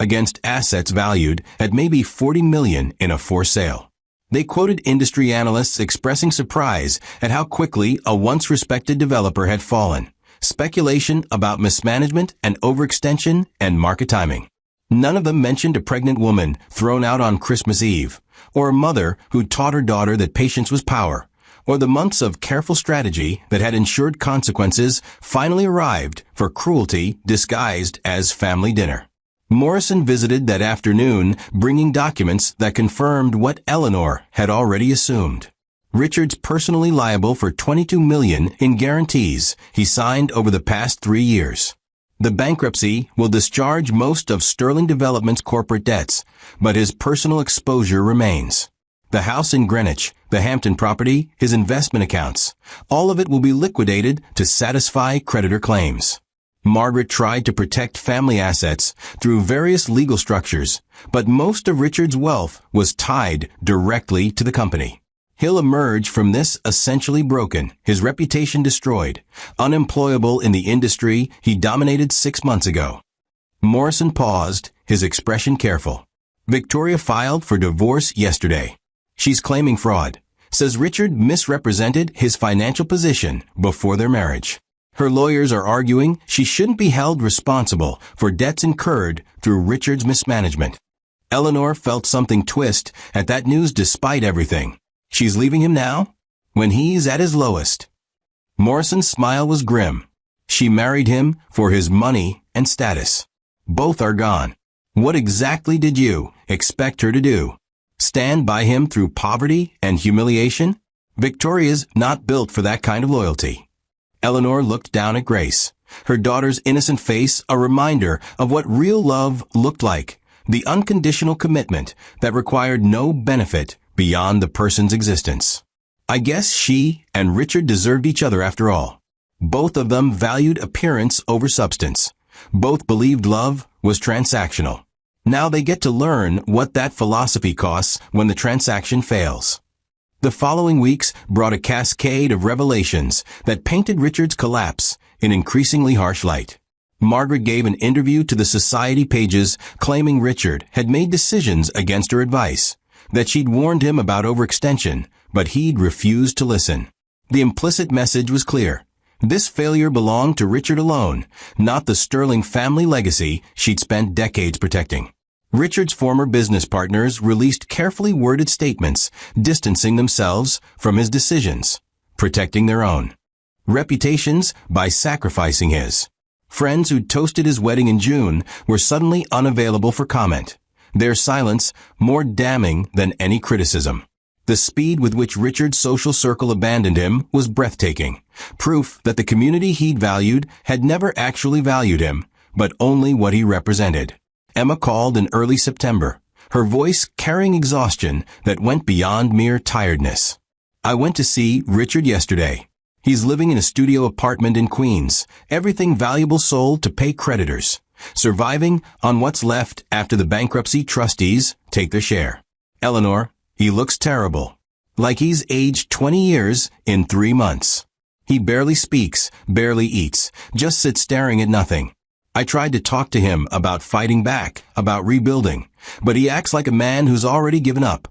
against assets valued at maybe $40 million in a for sale. They quoted industry analysts expressing surprise at how quickly a once respected developer had fallen. Speculation about mismanagement and overextension and market timing. None of them mentioned a pregnant woman thrown out on Christmas Eve, or a mother who taught her daughter that patience was power, or the months of careful strategy that had ensured consequences finally arrived for cruelty disguised as family dinner. Morrison visited that afternoon, bringing documents that confirmed what Eleanor had already assumed. Richard's personally liable for $22 million in guarantees he signed over the past 3 years. The bankruptcy will discharge most of Sterling Development's corporate debts, but his personal exposure remains. The house in Greenwich, the Hampton property, his investment accounts, all of it will be liquidated to satisfy creditor claims. Margaret tried to protect family assets through various legal structures, but most of Richard's wealth was tied directly to the company. He'll emerge from this essentially broken, his reputation destroyed, unemployable in the industry he dominated 6 months ago. Morrison paused, his expression careful. Victoria filed for divorce yesterday. She's claiming fraud. Says Richard misrepresented his financial position before their marriage. Her lawyers are arguing she shouldn't be held responsible for debts incurred through Richard's mismanagement. Eleanor felt something twist at that news despite everything. She's leaving him now? When he's at his lowest. Morrison's smile was grim. She married him for his money and status. Both are gone. What exactly did you expect her to do? Stand by him through poverty and humiliation? Victoria's not built for that kind of loyalty. Eleanor looked down at Grace, her daughter's innocent face a reminder of what real love looked like, the unconditional commitment that required no benefit beyond the person's existence. I guess she and Richard deserved each other after all. Both of them valued appearance over substance. Both believed love was transactional. Now they get to learn what that philosophy costs when the transaction fails. The following weeks brought a cascade of revelations that painted Richard's collapse in increasingly harsh light. Margaret gave an interview to the society pages claiming Richard had made decisions against her advice, that she'd warned him about overextension, but he'd refused to listen. The implicit message was clear. This failure belonged to Richard alone, not the sterling family legacy she'd spent decades protecting. Richard's former business partners released carefully worded statements, distancing themselves from his decisions, protecting their own reputations by sacrificing his. Friends who'd toasted his wedding in June were suddenly unavailable for comment, their silence more damning than any criticism. The speed with which Richard's social circle abandoned him was breathtaking, proof that the community he'd valued had never actually valued him, but only what he represented. Emma called in early September, her voice carrying exhaustion that went beyond mere tiredness. I went to see Richard yesterday. He's living in a studio apartment in Queens, everything valuable sold to pay creditors, surviving on what's left after the bankruptcy trustees take their share. Eleanor, he looks terrible. Like he's aged 20 years in 3 months. He barely speaks, barely eats, just sits staring at nothing. I tried to talk to him about fighting back, about rebuilding, but he acts like a man who's already given up.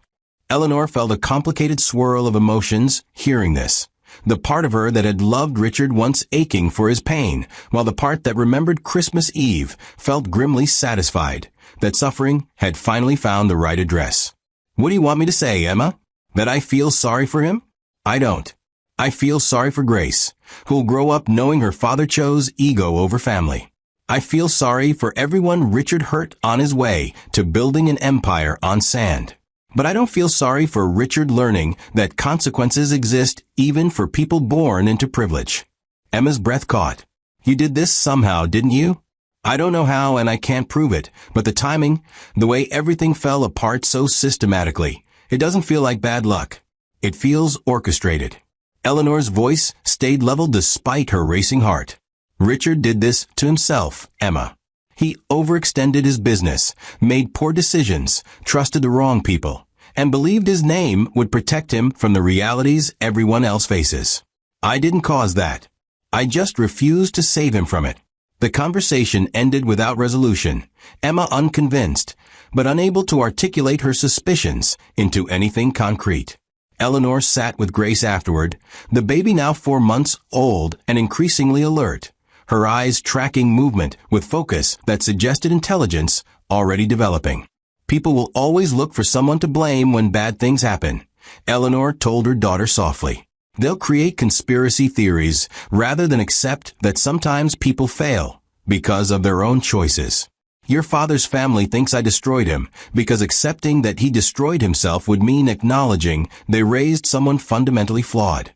Eleanor felt a complicated swirl of emotions hearing this. The part of her that had loved Richard once aching for his pain, while the part that remembered Christmas Eve felt grimly satisfied that suffering had finally found the right address. What do you want me to say, Emma? That I feel sorry for him? I don't. I feel sorry for Grace, who'll grow up knowing her father chose ego over family. I feel sorry for everyone Richard hurt on his way to building an empire on sand. But I don't feel sorry for Richard learning that consequences exist even for people born into privilege. Emma's breath caught. You did this somehow, didn't you? I don't know how and I can't prove it, but the timing, the way everything fell apart so systematically, it doesn't feel like bad luck. It feels orchestrated. Eleanor's voice stayed level despite her racing heart. Richard did this to himself, Emma. He overextended his business, made poor decisions, trusted the wrong people, and believed his name would protect him from the realities everyone else faces. I didn't cause that. I just refused to save him from it. The conversation ended without resolution, Emma unconvinced, but unable to articulate her suspicions into anything concrete. Eleanor sat with Grace afterward, the baby now 4 months old and increasingly alert, her eyes tracking movement with focus that suggested intelligence already developing. People will always look for someone to blame when bad things happen, Eleanor told her daughter softly. They'll create conspiracy theories rather than accept that sometimes people fail because of their own choices. Your father's family thinks I destroyed him because accepting that he destroyed himself would mean acknowledging they raised someone fundamentally flawed.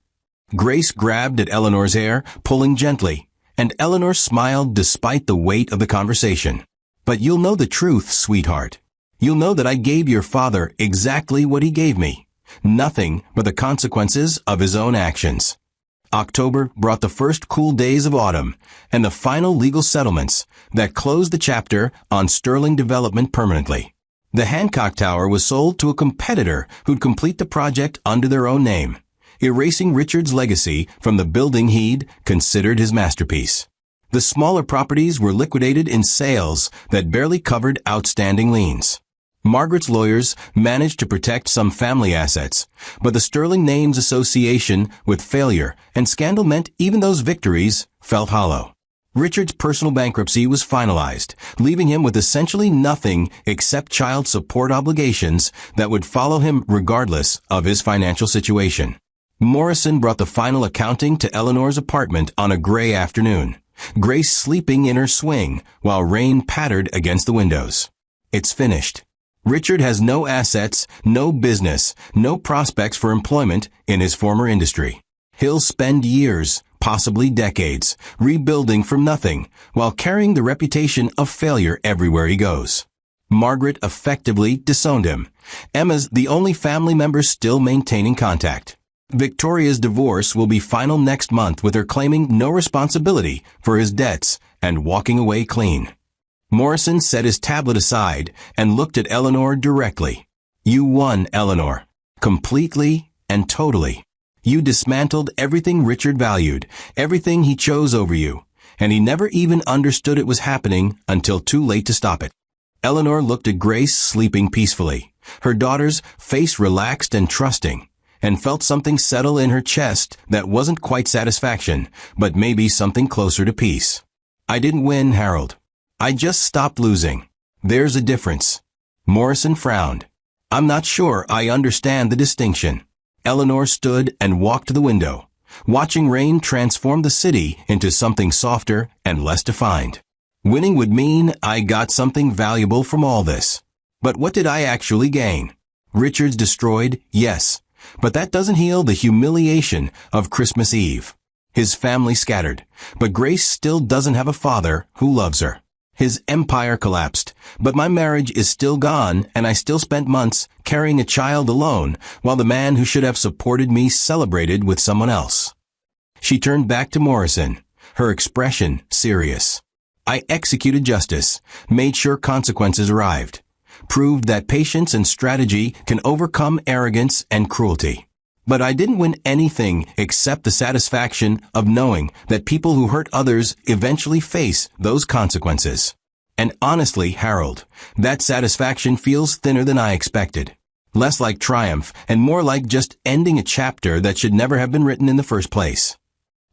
Grace grabbed at Eleanor's hair, pulling gently, and Eleanor smiled despite the weight of the conversation. But you'll know the truth, sweetheart. You'll know that I gave your father exactly what he gave me. Nothing but the consequences of his own actions. October brought the first cool days of autumn and the final legal settlements that closed the chapter on Sterling Development permanently. The Hancock Tower was sold to a competitor who'd complete the project under their own name, erasing Richard's legacy from the building he'd considered his masterpiece. The smaller properties were liquidated in sales that barely covered outstanding liens. Margaret's lawyers managed to protect some family assets, but the sterling name's association with failure and scandal meant even those victories felt hollow. Richard's personal bankruptcy was finalized, leaving him with essentially nothing except child support obligations that would follow him regardless of his financial situation. Morrison brought the final accounting to Eleanor's apartment on a gray afternoon, Grace sleeping in her swing while rain pattered against the windows. It's finished. Richard has no assets, no business, no prospects for employment in his former industry. He'll spend years, possibly decades, rebuilding from nothing while carrying the reputation of failure everywhere he goes. Margaret effectively disowned him. Emma's the only family member still maintaining contact. Victoria's divorce will be final next month with her claiming no responsibility for his debts and walking away clean. Morrison set his tablet aside and looked at Eleanor directly. You won, Eleanor. Completely and totally. You dismantled everything Richard valued, everything he chose over you, and he never even understood it was happening until too late to stop it. Eleanor looked at Grace sleeping peacefully, her daughter's face relaxed and trusting, and felt something settle in her chest that wasn't quite satisfaction, but maybe something closer to peace. I didn't win, Harold. I just stopped losing. There's a difference. Morrison frowned. I'm not sure I understand the distinction. Eleanor stood and walked to the window, watching rain transform the city into something softer and less defined. Winning would mean I got something valuable from all this. But what did I actually gain? Richard's destroyed, yes, but that doesn't heal the humiliation of Christmas Eve. His family scattered, but Grace still doesn't have a father who loves her. His empire collapsed, but my marriage is still gone, and I still spent months carrying a child alone, while the man who should have supported me celebrated with someone else. She turned back to Morrison, her expression serious. I executed justice, made sure consequences arrived, proved that patience and strategy can overcome arrogance and cruelty. But I didn't win anything except the satisfaction of knowing that people who hurt others eventually face those consequences. And honestly, Harold, that satisfaction feels thinner than I expected. Less like triumph and more like just ending a chapter that should never have been written in the first place.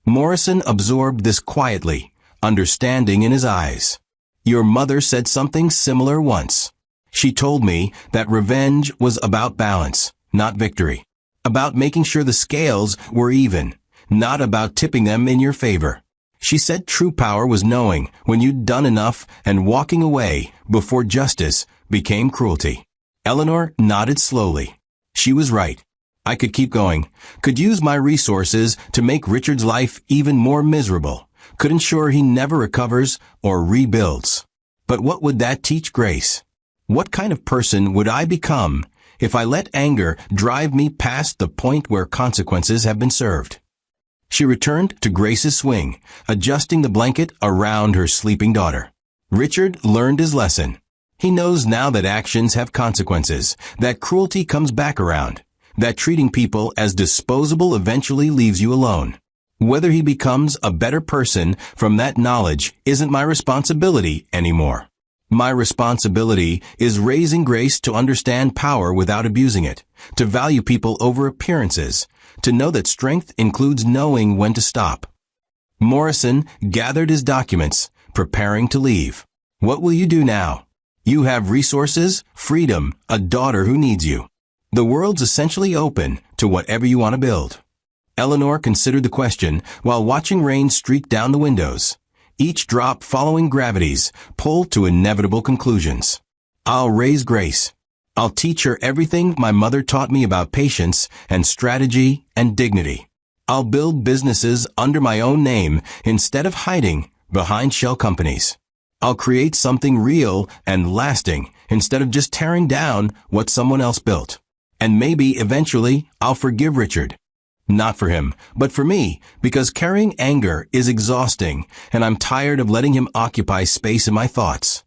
Morrison absorbed this quietly, understanding in his eyes. Your mother said something similar once. She told me that revenge was about balance, not victory. About making sure the scales were even, not about tipping them in your favor. She said true power was knowing when you'd done enough and walking away before justice became cruelty. Eleanor nodded slowly. She was right. I could keep going, could use my resources to make Richard's life even more miserable, could ensure he never recovers or rebuilds. But what would that teach Grace? What kind of person would I become if I let anger drive me past the point where consequences have been served? She returned to Grace's swing, adjusting the blanket around her sleeping daughter. Richard learned his lesson. He knows now that actions have consequences, that cruelty comes back around, that treating people as disposable eventually leaves you alone. Whether he becomes a better person from that knowledge isn't my responsibility anymore. My responsibility is raising Grace to understand power without abusing it, to value people over appearances, to know that strength includes knowing when to stop. Morrison gathered his documents, preparing to leave. What will you do now? You have resources, freedom, a daughter who needs you. The world's essentially open to whatever you want to build. Eleanor considered the question while watching rain streak down the windows, each drop following gravity's pull to inevitable conclusions. I'll raise Grace. I'll teach her everything my mother taught me about patience and strategy and dignity. I'll build businesses under my own name instead of hiding behind shell companies. I'll create something real and lasting instead of just tearing down what someone else built. And maybe eventually I'll forgive Richard. Not for him, but for me, because carrying anger is exhausting, and I'm tired of letting him occupy space in my thoughts.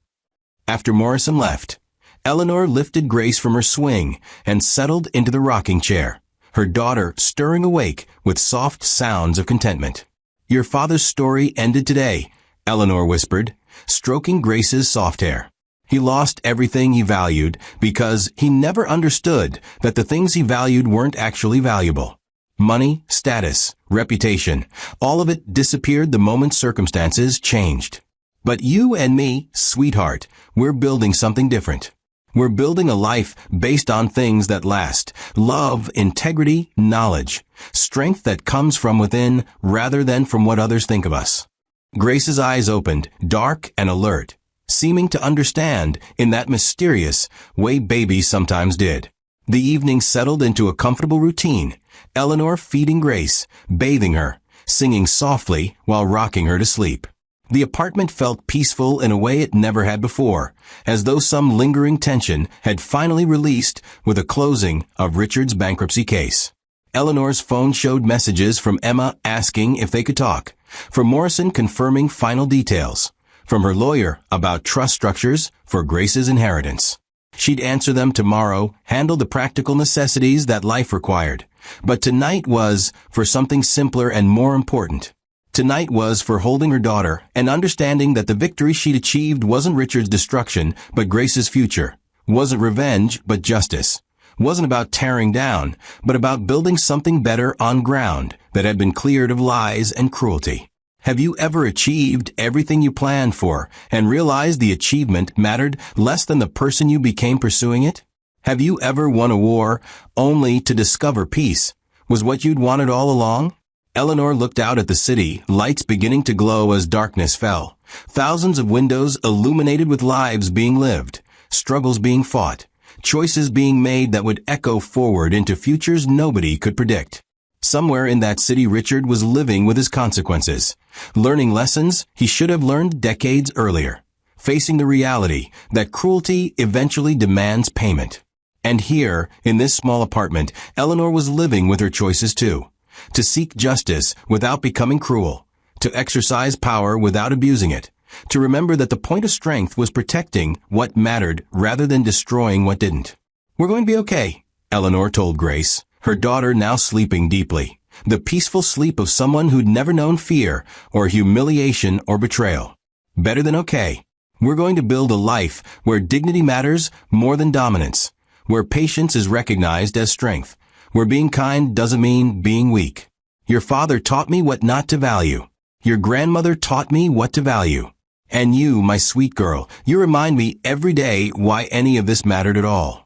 After Morrison left, Eleanor lifted Grace from her swing and settled into the rocking chair, her daughter stirring awake with soft sounds of contentment. Your father's story ended today, Eleanor whispered, stroking Grace's soft hair. He lost everything he valued because he never understood that the things he valued weren't actually valuable. Money, status, reputation, all of it disappeared the moment circumstances changed. But you and me, sweetheart, we're building something different. We're building a life based on things that last, love, integrity, knowledge, strength that comes from within rather than from what others think of us. Grace's eyes opened, dark and alert, seeming to understand in that mysterious way babies sometimes did. The evening settled into a comfortable routine, Eleanor feeding Grace, bathing her, singing softly while rocking her to sleep. The apartment felt peaceful in a way it never had before, as though some lingering tension had finally released with the closing of Richard's bankruptcy case. Eleanor's phone showed messages from Emma asking if they could talk, from Morrison confirming final details, from her lawyer about trust structures for Grace's inheritance. She'd answer them tomorrow, handle the practical necessities that life required. But tonight was for something simpler and more important. Tonight was for holding her daughter and understanding that the victory she'd achieved wasn't Richard's destruction, but Grace's future. Wasn't revenge, but justice. Wasn't about tearing down, but about building something better on ground that had been cleared of lies and cruelty. Have you ever achieved everything you planned for and realized the achievement mattered less than the person you became pursuing it? Have you ever won a war only to discover peace was what you'd wanted all along? Eleanor looked out at the city, lights beginning to glow as darkness fell. Thousands of windows illuminated with lives being lived, struggles being fought, choices being made that would echo forward into futures nobody could predict. Somewhere in that city, Richard was living with his consequences, learning lessons he should have learned decades earlier, facing the reality that cruelty eventually demands payment. And here, in this small apartment, Eleanor was living with her choices too. To seek justice without becoming cruel, to exercise power without abusing it, to remember that the point of strength was protecting what mattered rather than destroying what didn't. "We're going to be okay," Eleanor told Grace, her daughter now sleeping deeply, the peaceful sleep of someone who'd never known fear or humiliation or betrayal. "Better than okay. We're going to build a life where dignity matters more than dominance, where patience is recognized as strength, where being kind doesn't mean being weak. Your father taught me what not to value. Your grandmother taught me what to value. And you, my sweet girl, you remind me every day why any of this mattered at all."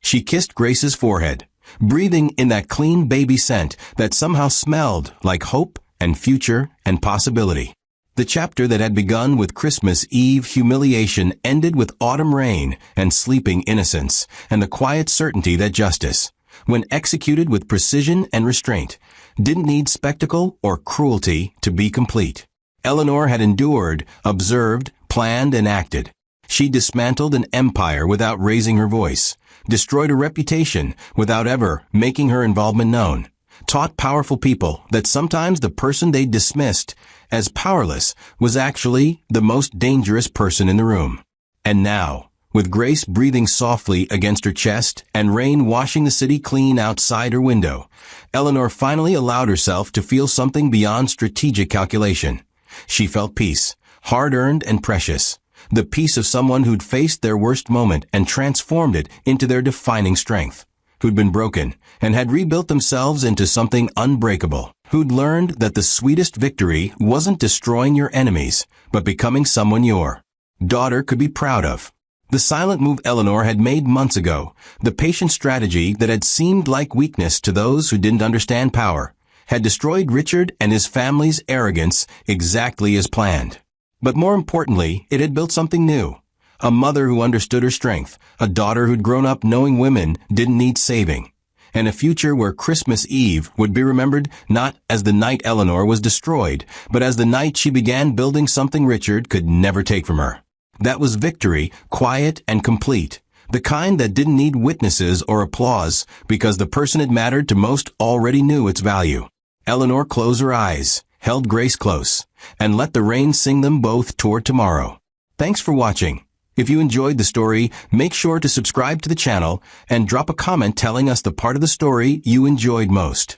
She kissed Grace's forehead, breathing in that clean baby scent that somehow smelled like hope and future and possibility. The chapter that had begun with Christmas Eve humiliation ended with autumn rain and sleeping innocence and the quiet certainty that justice, when executed with precision and restraint, didn't need spectacle or cruelty to be complete. Eleanor had endured, observed, planned, and acted. She dismantled an empire without raising her voice, destroyed a reputation without ever making her involvement known, taught powerful people that sometimes the person they dismissed as powerless was actually the most dangerous person in the room. And now, with Grace breathing softly against her chest and rain washing the city clean outside her window, Eleanor finally allowed herself to feel something beyond strategic calculation. She felt peace, hard-earned and precious, the peace of someone who'd faced their worst moment and transformed it into their defining strength, who'd been broken and had rebuilt themselves into something unbreakable, who'd learned that the sweetest victory wasn't destroying your enemies, but becoming someone your daughter could be proud of. The silent move Eleanor had made months ago, the patient strategy that had seemed like weakness to those who didn't understand power, had destroyed Richard and his family's arrogance exactly as planned. But more importantly, it had built something new. A mother who understood her strength, a daughter who'd grown up knowing women didn't need saving, and a future where Christmas Eve would be remembered not as the night Eleanor was destroyed, but as the night she began building something Richard could never take from her. That was victory, quiet and complete, the kind that didn't need witnesses or applause because the person it mattered to most already knew its value. Eleanor closed her eyes, held Grace close, and let the rain sing them both toward tomorrow. Thanks for watching. If you enjoyed the story, make sure to subscribe to the channel and drop a comment telling us the part of the story you enjoyed most.